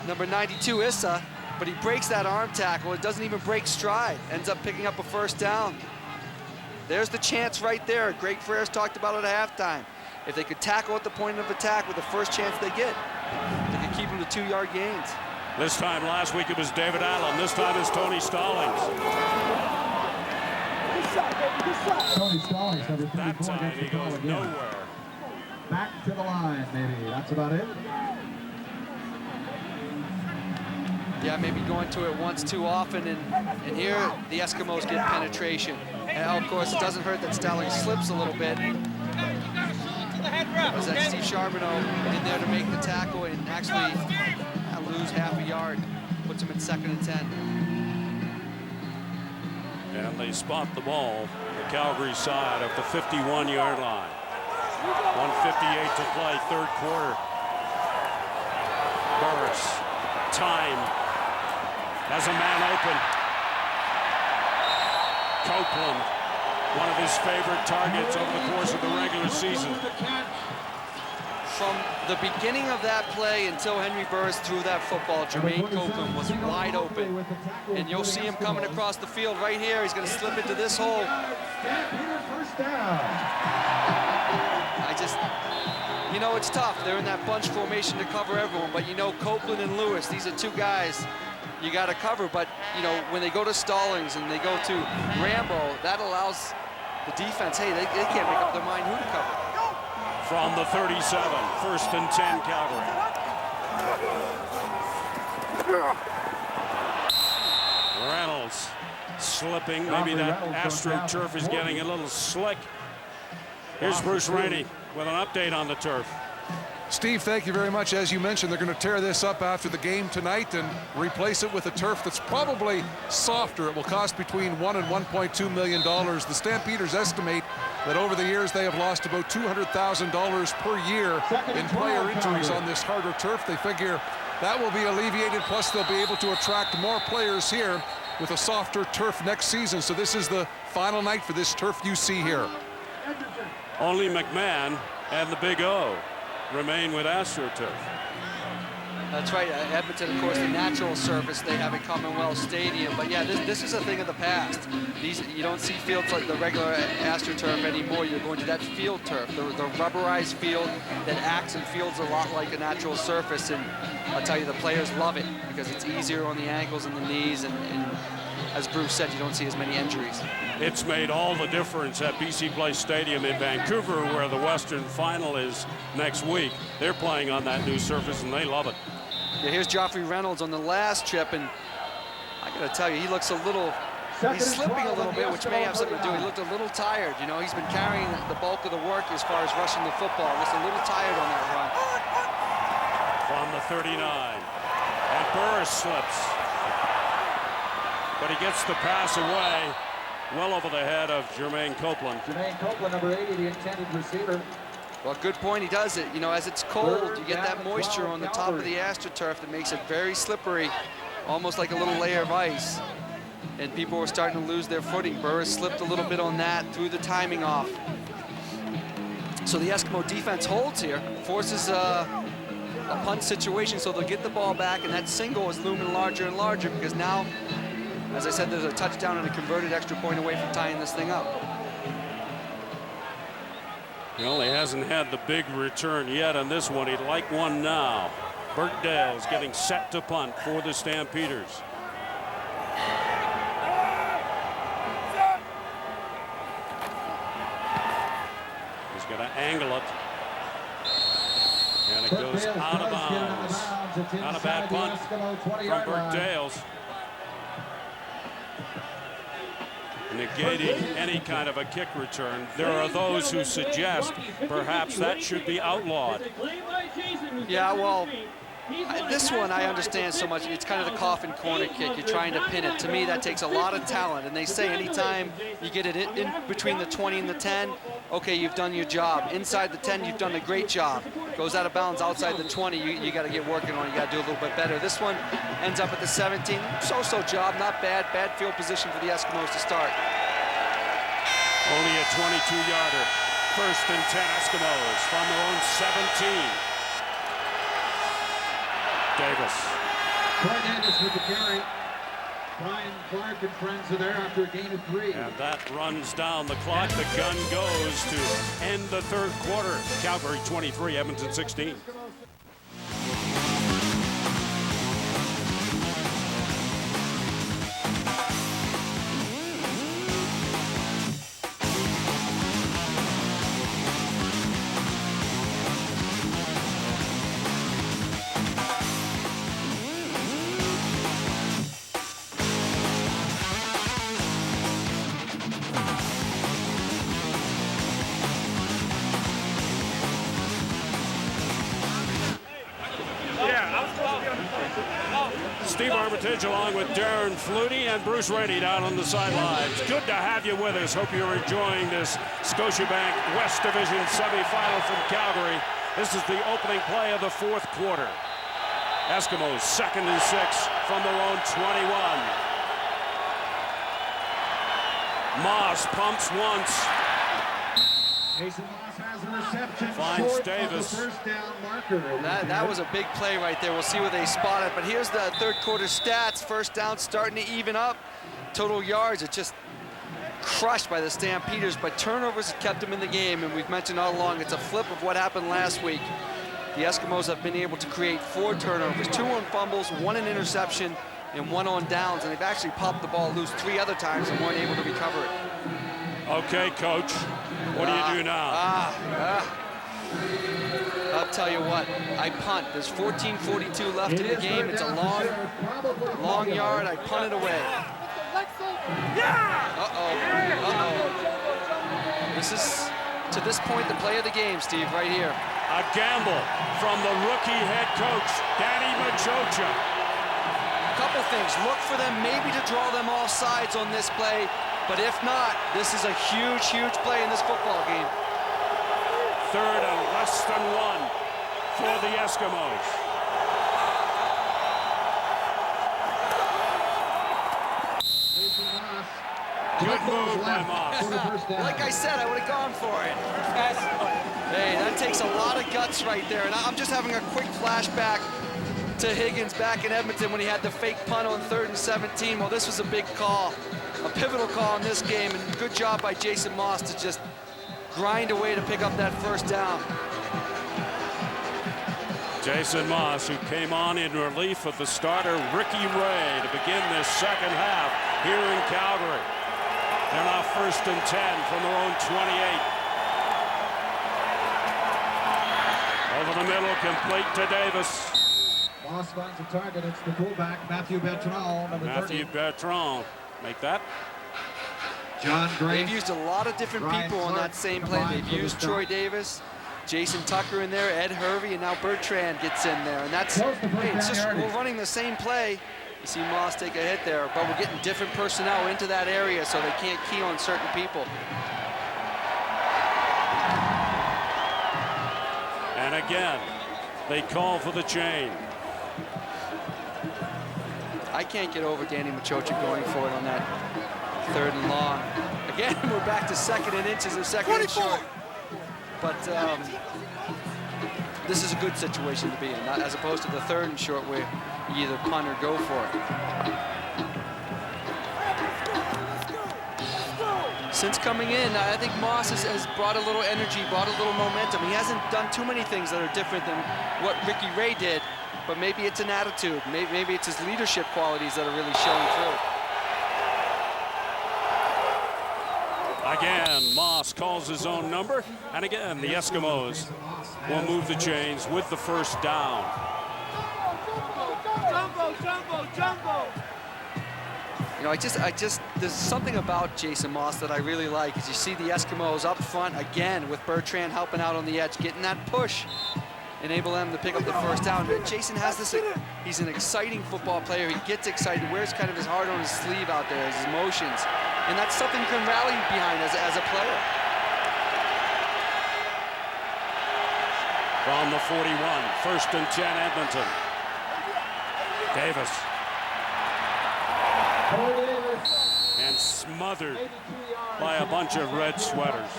number 92, Issa. But he breaks that arm tackle. It doesn't even break stride. Ends up picking up a 1st down. There's the chance right there. Greg Ferris talked about it at halftime. If they could tackle at the point of attack with the first chance they get, they could keep them to 2-yard gains. This time last week it was David Allen. This time it's Tony Stallings. Tony Stallings, number 34, that time he goes nowhere. Back to the line, maybe. That's about it. Yeah, maybe going to it once too often, and here the Eskimos get penetration. And of course, it doesn't hurt that Stallings slips a little bit. Was that Steve Charbonneau in there to make the tackle and actually lose half a yard, puts him in 2nd and 10. And they spot the ball, the Calgary side of the 51-yard line. 1:58 to play, 3rd quarter. Burris, time. Has a man open. Copeland, one of his favorite targets over the course of the regular season. From the beginning of that play until Henry Burris threw that football, Jermaine Copeland was wide open. And you'll see him coming across the field right here. He's going to slip into this hole. You know, it's tough. They're in that bunch formation to cover everyone. But, you know, Copeland and Lewis, these are 2 guys you got to cover. But, you know, when they go to Stallings and they go to Rambo, that allows the defense, hey, they can't make up their mind who to cover. From the 37, 1st and 10 Calgary. Reynolds slipping. Maybe that AstroTurf is getting a little slick. Here's Bruce Rainey with an update on the turf. Steve, thank you very much. As you mentioned, they're going to tear this up after the game tonight and replace it with a turf that's probably softer. It will cost between $1 and $1.2 million. The Stampeders estimate that over the years they have lost about $200,000 per year in player injuries on this harder turf. They figure that will be alleviated, plus they'll be able to attract more players here with a softer turf next season. So this is the final night for this turf you see here. Only McMahon and the Big O remain with AstroTurf. That's right. Edmonton, of course, the natural surface they have at Commonwealth Stadium. But yeah, this is a thing of the past. You don't see fields like the regular AstroTurf anymore. You're going to that field turf, the rubberized field that acts and feels a lot like a natural surface. And I'll tell you, the players love it because it's easier on the ankles and the knees. And as Bruce said, you don't see as many injuries. It's made all the difference at BC Place Stadium in Vancouver, where the Western Final is next week. They're playing on that new surface, and they love it. Yeah, here's Joffrey Reynolds on the last trip, and I got to tell you, he looks a little, he's slipping a little bit, which may have something to do. He looked a little tired. You know, he's been carrying the bulk of the work as far as rushing the football. Looks a little tired on that run. From the 39, and Burris slips. But he gets the pass away, well over the head of Jermaine Copeland. Jermaine Copeland, number 80, the intended receiver. Well, good point. He does it. You know, as it's cold, you get that moisture on the top of the AstroTurf that makes it very slippery, almost like a little layer of ice. And people were starting to lose their footing. Burris slipped a little bit on that, threw the timing off. So the Eskimo defense holds here, forces a punt situation, so they'll get the ball back, and that single is looming larger and larger because now, as I said, there's a touchdown and a converted extra point away from tying this thing up. Well, he hasn't had the big return yet on this one. He'd like one now. Burt Dale's getting set to punt for the Stampeders. He's going to angle it. And it goes out of bounds. Not a bad punt from Burt Dale's. Negating any kind of a kick return. There are those who suggest perhaps that should be outlawed. Yeah, well, this one I understand so much. It's kind of the coffin corner kick. You're trying to pin it. To me, that takes a lot of talent. And they say anytime you get it in between the 20 and the 10, okay, you've done your job. Inside the 10, you've done a great job. Goes out of bounds outside the 20, you got to get working on it. You got to do a little bit better. This one ends up at the 17. So-so job, not bad. Bad field position for the Eskimos to start. Only a 22-yarder. 1st and 10 Eskimos from their own 17. Davis. Troy Davis with the carry. Brian Clark and friends are there after a gain of 3. And that runs down the clock. The gun goes to end the 3rd quarter. Calgary 23, Edmonton 16. Steve Armitage along with Darren Flutie and Bruce Rainey down on the sidelines. Good to have you with us. Hope you're enjoying this Scotiabank West Division semifinal from Calgary. This is the opening play of the 4th quarter. Eskimos 2nd and 6 from their own 21. Moss pumps once. Mason Moss has a reception. Finds Davis. First down marker. That was a big play right there. We'll see where they spot it. But here's the 3rd quarter stats. First down starting to even up. Total yards, it's just crushed by the Stampeders. But turnovers have kept them in the game. And we've mentioned all along, it's a flip of what happened last week. The Eskimos have been able to create 4 turnovers. 2 on fumbles, 1 an interception, and 1 on downs. And they've actually popped the ball loose 3 other times and weren't able to recover it. Okay, Coach. What do you do now? I'll tell you what, I punt. There's 14:42 left in the game. It's a long yard. I punt it away. Uh-oh. This is, to this point, the play of the game, Steve, right here. A gamble from the rookie head coach, Danny Machocha. A couple things. Look for them maybe to draw them off sides on this play, but if not, this is a huge, huge play in this football game. 3rd and less than 1 for the Eskimos. Good move by Moss. Like I said, I would have gone for it. Hey, that takes a lot of guts right there. And I'm just having a quick flashback to Higgins back in Edmonton when he had the fake punt on 3rd and 17. Well, this was a big call, a pivotal call in this game, and good job by Jason Moss to just grind away to pick up that first down. Jason Moss, who came on in relief of the starter Ricky Ray to begin this second half here in Calgary. They're now 1st and 10 from their own 28. Over the middle, complete to Davis. Moss finds a target. It's the fullback, Matthew Bertrand, number 30. Matthew Bertrand. Make that. John Grace. They've used a lot of different people on that same play. They've used Troy Davis, Jason Tucker in there, Ed Hervey, and now Bertrand gets in there. And that's, hey, it's just, we're running the same play. You see Moss take a hit there, but we're getting different personnel into that area so they can't key on certain people. And again, they call for the chain. I can't get over Danny Machocha going for it on that 3rd and long. Again, we're back to 2nd and inches and 2nd and short. But this is a good situation to be in, not as opposed to the 3rd and short where you either punt or go for it. Since coming in, I think Moss has brought a little energy, brought a little momentum. He hasn't done too many things that are different than what Ricky Ray did, but maybe it's an attitude. Maybe it's his leadership qualities that are really showing through. Again, Moss calls his own number, and again, the Eskimos will move the chains with the first down. Jumbo. You know, there's something about Jason Moss that I really like, is you see the Eskimos up front again with Bertrand helping out on the edge, getting that push, enable them to pick up the first down. But Jason has this, he's an exciting football player. He gets excited, wears kind of his heart on his sleeve out there, his emotions. And that's something you can rally behind as a player. From the 41, 1st and 10 Edmonton. Davis. And smothered by a bunch of red sweaters.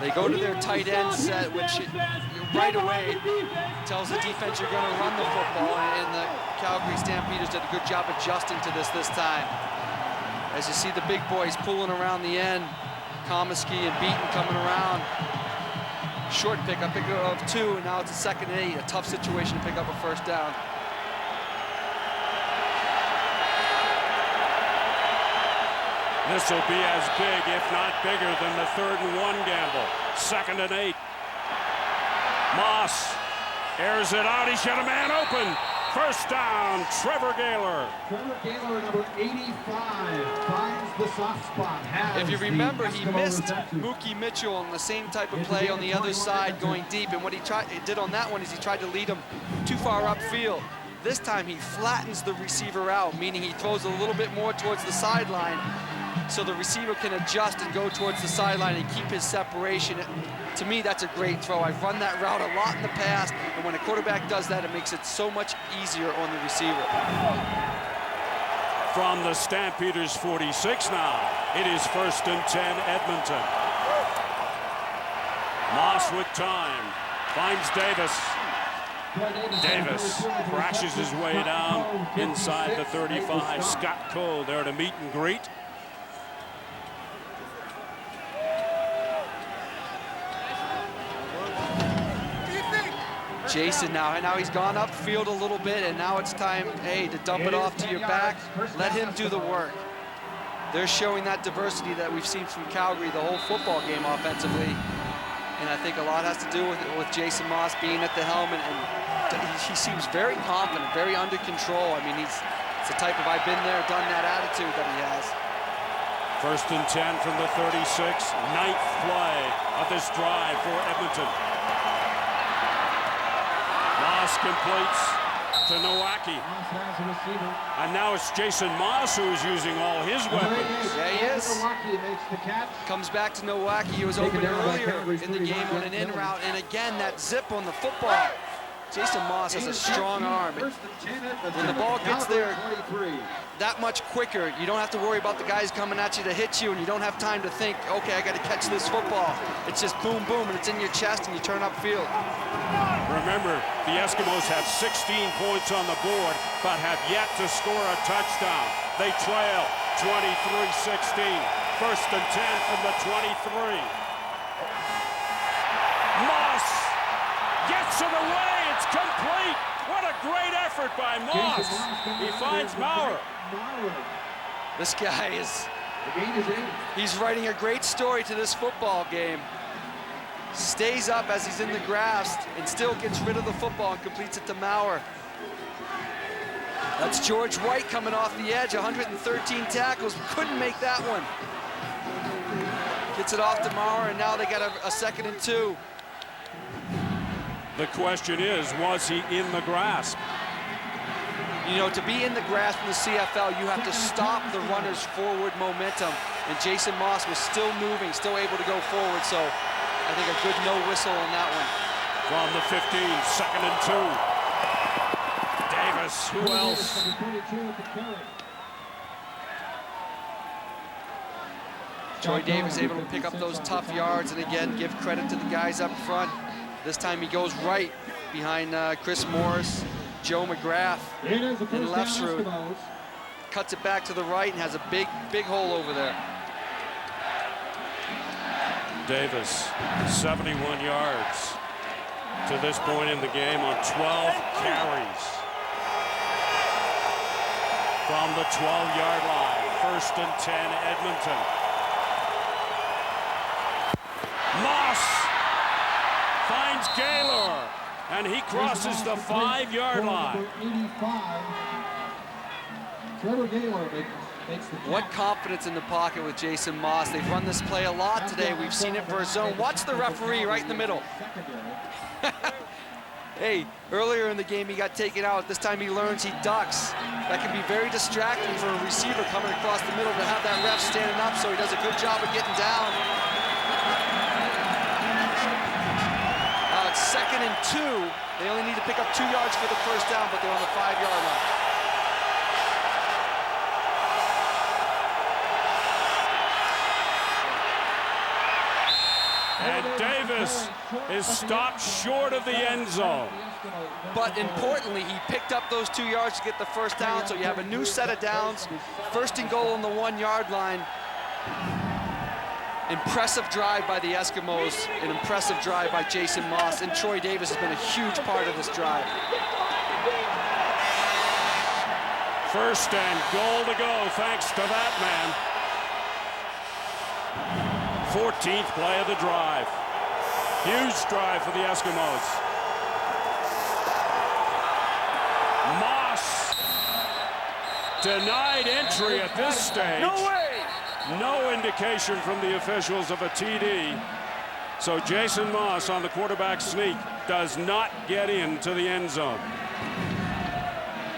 They go to their tight end set, which right away tells the defense you're going to run the football, and the Calgary Stampeders did a good job adjusting to this time. As you see the big boys pulling around the end, Comiskey and Beaton coming around. Short pick of 2, and now it's a 2nd and 8, a tough situation to pick up a first down. This will be as big, if not bigger, than the 3rd and 1 gamble. 2nd and 8. Moss airs it out. He's got a man open. First down, Trevor Gaylor. Trevor Gaylor, number 85, finds the soft spot. If you remember, he missed Mookie Mitchell on the same type of play on the other side going deep, and what he did on that one is he tried to lead him too far upfield. This time he flattens the receiver out, meaning he throws a little bit more towards the sideline so the receiver can adjust and go towards the sideline and keep his separation. To me, that's a great throw. I've run that route a lot in the past, and when a quarterback does that, it makes it so much easier on the receiver. From the Stampeders 46 now, it is 1st and 10 Edmonton. Moss with time, finds Davis. Davis crashes his way down inside the 35. Scott Cole there to meet and greet. Jason now he's gone upfield a little bit, and now it's time, hey, to dump it off to your back. Let him do the work. They're showing that diversity that we've seen from Calgary the whole football game offensively. And I think a lot has to do with Jason Moss being at the helm, and he seems very confident, very under control. I mean, it's the type of I've been there, done that attitude that he has. First and 10 from the 36. Ninth play of this drive for Edmonton. Moss completes to Nowacki. And now it's Jason Moss who's using all his weapons. Yeah, he is. Makes the catch. Comes back to Nowacki. He was open earlier in the game on an in route. And again, that zip on the football. Jason Moss has a strong arm. When the ball gets there that much quicker, you don't have to worry about the guys coming at you to hit you, and you don't have time to think, okay, I got to catch this football. It's just boom, boom, and it's in your chest, and you turn upfield. Remember, the Eskimos have 16 points on the board, but have yet to score a touchdown. They trail 23-16. First and 10 from the 23. Moss gets it away. It's complete. What a great effort by Moss. He finds Maurer. This guy he's writing a great story to this football game. Stays up as he's in the grass and still gets rid of the football and completes it to Maurer. That's George White coming off the edge, 113 tackles, couldn't make that one. Gets it off to Maurer, and now they got a second and 2. The question is, was he in the grasp? You know, to be in the grasp in the CFL, you have to stop the runner's forward momentum. And Jason Moss was still moving, still able to go forward. So I think a good no whistle on that one. From the 15, second and 2. Davis, who else? Troy Davis able to pick up those tough yards, and again, give credit to the guys up front. This time he goes right behind Chris Morris, Joe McGrath in left route. Cuts it back to the right and has a big, big hole over there. Davis, 71 yards to this point in the game on 12 carries. From the 12-yard line, first and 10, Edmonton. Moss finds Gaylor, and he crosses the 5-yard line. What confidence in the pocket with Jason Moss. They've run this play a lot today. We've seen it for a zone. Watch the referee right in the middle. Hey, earlier in the game he got taken out. This time he learns he ducks. That can be very distracting for a receiver coming across the middle to have that ref standing up, so he does a good job of getting down. It's second and 2. They only need to pick up 2 yards for the first down, but they're on the 5-yard line. And Davis is stopped short of the end zone. But importantly, he picked up those 2 yards to get the first down, so you have a new set of downs. First and goal on the 1-yard line. Impressive drive by the Eskimos, an impressive drive by Jason Moss, and Troy Davis has been a huge part of this drive. First and goal to go, thanks to that man. 14th play of the drive. Huge drive for the Eskimos. Moss denied entry at this stage. No way! No indication from the officials of a TD. So Jason Moss on the quarterback sneak does not get into the end zone.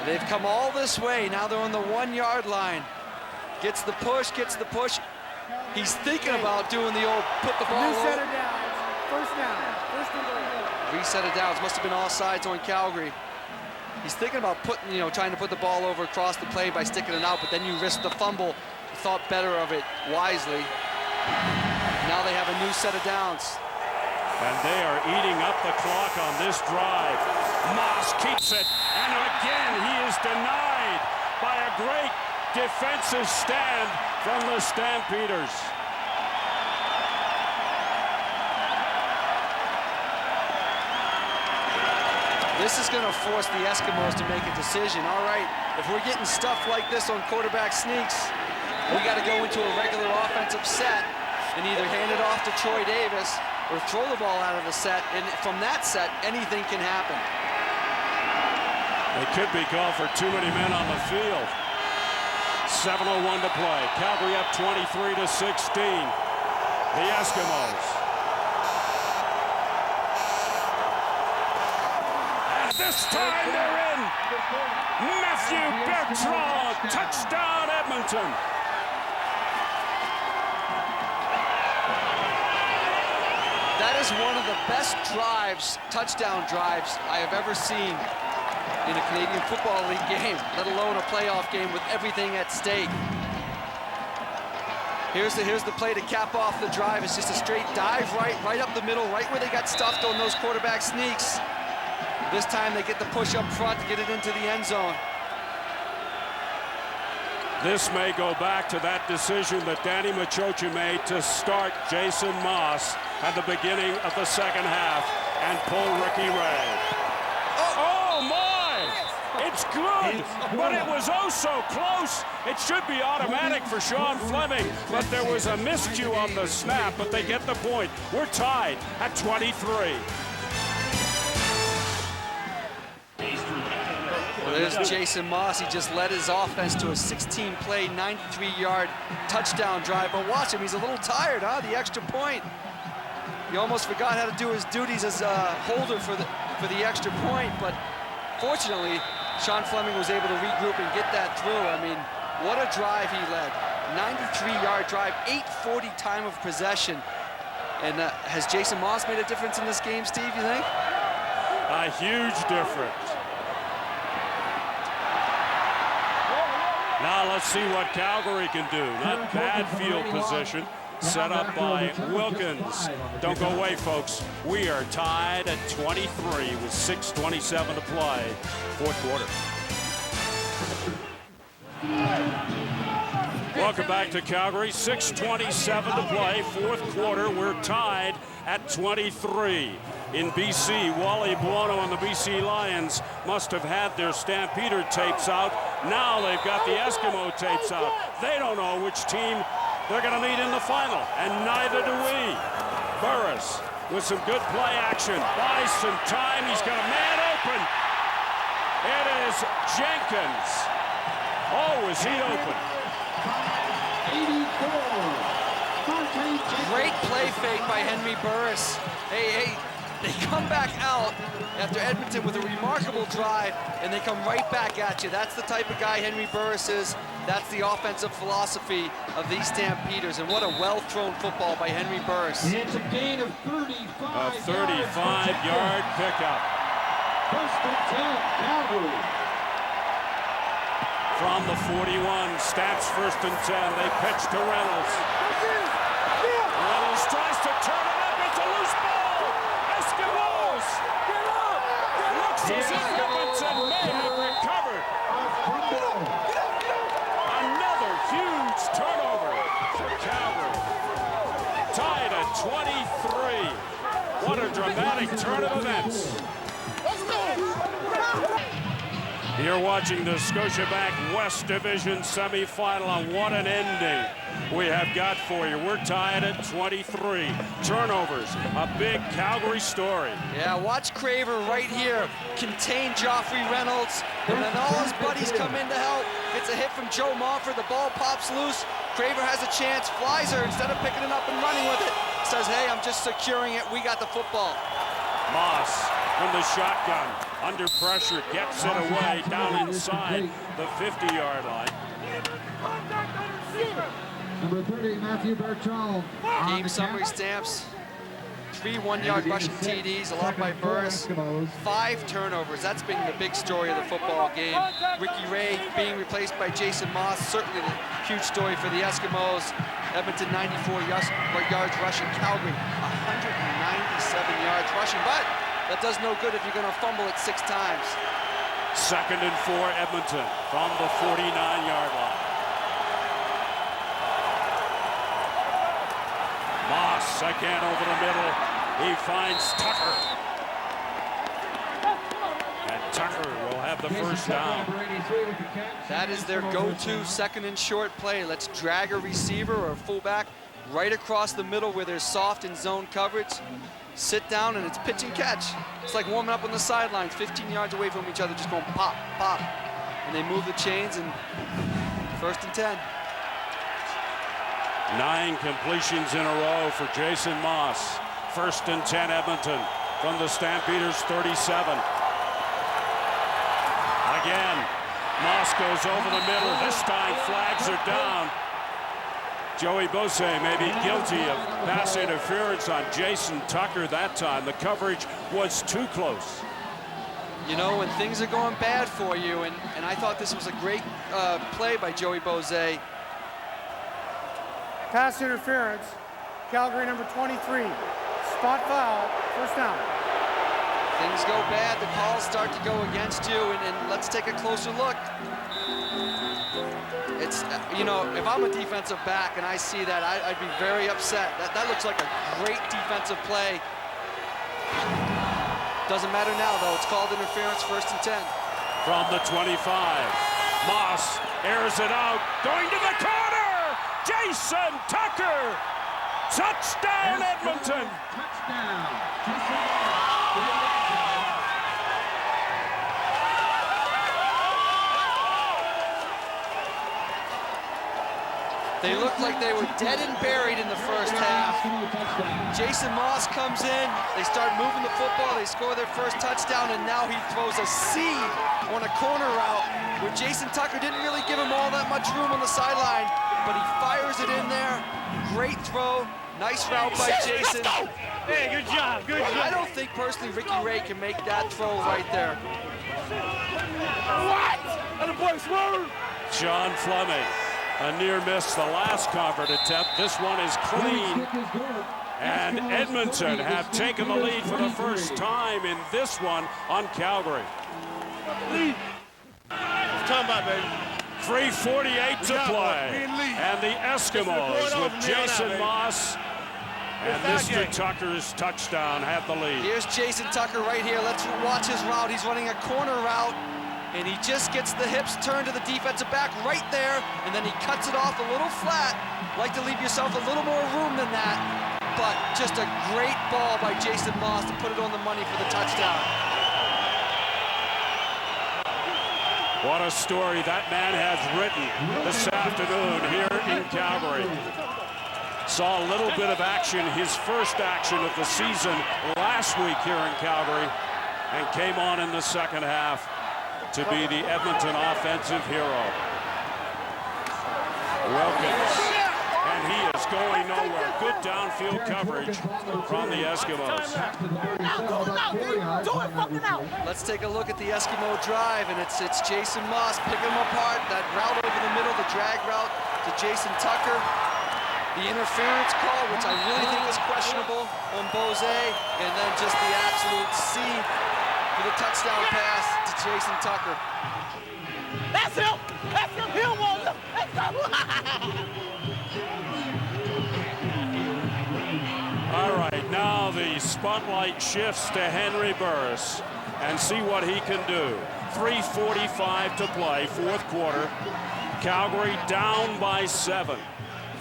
They've come all this way. Now they're on the 1-yard line. Gets the push, gets the push. He's thinking about doing the old put the ball Reset it down. First down. First and goal. Reset it down. It must have been all sides on Calgary. He's thinking about putting, trying to put the ball over across the play by sticking it out, but then you risk the fumble. He thought better of it wisely. Now they have a new set of downs. And they are eating up the clock on this drive. Moss keeps it, and again he is denied by a great defensive stand from the Stampeders. This is going to force the Eskimos to make a decision. All right, if we're getting stuff like this on quarterback sneaks, we got to go into a regular offensive set and either hand it off to Troy Davis or throw the ball out of the set, and from that set, anything can happen. It could be called for too many men on the field. 7:01 to play. Calgary up 23-16. The Eskimos. And this time they're in. Matthew Bertrand, touchdown Edmonton. That is one of the best drives, touchdown drives, I have ever seen in a Canadian Football League game, let alone a playoff game with everything at stake. Here's the play to cap off the drive. It's just a straight dive right up the middle, right where they got stuffed on those quarterback sneaks. This time they get the push up front to get it into the end zone. This may go back to that decision that Danny Machocha made to start Jason Moss at the beginning of the second half and pull Ricky Ray. Oh my! It's good, but it was oh so close. It should be automatic for Sean Fleming, but there was a miscue on the snap, but they get the point. We're tied at 23. Well, there's Jason Moss. He just led his offense to a 16-play, 93-yard touchdown drive. But watch him, he's a little tired, huh? The extra point. He almost forgot how to do his duties as a holder for the extra point. But fortunately, Sean Fleming was able to regroup and get that through. I mean, what a drive he led. 93-yard drive, 8:40 time of possession. And has Jason Moss made a difference in this game, Steve, you think? A huge difference. Now let's see what Calgary can do. Not bad field position set up by Wilkins. Don't go away, folks. We are tied at 23 with 6:27 to play, fourth quarter. Welcome back to Calgary. 6:27 to play, fourth quarter. We're tied at 23. In BC, Wally Buono and the BC Lions must have had their Stampeder tapes out. Now they've got the Eskimo tapes out. They don't know which team they're going to meet in the final, and neither do we. Burris with some good play action. Buys some time. He's got a man open. It is Jenkins. Oh, is he open? Great play fake by Henry Burris. Hey, they come back out after Edmonton with a remarkable drive, and they come right back at you. That's the type of guy Henry Burris is. That's the offensive philosophy of these Stampeders, and what a well-thrown football by Henry Burris. It's a gain of 35. A 35-yard pickup. First and 10, Calgary. From the 41, Stamps first and 10. They pitch to Reynolds. Reynolds tries to turn it up. It's a loose ball. Eskimos. Looks as if Edmonton may have recovered. Another huge turnover for Calgary. Tied at 23. What a dramatic turn of events. You're watching the Scotiabank West Division semifinal, and what an ending we have got for you. We're tied at 23. Turnovers, a big Calgary story. Yeah, watch Craver right here contain Joffrey Reynolds, and then all his buddies come in to help. Gets a hit from Joe Montford, the ball pops loose. Craver has a chance, flies her instead of picking it up and running with it. Says, hey, I'm just securing it, we got the football. Moss from the shotgun, under pressure, gets it away down inside the 50-yard line. Number 30, Matthew Bertrand. Game summary Stamps. 3 one-yard rushing TDs, a lot by Burris. 5 turnovers. That's been the big story of the football game. Ricky Ray being replaced by Jason Moss, certainly a huge story for the Eskimos. Edmonton 94 yards rushing. Calgary 197 yards rushing, but that does no good if you're going to fumble it 6 times. Second and 4, Edmonton from the 49-yard line. Moss again over the middle. He finds Tucker. And Tucker will have the first down. That is their go-to second and short play. Let's drag a receiver or a fullback right across the middle where there's soft and zone coverage. Sit down and it's pitch and catch. It's like warming up on the sidelines, 15 yards away from each other, just going pop, pop. And they move the chains and First and 10. 9 completions in a row for Jason Moss. First and 10 Edmonton from the Stampeders 37. Again, Moss goes over the middle. This time flags are down. Joey Bose may be guilty of pass interference on Jason Tucker that time. The coverage was too close. You know, when things are going bad for you, and I thought this was a great play by Joey Bose. Pass interference. Calgary number 23. Spot foul. First down. Things go bad, the calls start to go against you, and let's take a closer look. It's, you know, if I'm a defensive back and I see that, I'd be very upset. That looks like a great defensive play. Doesn't matter now, though. It's called interference, first and 10. From the 25, Moss airs it out, going to the corner! Jason Tucker! Touchdown, Edmonton! They looked like they were dead and buried in the first half. Jason Moss comes in, they start moving the football, they score their first touchdown, and now he throws a seed on a corner route where Jason Tucker didn't really give him all that much room on the sideline, but he fires it in there. Great throw, nice route by Jason. Hey, good job, good job. I don't think personally Ricky Ray can make that throw right there. What? And the boy swerve. John Fleming, a near miss the last convert attempt. This one is clean. And Edmonton have taken the lead for the first time in this one on Calgary. Time out, baby. 3:48 to play. And the Eskimos with Jason Moss and Mr. Tucker's touchdown have the lead. Here's Jason Tucker right here. Let's watch his route. He's running a corner route, and he just gets the hips turned to the defensive back right there, and then he cuts it off a little flat. Like to leave yourself a little more room than that, but just a great ball by Jason Moss to put it on the money for the touchdown. What a story that man has written this afternoon here in Calgary. Saw a little bit of action, his first action of the season last week here in Calgary, and came on in the second half to be the Edmonton offensive hero. Wilkins, and he is going nowhere. Good downfield coverage from the Eskimos. Let's take a look at the Eskimo drive, and it's Jason Moss picking them apart. That route over the middle, the drag route to Jason Tucker. The interference call, which I really think is questionable on Bose, and then just the absolute seed for the touchdown pass to Jason Tucker. That's him! That's him! He don't want him! All right, now the spotlight shifts to Henry Burris, and see what he can do. 3:45 to play, fourth quarter. Calgary down by 7.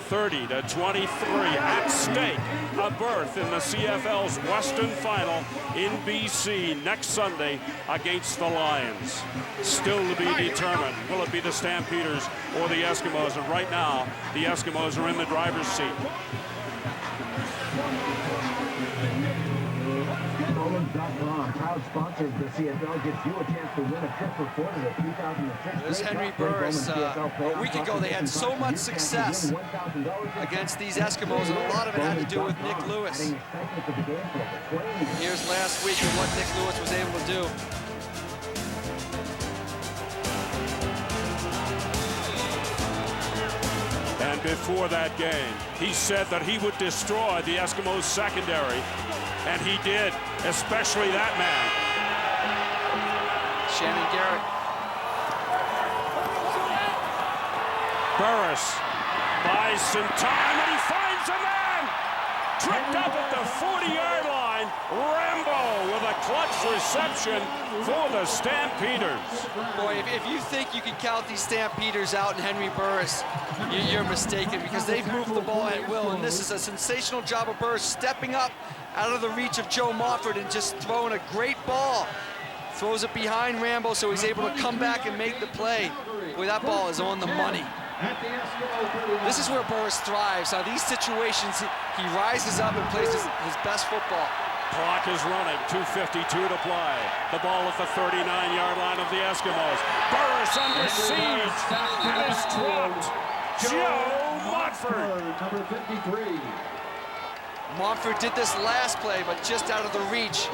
30-23 at stake. A berth in the CFL's Western Final in BC next Sunday against the Lions. Still to be determined. Will it be the Stampeders or the Eskimos? And right now, the Eskimos are in the driver's seat. Proud sponsor of the CFL, gives you a chance to win a trip recorded at 2006. There's Henry Burris. A week ago, they had so much success against these Eskimos, and a lot of it had to do with Nick Lewis. Here's last week and what Nick Lewis was able to do. And before that game, he said that he would destroy the Eskimos secondary. And he did, especially that man. Shannon Garrett. Burris buys some time, and he finds a man! Tripped up at the 40-yard line. Rambo with a clutch reception for the Stampeders. Boy, if you think you can count these Stampeders out in Henry Burris, you're mistaken, because they've moved the ball at will, and this is a sensational job of Burris stepping up out of the reach of Joe Mofford and just throwing a great ball. Throws it behind Rambo so he's able to come back and make the play. Boy, that ball is on the money. This is where Burris thrives. Now, these situations, he rises up and plays his best football. Clock is running, 2:52 to play. The ball at the 39-yard line of the Eskimos. Burris under siege and is dropped. Joe Montford. Number 53. Montford did this last play, but just out of the reach.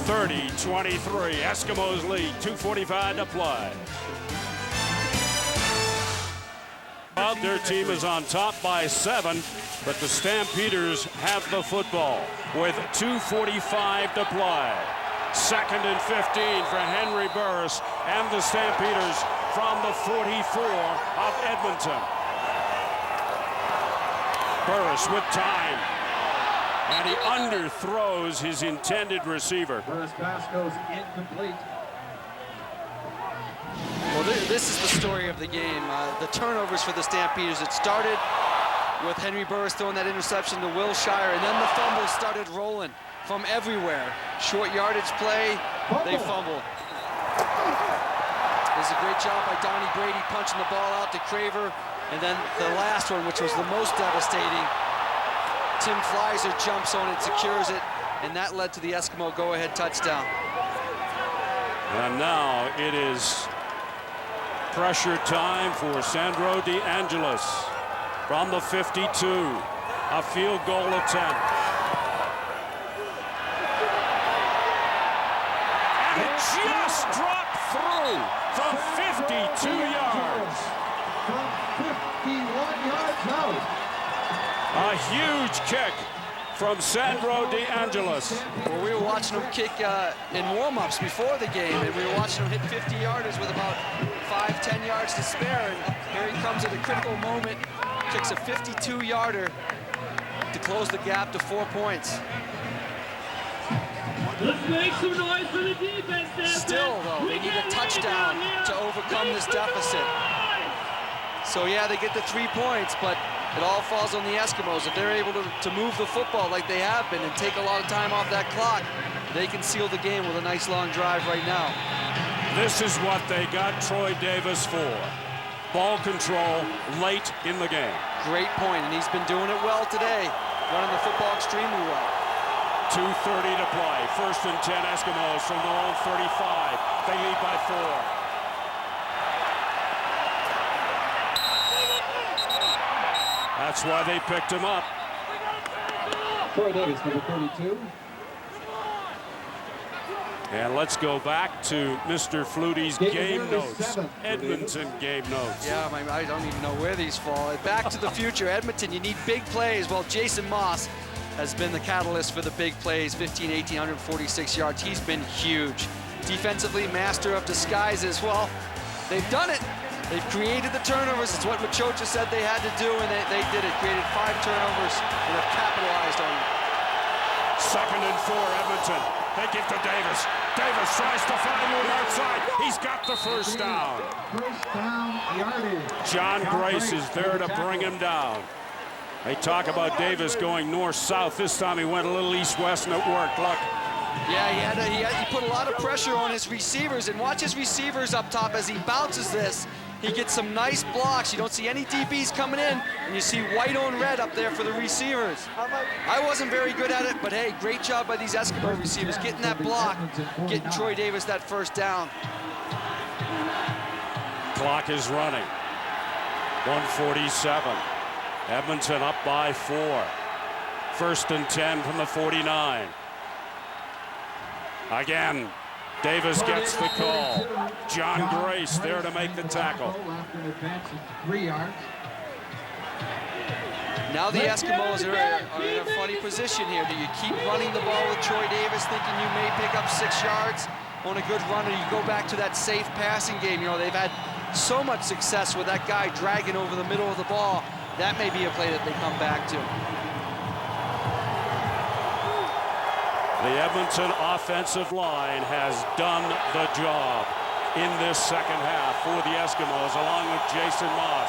30-23, Eskimos lead, 2:45 to play. Their team is on top by 7, but the Stampeders have the football with 2:45 to play. 2nd and 15 for Henry Burris and the Stampeders from the 44 of Edmonton. Burris with time, and he underthrows his intended receiver. Burris pass goes incomplete. Well, this is the story of the game. The turnovers for the Stampeders. It started with Henry Burris throwing that interception to Wilshire, and then the fumbles started rolling from everywhere. Short yardage play, they fumbled. There's a great job by Donnie Brady punching the ball out to Craver, and then the last one, which was the most devastating, Tim Fleiser jumps on it, secures it, and that led to the Eskimo go-ahead touchdown. And now it is pressure time for Sandro DeAngelis from the 52. A field goal attempt. And it just dropped through from 52 yards. From 51 yards out. A huge kick from Sandro DeAngelis. Well, we were watching him kick in warm-ups before the game, and we were watching him hit 50-yarders with about 5-10 yards to spare, and here he comes at a critical moment, kicks a 52-yarder to close the gap to 4 points. Let's make some noise for the defense there. Still, though, they need a touchdown to overcome this deficit. So, yeah, they get the 3 points, but it all falls on the Eskimos. If they're able to move the football like they have been and take a lot of time off that clock, they can seal the game with a nice long drive right now. This is what they got Troy Davis for. Ball control late in the game. Great point, and he's been doing it well today, running the football extremely well. 2:30 to play. 1st and 10 Eskimos from their own 35. They lead by 4. That's why they picked him up. Troy Davis, number 32. And let's go back to Mr. Flutie's game notes. Edmonton game notes. Yeah, I don't even know where these fall. Back to the future. Edmonton, you need big plays. Well, Jason Moss has been the catalyst for the big plays. 15, 18, 146 yards. He's been huge. Defensively, master of disguises. Well, they've done it. They've created the turnovers. It's what Machocha said they had to do, and they did it. Created 5 turnovers, and have capitalized on it. 2nd and 4, Edmonton. They give to Davis. Davis tries to find room outside. He's got the first down. First down yardage. John Grace is there to bring him down. They talk about Davis going north-south. This time he went a little east-west, and it worked. Look. Yeah, he put a lot of pressure on his receivers, and watch his receivers up top as he bounces this. He gets some nice blocks. You don't see any DBs coming in, and you see white on red up there for the receivers. I wasn't very good at it, but hey, great job by these Eskimo receivers getting that block, getting Troy Davis that first down. Clock is running. 1:47. Edmonton up by 4. 1st and 10 from the 49. Again, Davis gets the call. John Grace there to make the tackle. Now the Eskimos are in a funny position here. Do you keep running the ball with Troy Davis thinking you may pick up 6 yards on a good run, or you go back to that safe passing game? You know, they've had so much success with that guy dragging over the middle of the ball. That may be a play that they come back to. The Edmonton offensive line has done the job in this second half for the Eskimos, along with Jason Moss.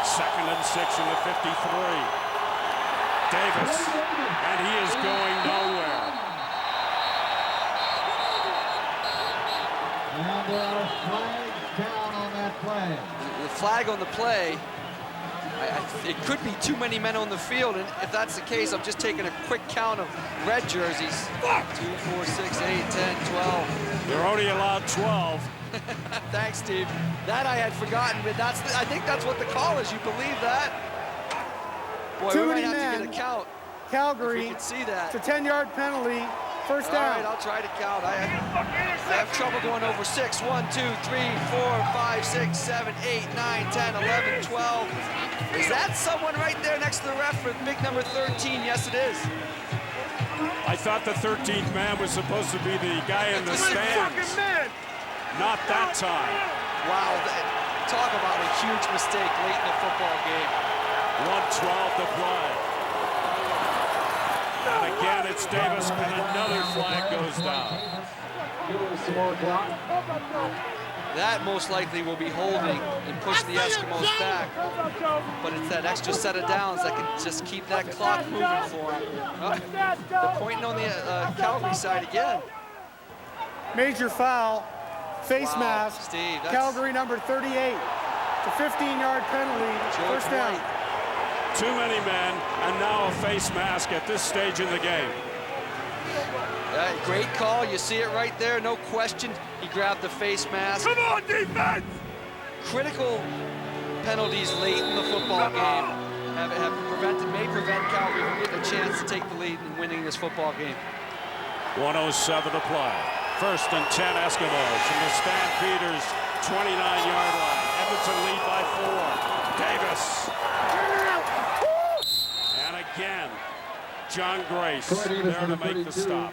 2nd and 6 in the 53. Davis, and he is going nowhere. And there are flags down on flag on the play. It could be too many men on the field, and if that's the case, I'm just taking a quick count of red jerseys. 2, 4, 6, 8, 10, 12. You're only allowed 12. Thanks, Steve. That I had forgotten, but I think that's what the call is. You believe that? Boy, Too we might many have to men. get a count. Calgary. If we can see that. It's a 10-yard penalty. First down. All right, I'll try to count. I have trouble going over 6. 1, 2, 3, 4, 5, 6, 7, 8, 9, 10, 11, 12. Is that someone right there next to the ref for big number 13? Yes, it is. I thought the 13th man was supposed to be the guy in the stands. Not that time. Wow, talk about a huge mistake late in the football game. 1:12 to play. And again, it's Davis, and another flag goes down. That most likely will be holding and push the Eskimos back. But it's that extra set of downs that can just keep that clock moving for them. They're pointing on the Calgary side again. Major foul. Face mask. Steve, Calgary number 38. It's a 15-yard penalty. First down. Too many men, and now a face mask at this stage in the game. Great call. You see it right there. No question. He grabbed the face mask. Come on, defense! Critical penalties late in the football game may prevent Calgary from getting a chance to take the lead and winning this football game. 1:07 to play. First and 10 Eskimos from the Stampeders 29-yard line. Edmonton lead by 4. Davis. And again, John Grace there to make the stop.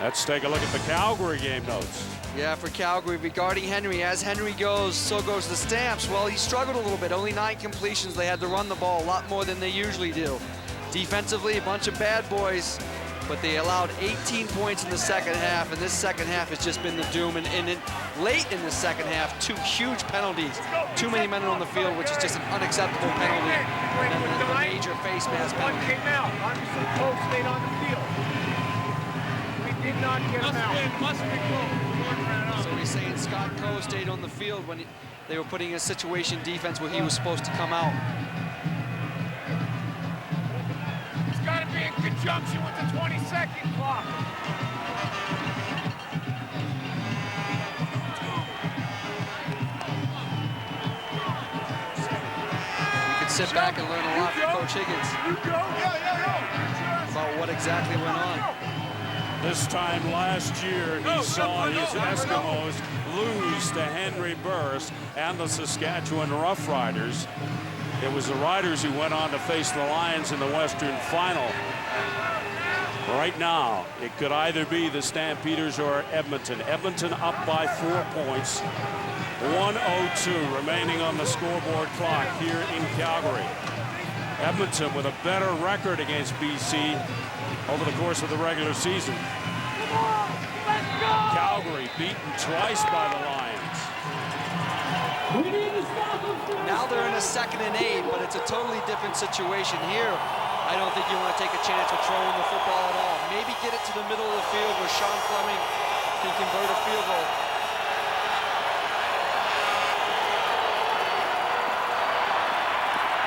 Let's take a look at the Calgary game notes. Yeah, for Calgary, regarding Henry, as Henry goes, so goes the Stamps. Well, he struggled a little bit. Only 9 completions. They had to run the ball a lot more than they usually do. Defensively, a bunch of bad boys, but they allowed 18 points in the second half, and this second half has just been the doom. And late in the second half, 2 huge penalties. Too many men on the field, which is just an unacceptable penalty. And then the major face mask penalty. One came out. Obviously, Cole stayed on the field. We did not get him out. Must be Cole. So he's saying Scott Coe stayed on the field when they were putting a situation defense where he was supposed to come out. It's got to be in conjunction with the 20-second clock. You could sit back and learn a lot from Coach Higgins about what exactly went on. This time last year, he saw his Eskimos lose to Henry Burris and the Saskatchewan Roughriders. It was the Riders who went on to face the Lions in the Western Final. Right now, it could either be the Stampeders or Edmonton. Edmonton up by 4 points. 1:02 remaining on the scoreboard clock here in Calgary. Edmonton with a better record against BC over the course of the regular season. Calgary beaten twice by the Lions. Now they're in a 2nd and 8, but it's a totally different situation here. I don't think you want to take a chance with throwing the football at all. Maybe get it to the middle of the field where Sean Fleming can convert a field goal.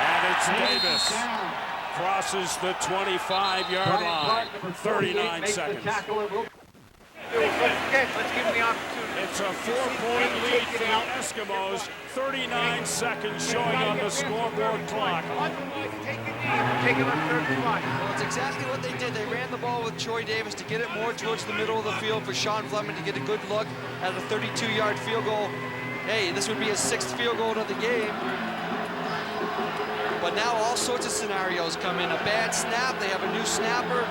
And it's Davis. Crosses the 25-yard line. 39 seconds. Let's give him the opportunity. It's a 4-point lead for the Eskimos. 39 seconds showing on the scoreboard clock. Take him on 3rd and 5. Well, it's exactly what they did. They ran the ball with Troy Davis to get it more towards the middle of the field for Sean Fleming to get a good look at a 32-yard field goal. Hey, this would be his 6th field goal of the game. But now all sorts of scenarios come in. A bad snap, they have a new snapper.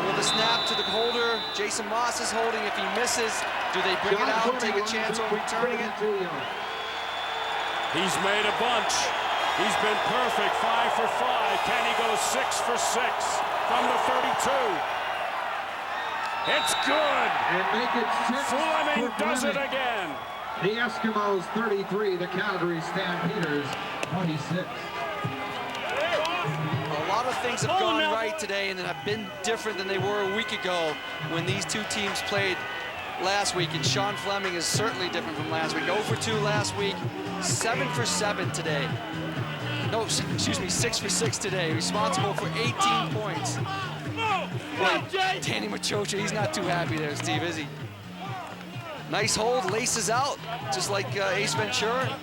With a snap to the holder, Jason Moss is holding. If he misses, do they bring it out, take a chance on returning it? He's made a bunch. He's been perfect, 5 for 5. Can he go 6 for 6 from the 32? It's good. And make it 6 Fleming for does it Fleming. again. The Eskimos 33, the Calgary Stampeders 26. A lot of things have gone right today and have been different than they were a week ago when these two teams played last week, and Sean Fleming is certainly different from last week. 0 for 2 last week, 7 for 7 today. No, excuse me, 6 for 6 today. Responsible for 18 points. Boy, Danny Machocha, he's not too happy there, Steve, is he? Nice hold, laces out, just like Ace Ventura.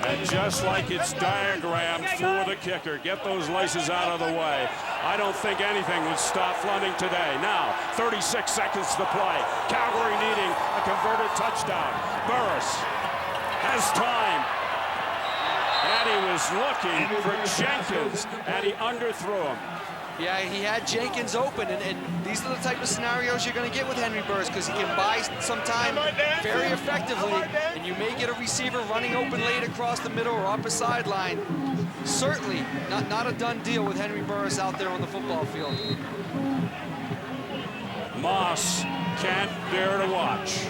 And just like it's diagrammed for the kicker, get those laces out of the way. I don't think anything would stop Fleming today. Now, 36 seconds to play. Calgary needing a converted touchdown. Burris has time. And he was looking for Jenkins, and he underthrew him. Yeah, he had Jenkins open, and these are the type of scenarios you're going to get with Henry Burris, because he can buy some time very effectively, and you may get a receiver running open late across the middle or up a sideline. Certainly not a done deal with Henry Burris out there on the football field. Moss can't bear to watch.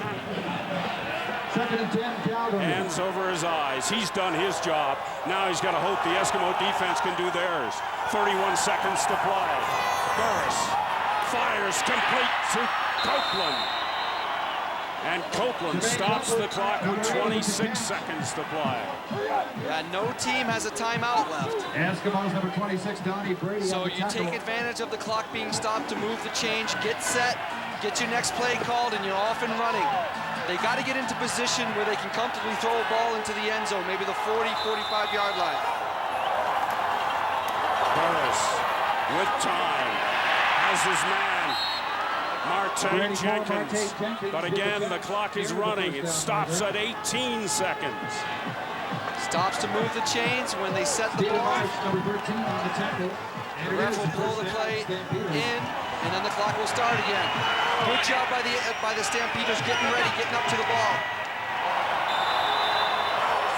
Hands over his eyes. He's done his job. Now he's got to hope the Eskimo defense can do theirs. 31 seconds to play. Burris fires complete to Copeland. And Copeland stops the clock with 26 seconds to play. Yeah, no team has a timeout left. Eskimos number 26, Donnie Brady. So you take advantage of the clock being stopped to move the change, get set, get your next play called, and you're off and running. They got to get into position where they can comfortably throw a ball into the end zone, maybe the 40, 45-yard line. Burris with time has his man, Marte Jenkins. But again, the clock is running. It stops at 18 seconds. Stops to move the chains when they set the ball. The ref will blow the play in, and then the clock will start again. Good job by the Stampeders getting ready, getting up to the ball.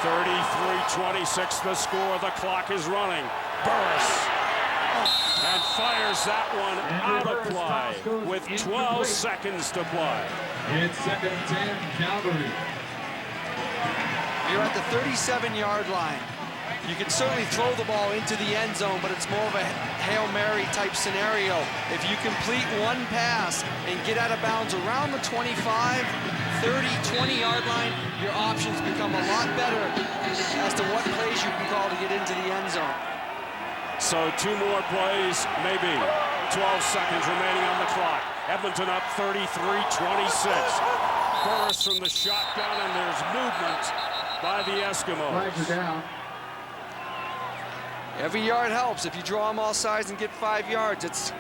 33-26 the score. The clock is running. Burris and fires that one out of play with 12 seconds to play. It's 2nd and 10, Calgary. You're at the 37-yard line. You can certainly throw the ball into the end zone, but it's more of a Hail Mary type scenario. If you complete one pass and get out of bounds around the 25, 30, 20-yard line, your options become a lot better as to what plays you can call to get into the end zone. So 2 more plays, maybe. 12 seconds remaining on the clock. Edmonton up 33-26. Burris from the shotgun, and there's movement by the Eskimos. Flags are down. Every yard helps. If you draw them all sides and get 5 yards, it's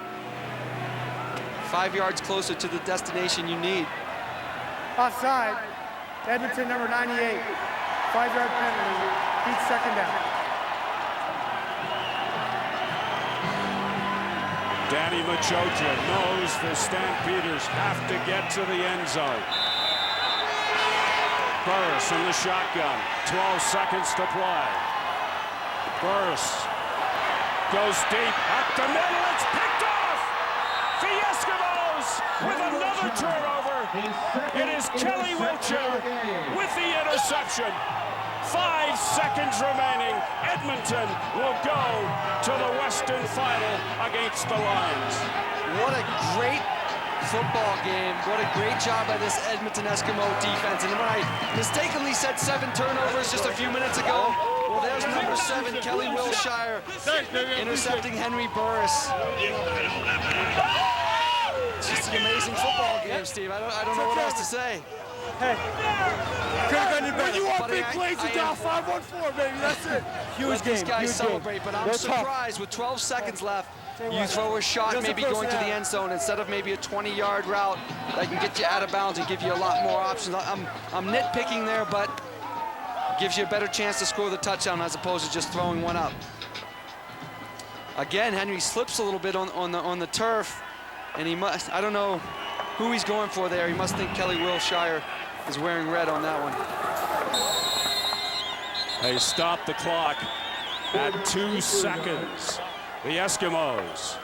5 yards closer to the destination you need. Offside, Edmonton number 98. 5-yard penalty, each second down. Danny Machocha knows the Stampeders have to get to the end zone. Burris from the shotgun, 12 seconds to play. Burris goes deep, up the middle, it's picked off! The Eskimos with another turnover. It is Kelly Wiltshire with the interception. 5 seconds remaining. Edmonton will go to the Western Final against the Lions. What a great football game. What a great job by this Edmonton Eskimo defense. And when I mistakenly said 7 turnovers just a few minutes ago, well, there's number 7, Kelly Wiltshire, intercepting Henry Burris. It's just an amazing football game, Steve. I don't know what else to say. Hey, could have gone any better. When you want big plays, you dial 514, baby. That's it. Huge game. These guys celebrate, but I'm surprised with 12 seconds left. You throw a shot, maybe going to the end zone instead of maybe a 20-yard route that can get you out of bounds and give you a lot more options. I'm nitpicking there, but gives you a better chance to score the touchdown as opposed to just throwing one up. Again, Henry slips a little bit on the turf, and he must, I don't know who he's going for there. He must think Kelly Wiltshire is wearing red on that one. They stop the clock at 2 seconds. The Eskimos,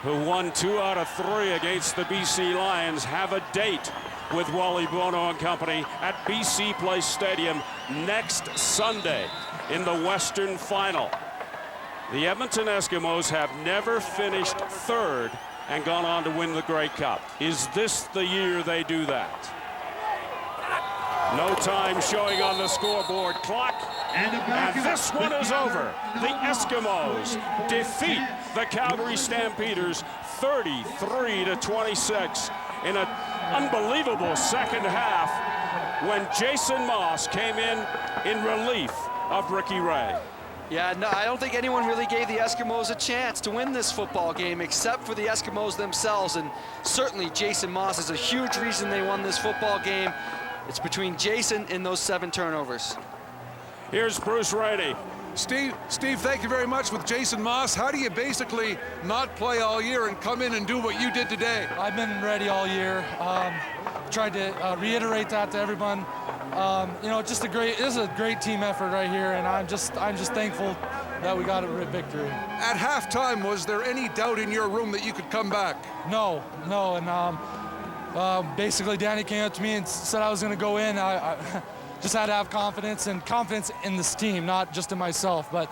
who won 2 out of 3 against the BC Lions, have a date with Wally Bono and company at BC Place Stadium next Sunday in the Western Final. The Edmonton Eskimos have never finished 3rd and gone on to win the Grey Cup. Is this the year they do that? No time showing on the scoreboard clock. And this one is over. The Eskimos defeat the Calgary Stampeders 33-26 in an unbelievable second half when Jason Moss came in relief of Ricky Ray. Yeah, no, I don't think anyone really gave the Eskimos a chance to win this football game except for the Eskimos themselves, and certainly Jason Moss is a huge reason they won this football game. It's between Jason and those 7 turnovers. Here's Bruce Rainey. Steve, thank you very much. With Jason Moss, how do you basically not play all year and come in and do what you did today? I've been ready all year. Tried to reiterate that to everyone. You know, this is a great team effort right here, and I'm just thankful that we got a victory. At halftime, was there any doubt in your room that you could come back? No, and basically Danny came up to me and said I was going to go in. I just had to have confidence in this team, not just in myself. But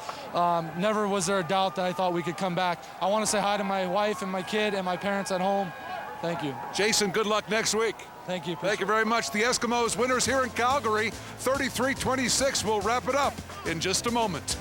never was there a doubt that I thought we could come back. I want to say hi to my wife and my kid and my parents at home. Thank you. Jason, good luck next week. Thank you. Thank you very much. The Eskimos winners here in Calgary, 33-26. We'll wrap it up in just a moment.